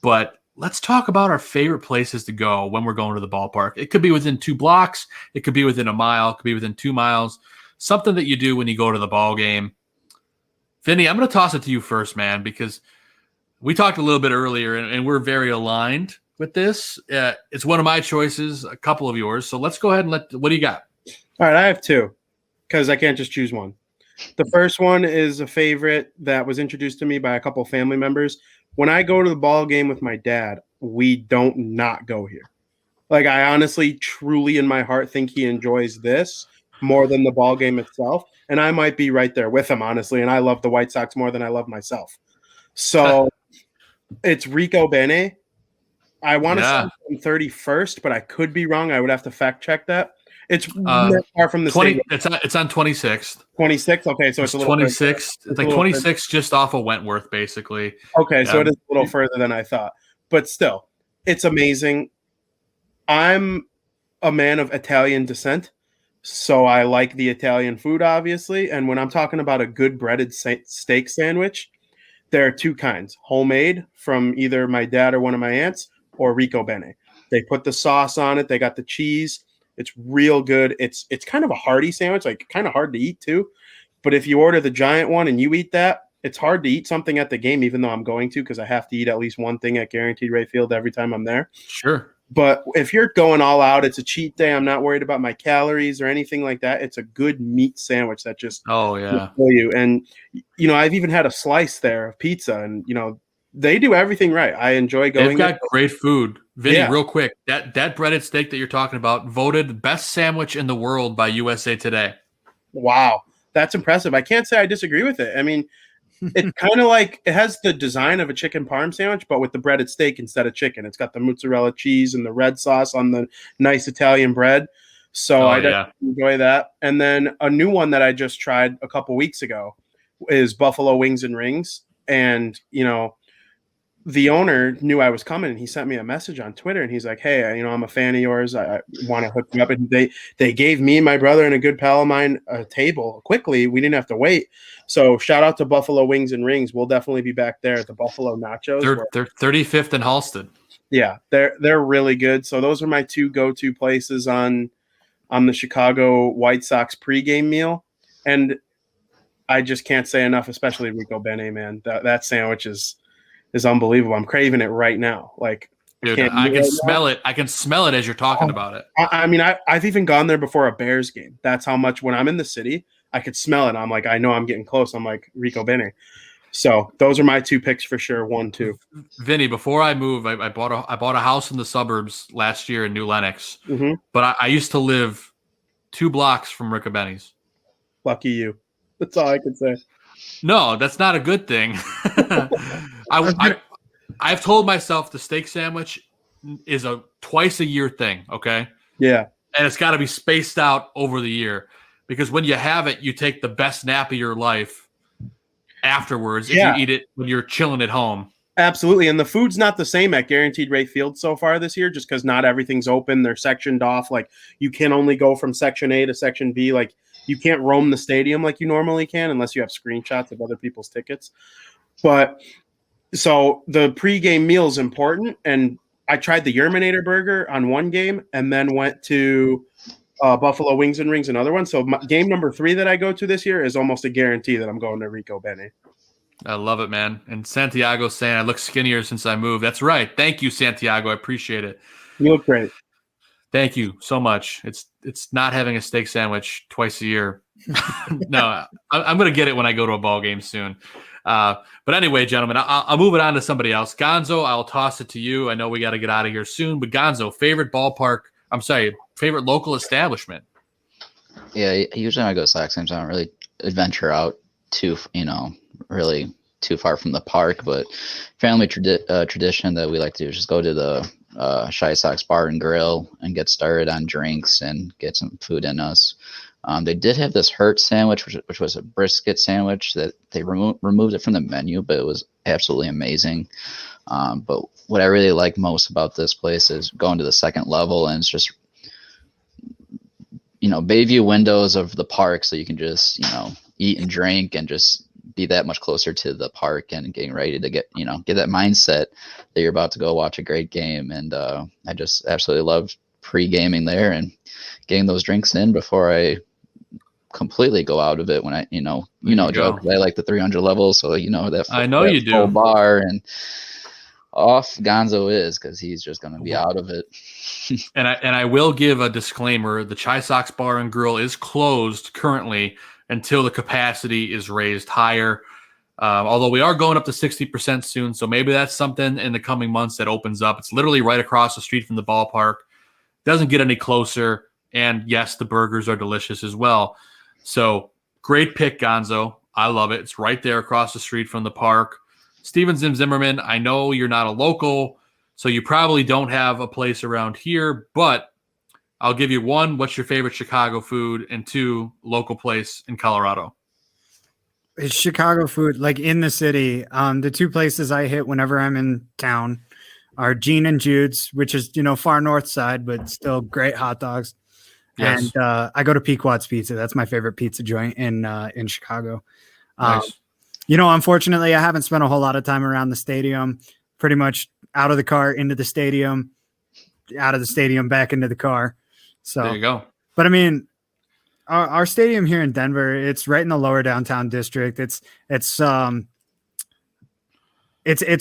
but let's talk about our favorite places to go when we're going to the ballpark. It could be within 2 blocks. It could be within a mile. It could be within 2 miles. Something that you do when you go to the ball game. Vinny, I'm going to toss it to you first, man, because we talked a little bit earlier, and we're very aligned with this. It's one of my choices, a couple of yours. So let's go ahead and what do you got? All right, I have 2 because I can't just choose one. The first one is a favorite that was introduced to me by a couple family members. When I go to the ball game with my dad, we don't not go here. Like, I honestly, truly in my heart think he enjoys this more than the ball game itself. And I might be right there with him, honestly. And I love the White Sox more than I love myself. So it's Rico Bene. I want to say 31st, but I could be wrong. I would have to fact check that. It's not far from the 20. It's on 26th. 26th. Okay, so it's a little 26th. It's like 26th, just off of Wentworth, basically. Okay, so it is a little further than I thought, but still, it's amazing. I'm a man of Italian descent, so I like the Italian food, obviously. And when I'm talking about a good breaded steak sandwich, there are 2 kinds: homemade from either my dad or one of my aunts, or Rico Bene. They put the sauce on it. They got the cheese. It's real good. It's kind of a hearty sandwich, like kind of hard to eat too. But if you order the giant one and you eat that, it's hard to eat something at the game, even though I'm going to, because I have to eat at least one thing at Guaranteed Rate Field every time I'm there. Sure. But if you're going all out, it's a cheat day. I'm not worried about my calories or anything like that. It's a good meat sandwich that just will you. And I've even had a slice there of pizza, and they do everything right. I enjoy going. They've got great food. Vinny, real quick, that breaded steak that you're talking about voted best sandwich in the world by USA Today. Wow, that's impressive. I can't say I disagree with it. I mean, it's kind of like it has the design of a chicken parm sandwich, but with the breaded steak instead of chicken. It's got the mozzarella cheese and the red sauce on the nice Italian bread. So I definitely enjoy that. And then a new one that I just tried a couple weeks ago is Buffalo Wings and Rings. And, the owner knew I was coming, and he sent me a message on Twitter, and he's like, "Hey, I'm a fan of yours. I want to hook you up." And they gave me, my brother, and a good pal of mine a table quickly. We didn't have to wait. So shout out to Buffalo Wings and Rings. We'll definitely be back there at the Buffalo Nachos. They're 35th in Halsted. Yeah, they're really good. So those are my 2 go-to places on the Chicago White Sox pregame meal. And I just can't say enough, especially Rico Bene, man. That sandwich is unbelievable. I'm craving it right now. Like, dude, I can smell it. I can smell it as you're talking about it. I mean, I've even gone there before a Bears game. That's how much, when I'm in the city, I could smell it. I'm like, I know I'm getting close. I'm like, Rico Bene. So those are my 2 picks for sure. 1, 2. Vinny, before I move, I bought a house in the suburbs last year in New Lenox. Mm-hmm. But I used to live 2 blocks from Rico Bene's. Lucky you. That's all I can say. No, that's not a good thing. I've told myself the steak sandwich is a twice a year thing. Okay. Yeah. And it's got to be spaced out over the year, because when you have it, you take the best nap of your life afterwards if you eat it when you're chilling at home. Absolutely. And the food's not the same at Guaranteed Rate Field so far this year, just because not everything's open. They're sectioned off. Like, you can only go from section A to section B. Like, you can't roam the stadium like you normally can unless you have screenshots of other people's tickets. But so the pregame meal is important. And I tried the Yerminator burger on one game and then went to Buffalo Wings and Rings, another one. So game number 3 that I go to this year is almost a guarantee that I'm going to Rico Bene. I love it, man. And Santiago's saying I look skinnier since I moved. That's right. Thank you, Santiago. I appreciate it. You look great. Thank you so much. It's not having a steak sandwich twice a year. No, I'm going to get it when I go to a ball game soon. But anyway, gentlemen, I'll move it on to somebody else. Gonzo, I'll toss it to you. I know we got to get out of here soon. But Gonzo, favorite local establishment? Yeah, usually when I go to Sox games, I don't really adventure out too, really too far from the park. But family tradition that we like to do is just go to the Shy Sox Bar and Grill and get started on drinks and get some food in us. They did have this Hurt sandwich, which was a brisket sandwich that they removed it from the menu, but it was absolutely amazing. But what I really like most about this place is going to the second level, and it's just, Bayview windows of the park, so you can just, eat and drink and just be that much closer to the park and getting ready to get that mindset that you're about to go watch a great game. And I just absolutely love pre-gaming there and getting those drinks in before I completely go out of it when I, Joe, 'cause I like the 300 levels. So, that I know that you do. full bar, and off Gonzo is, because he's just going to be out of it. And I will give a disclaimer. The Chi Sox Bar and Grill is closed currently until the capacity is raised higher. Although we are going up to 60% soon. So maybe that's something in the coming months that opens up. It's literally right across the street from the ballpark. Doesn't get any closer. And yes, the burgers are delicious as well. So great pick, Gonzo. I love it. It's right there across the street from the park. Steven Zimmerman, I know you're not a local, so you probably don't have a place around here, but I'll give you 1, what's your favorite Chicago food, and 2, local place in Colorado. It's Chicago food, like in the city. The 2 places I hit whenever I'm in town are Gene and Jude's, which is, far north side, but still great hot dogs. Yes. And I go to Pequot's Pizza. That's my favorite pizza joint in Chicago. Nice. Unfortunately, I haven't spent a whole lot of time around the stadium. Pretty much out of the car, into the stadium, out of the stadium, back into the car. So there you go. But I mean, our stadium here in Denver, it's right in the lower downtown district. It's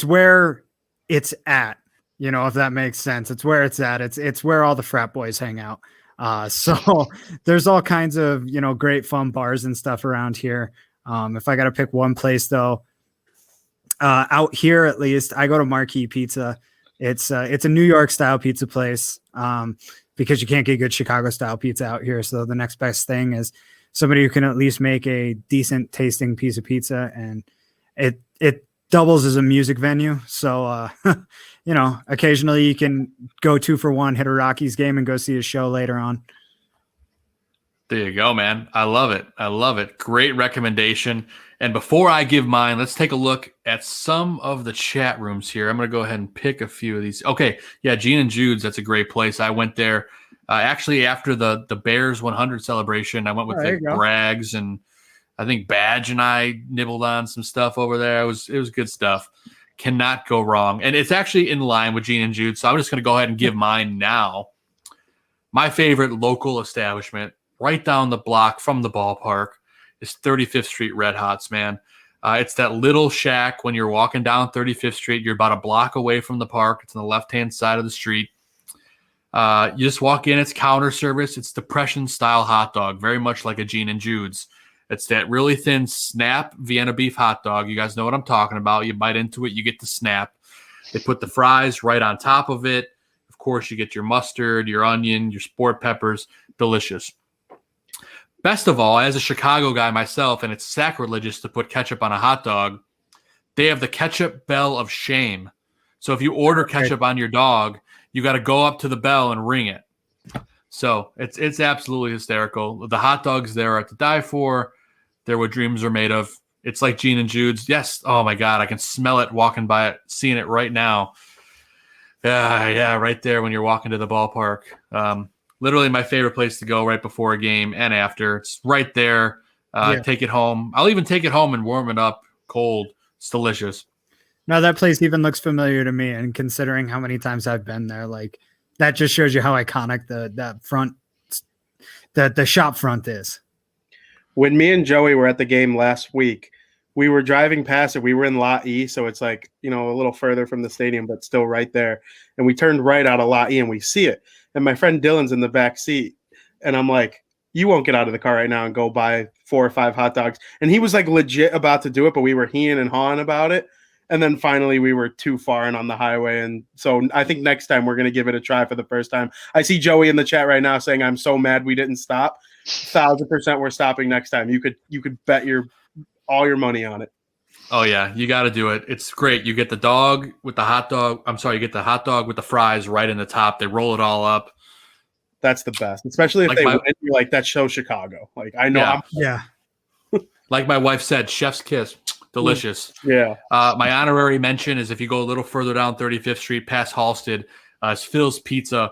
where it's at, if that makes sense. It's where it's at. It's where all the frat boys hang out. So there's all kinds of, great fun bars and stuff around here. If I got to pick one place though, out here, at least I go to Marquee Pizza. It's a New York style pizza place. Because you can't get good Chicago style pizza out here. So the next best thing is somebody who can at least make a decent tasting piece of pizza, and it doubles as a music venue. So, occasionally you can go 2 for 1, hit a Rockies game and go see a show later on. There you go, man. I love it. I love it. Great recommendation. And before I give mine, let's take a look at some of the chat rooms here. I'm going to go ahead and pick a few of these. Okay. Yeah. Gene and Jude's. That's a great place. I went there actually after the Bears 100 celebration. I went with Brags, and I think Badge and I nibbled on some stuff over there. It was good stuff. Cannot go wrong. And it's actually in line with Gene and Jude. So I'm just going to go ahead and give mine now. My favorite local establishment right down the block from the ballpark is 35th Street Red Hots, man. It's that little shack when you're walking down 35th Street. You're about a block away from the park. It's on the left-hand side of the street. You just walk in. It's counter service. It's Depression-style hot dog, very much like a Gene and Jude's. It's that really thin snap Vienna beef hot dog. You guys know what I'm talking about. You bite into it, you get the snap. They put the fries right on top of it. Of course, you get your mustard, your onion, your sport peppers. Delicious. Best of all, as a Chicago guy myself, and it's sacrilegious to put ketchup on a hot dog, they have the ketchup bell of shame. So if you order ketchup on your dog, you got to go up to the bell and ring it. So it's absolutely hysterical. The hot dogs there are to die for. They're what dreams are made of. It's like Gene and Jude's. Yes. Oh my God, I can smell it walking by it, seeing it right now. Yeah, right there when you're walking to the ballpark. Literally my favorite place to go right before a game and after. It's right there. Take it home. I'll even take it home and warm it up cold. It's delicious. No, that place even looks familiar to me, and considering how many times I've been there, like that just shows you how iconic the shop front is. When me and Joey were at the game last week, we were driving past it. We were in Lot E, so it's like, a little further from the stadium, but still right there. And we turned right out of Lot E and we see it. And my friend Dylan's in the back seat. And I'm like, you won't get out of the car right now and go buy 4 or 5 hot dogs. And he was like legit about to do it, but we were heeing and hawing about it. And then finally we were too far and on the highway. And so I think next time we're going to give it a try for the first time. I see Joey in the chat right now saying, I'm so mad we didn't stop. 1,000% we're stopping next time. You could bet all your money on it. Oh yeah, you got to do it. It's great. You get the dog with the hot dog. I'm sorry, you get the hot dog with the fries right in the top. They roll it all up. That's the best, especially if like they win. You're like, that's so Chicago. Like I know. Yeah. Like my wife said, chef's kiss. Delicious. Yeah. My honorary mention is if you go a little further down 35th Street past Halsted, it's Phil's Pizza.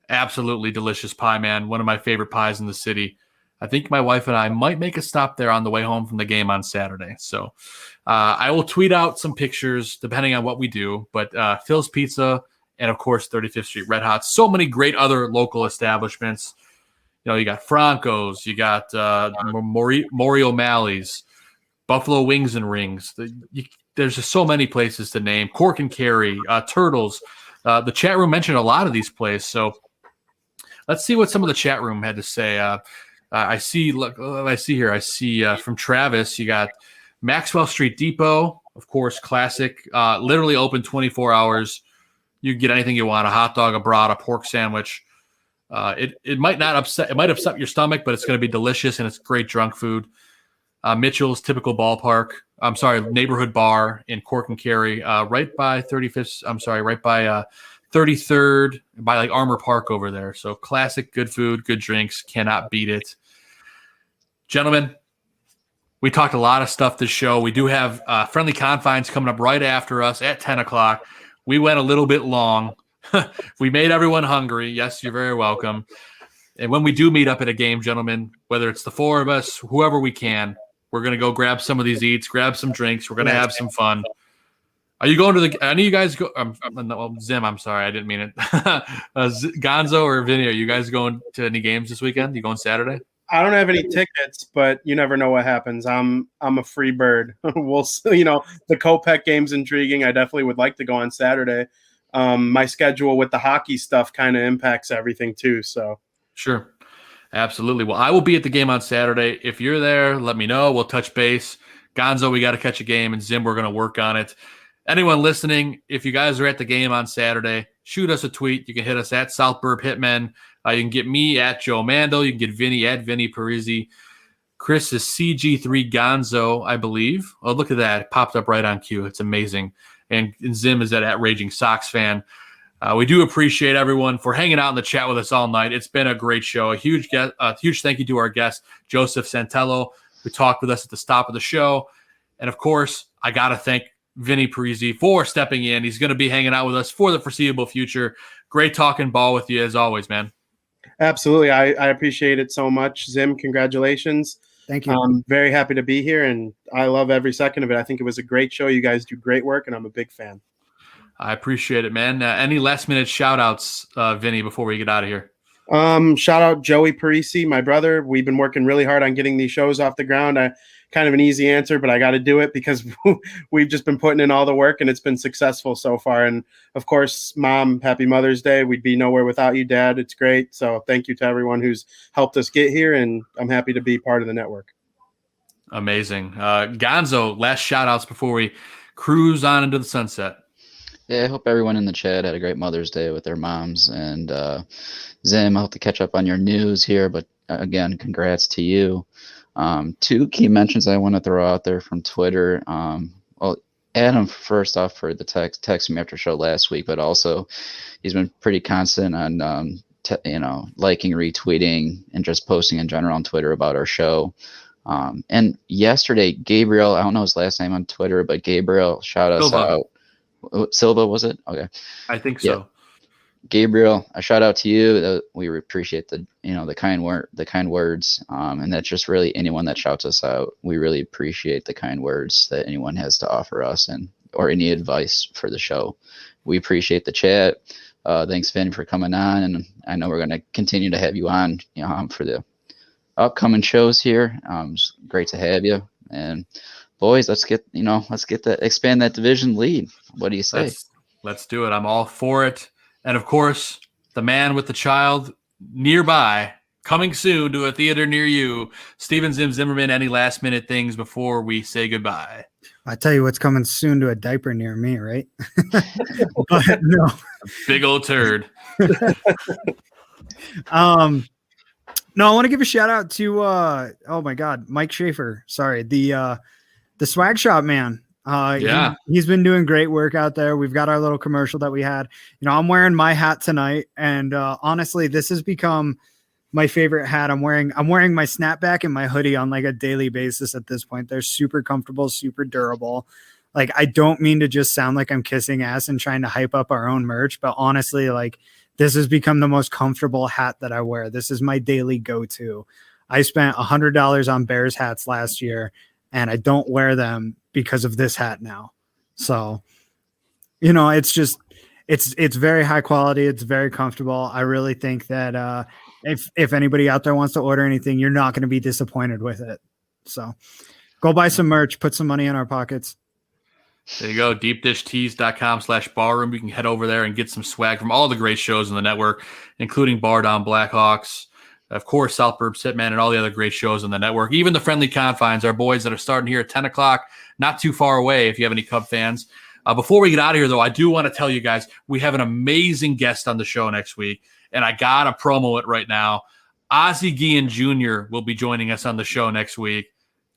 Absolutely delicious pie, man. One of my favorite pies in the city. I think my wife and I might make a stop there on the way home from the game on Saturday. So I will tweet out some pictures depending on what we do. But Phil's Pizza and, of course, 35th Street Red Hot. So many great other local establishments. You got Franco's. You got Maury O'Malley's. Buffalo Wings and Rings. There's just so many places to name. Cork and Carry, Turtles. The chat room mentioned a lot of these places. So let's see what some of the chat room had to say. I see from Travis, you got Maxwell Street Depot, of course, classic. Literally open 24 hours. You can get anything you want: a hot dog, a brat, a pork sandwich. It might upset your stomach, but it's going to be delicious and it's great drunk food. Mitchell's Typical Ballpark. I'm sorry, Neighborhood Bar in Cork and Carry, right by 35th. I'm sorry, right by 33rd, by like Armour Park over there. So classic, good food, good drinks, cannot beat it. Gentlemen, we talked a lot of stuff this show. We do have Friendly Confines coming up right after us at 10 o'clock. We went a little bit long. We made everyone hungry. Yes, you're very welcome. And when we do meet up at a game, gentlemen, whether it's the 4 of us, whoever we can, we're going to go grab some of these eats, grab some drinks. We're going to have some fun. Are you going to I know you guys go. Zim, I'm sorry. I didn't mean it. Gonzo or Vinnie, are you guys going to any games this weekend? You going Saturday? I don't have any tickets, but you never know what happens. I'm a free bird. We'll see. The Kopech game's intriguing. I definitely would like to go on Saturday. My schedule with the hockey stuff kind of impacts everything too. So sure. Absolutely. Well, I will be at the game on Saturday. If you're there, let me know. We'll touch base. Gonzo, we got to catch a game, and Zim, we're going to work on it. Anyone listening, if you guys are at the game on Saturday, shoot us a tweet. You can hit us at South Burb Hitmen. You can get me at Joe Mandel. You can get Vinnie at Vinnie Parise. Chris is CG3 Gonzo, I believe. Oh, look at that. It popped up right on cue. It's amazing. And Zim is at Raging Sox fan. We do appreciate everyone for hanging out in the chat with us all night. It's been a great show. A huge thank you to our guest, Joseph Santello, who talked with us at the stop of the show. And, of course, I got to thank Vinnie Parise for stepping in. He's going to be hanging out with us for the foreseeable future. Great talking ball with you as always, man. Absolutely. I appreciate it so much. Zim, congratulations. Thank you. I'm very happy to be here, and I love every second of it. I think it was a great show. You guys do great work, and I'm a big fan. I appreciate it, man. Any last-minute shout-outs, Vinnie, before we get out of here? Shout out Joey Parise, my brother. We've been working really hard on getting these shows off the ground. Kind of an easy answer, but I got to do it because we've just been putting in all the work, and it's been successful so far. And, of course, Mom, happy Mother's Day. We'd be nowhere without you, Dad. It's great. So thank you to everyone who's helped us get here, and I'm happy to be part of the network. Amazing. Gonzo, last shout-outs before we cruise on into the sunset. Yeah, I hope everyone in the chat had a great Mother's Day with their moms. And Zim, I hope to catch up on your news here. But again, congrats to you. 2 key mentions I want to throw out there from Twitter. Well, Adam, first off, for the text me after show last week, but also he's been pretty constant on liking, retweeting, and just posting in general on Twitter about our show. And yesterday, Gabriel, I don't know his last name on Twitter, but Gabriel shout us out. Silva, was it? Okay, I think so. Yeah. Gabriel, a shout out to you. We appreciate the kind words, and that's just really anyone that shouts us out. We really appreciate the kind words that anyone has to offer us, or any advice for the show. We appreciate the chat. Thanks, Vin, for coming on, and I know we're going to continue to have you on, for the upcoming shows here. It's great to have you, and boys, let's expand that division lead. What do you say? Let's do it. I'm all for it. And of course, the man with the child nearby, coming soon to a theater near you, Steven Zimmerman. Any last minute things before we say goodbye? I tell you what's coming soon to a diaper near me, right? But no, big old turd. No, I want to give a shout out to oh my God, Mike Schaefer. Sorry, the swag shop man. He's been doing great work out there. We've got our little commercial that we had. I'm wearing my hat tonight, and honestly, this has become my favorite hat. I'm wearing my snapback and my hoodie on like a daily basis at this point. They're super comfortable, super durable. Like, I don't mean to just sound like I'm kissing ass and trying to hype up our own merch, but honestly, like, this has become the most comfortable hat that I wear. This is my daily go-to. I spent $100 on Bears hats last year, and I don't wear them because of this hat now. So, it's very high quality. It's very comfortable. I really think that if anybody out there wants to order anything, you're not going to be disappointed with it. So go buy some merch, put some money in our pockets. There you go. deepdishtees.com/barroom. You can head over there and get some swag from all the great shows in the network, including Bar Down Blackhawks, of course, South Burbs, Hitmen, and all the other great shows on the network. Even the Friendly Confines, our boys that are starting here at 10 o'clock, not too far away if you have any Cub fans. Before we get out of here, though, I do want to tell you guys, we have an amazing guest on the show next week, and I got to promo it right now. Ozzie Guillen Jr. will be joining us on the show next week.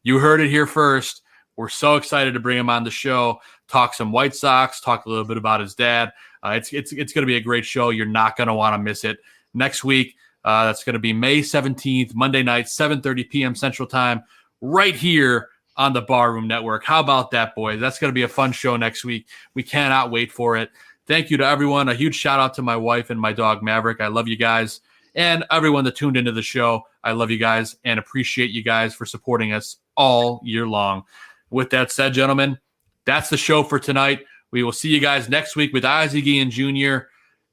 You heard it here first. We're so excited to bring him on the show, talk some White Sox, talk a little bit about his dad. It's going to be a great show. You're not going to want to miss it. Next week, that's going to be May 17th, Monday night, 7:30 p.m. Central Time, right here on the Barroom Network. How about that, boys? That's going to be a fun show next week. We cannot wait for it. Thank you to everyone. A huge shout out to my wife and my dog, Maverick. I love you guys. And everyone that tuned into the show, I love you guys and appreciate you guys for supporting us all year long. With that said, gentlemen, that's the show for tonight. We will see you guys next week with Ozzie Guillen Jr.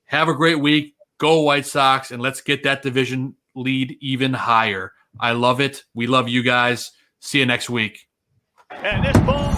Have a great week. Go White Sox, and let's get that division lead even higher. I love it. We love you guys. See you next week. And this ball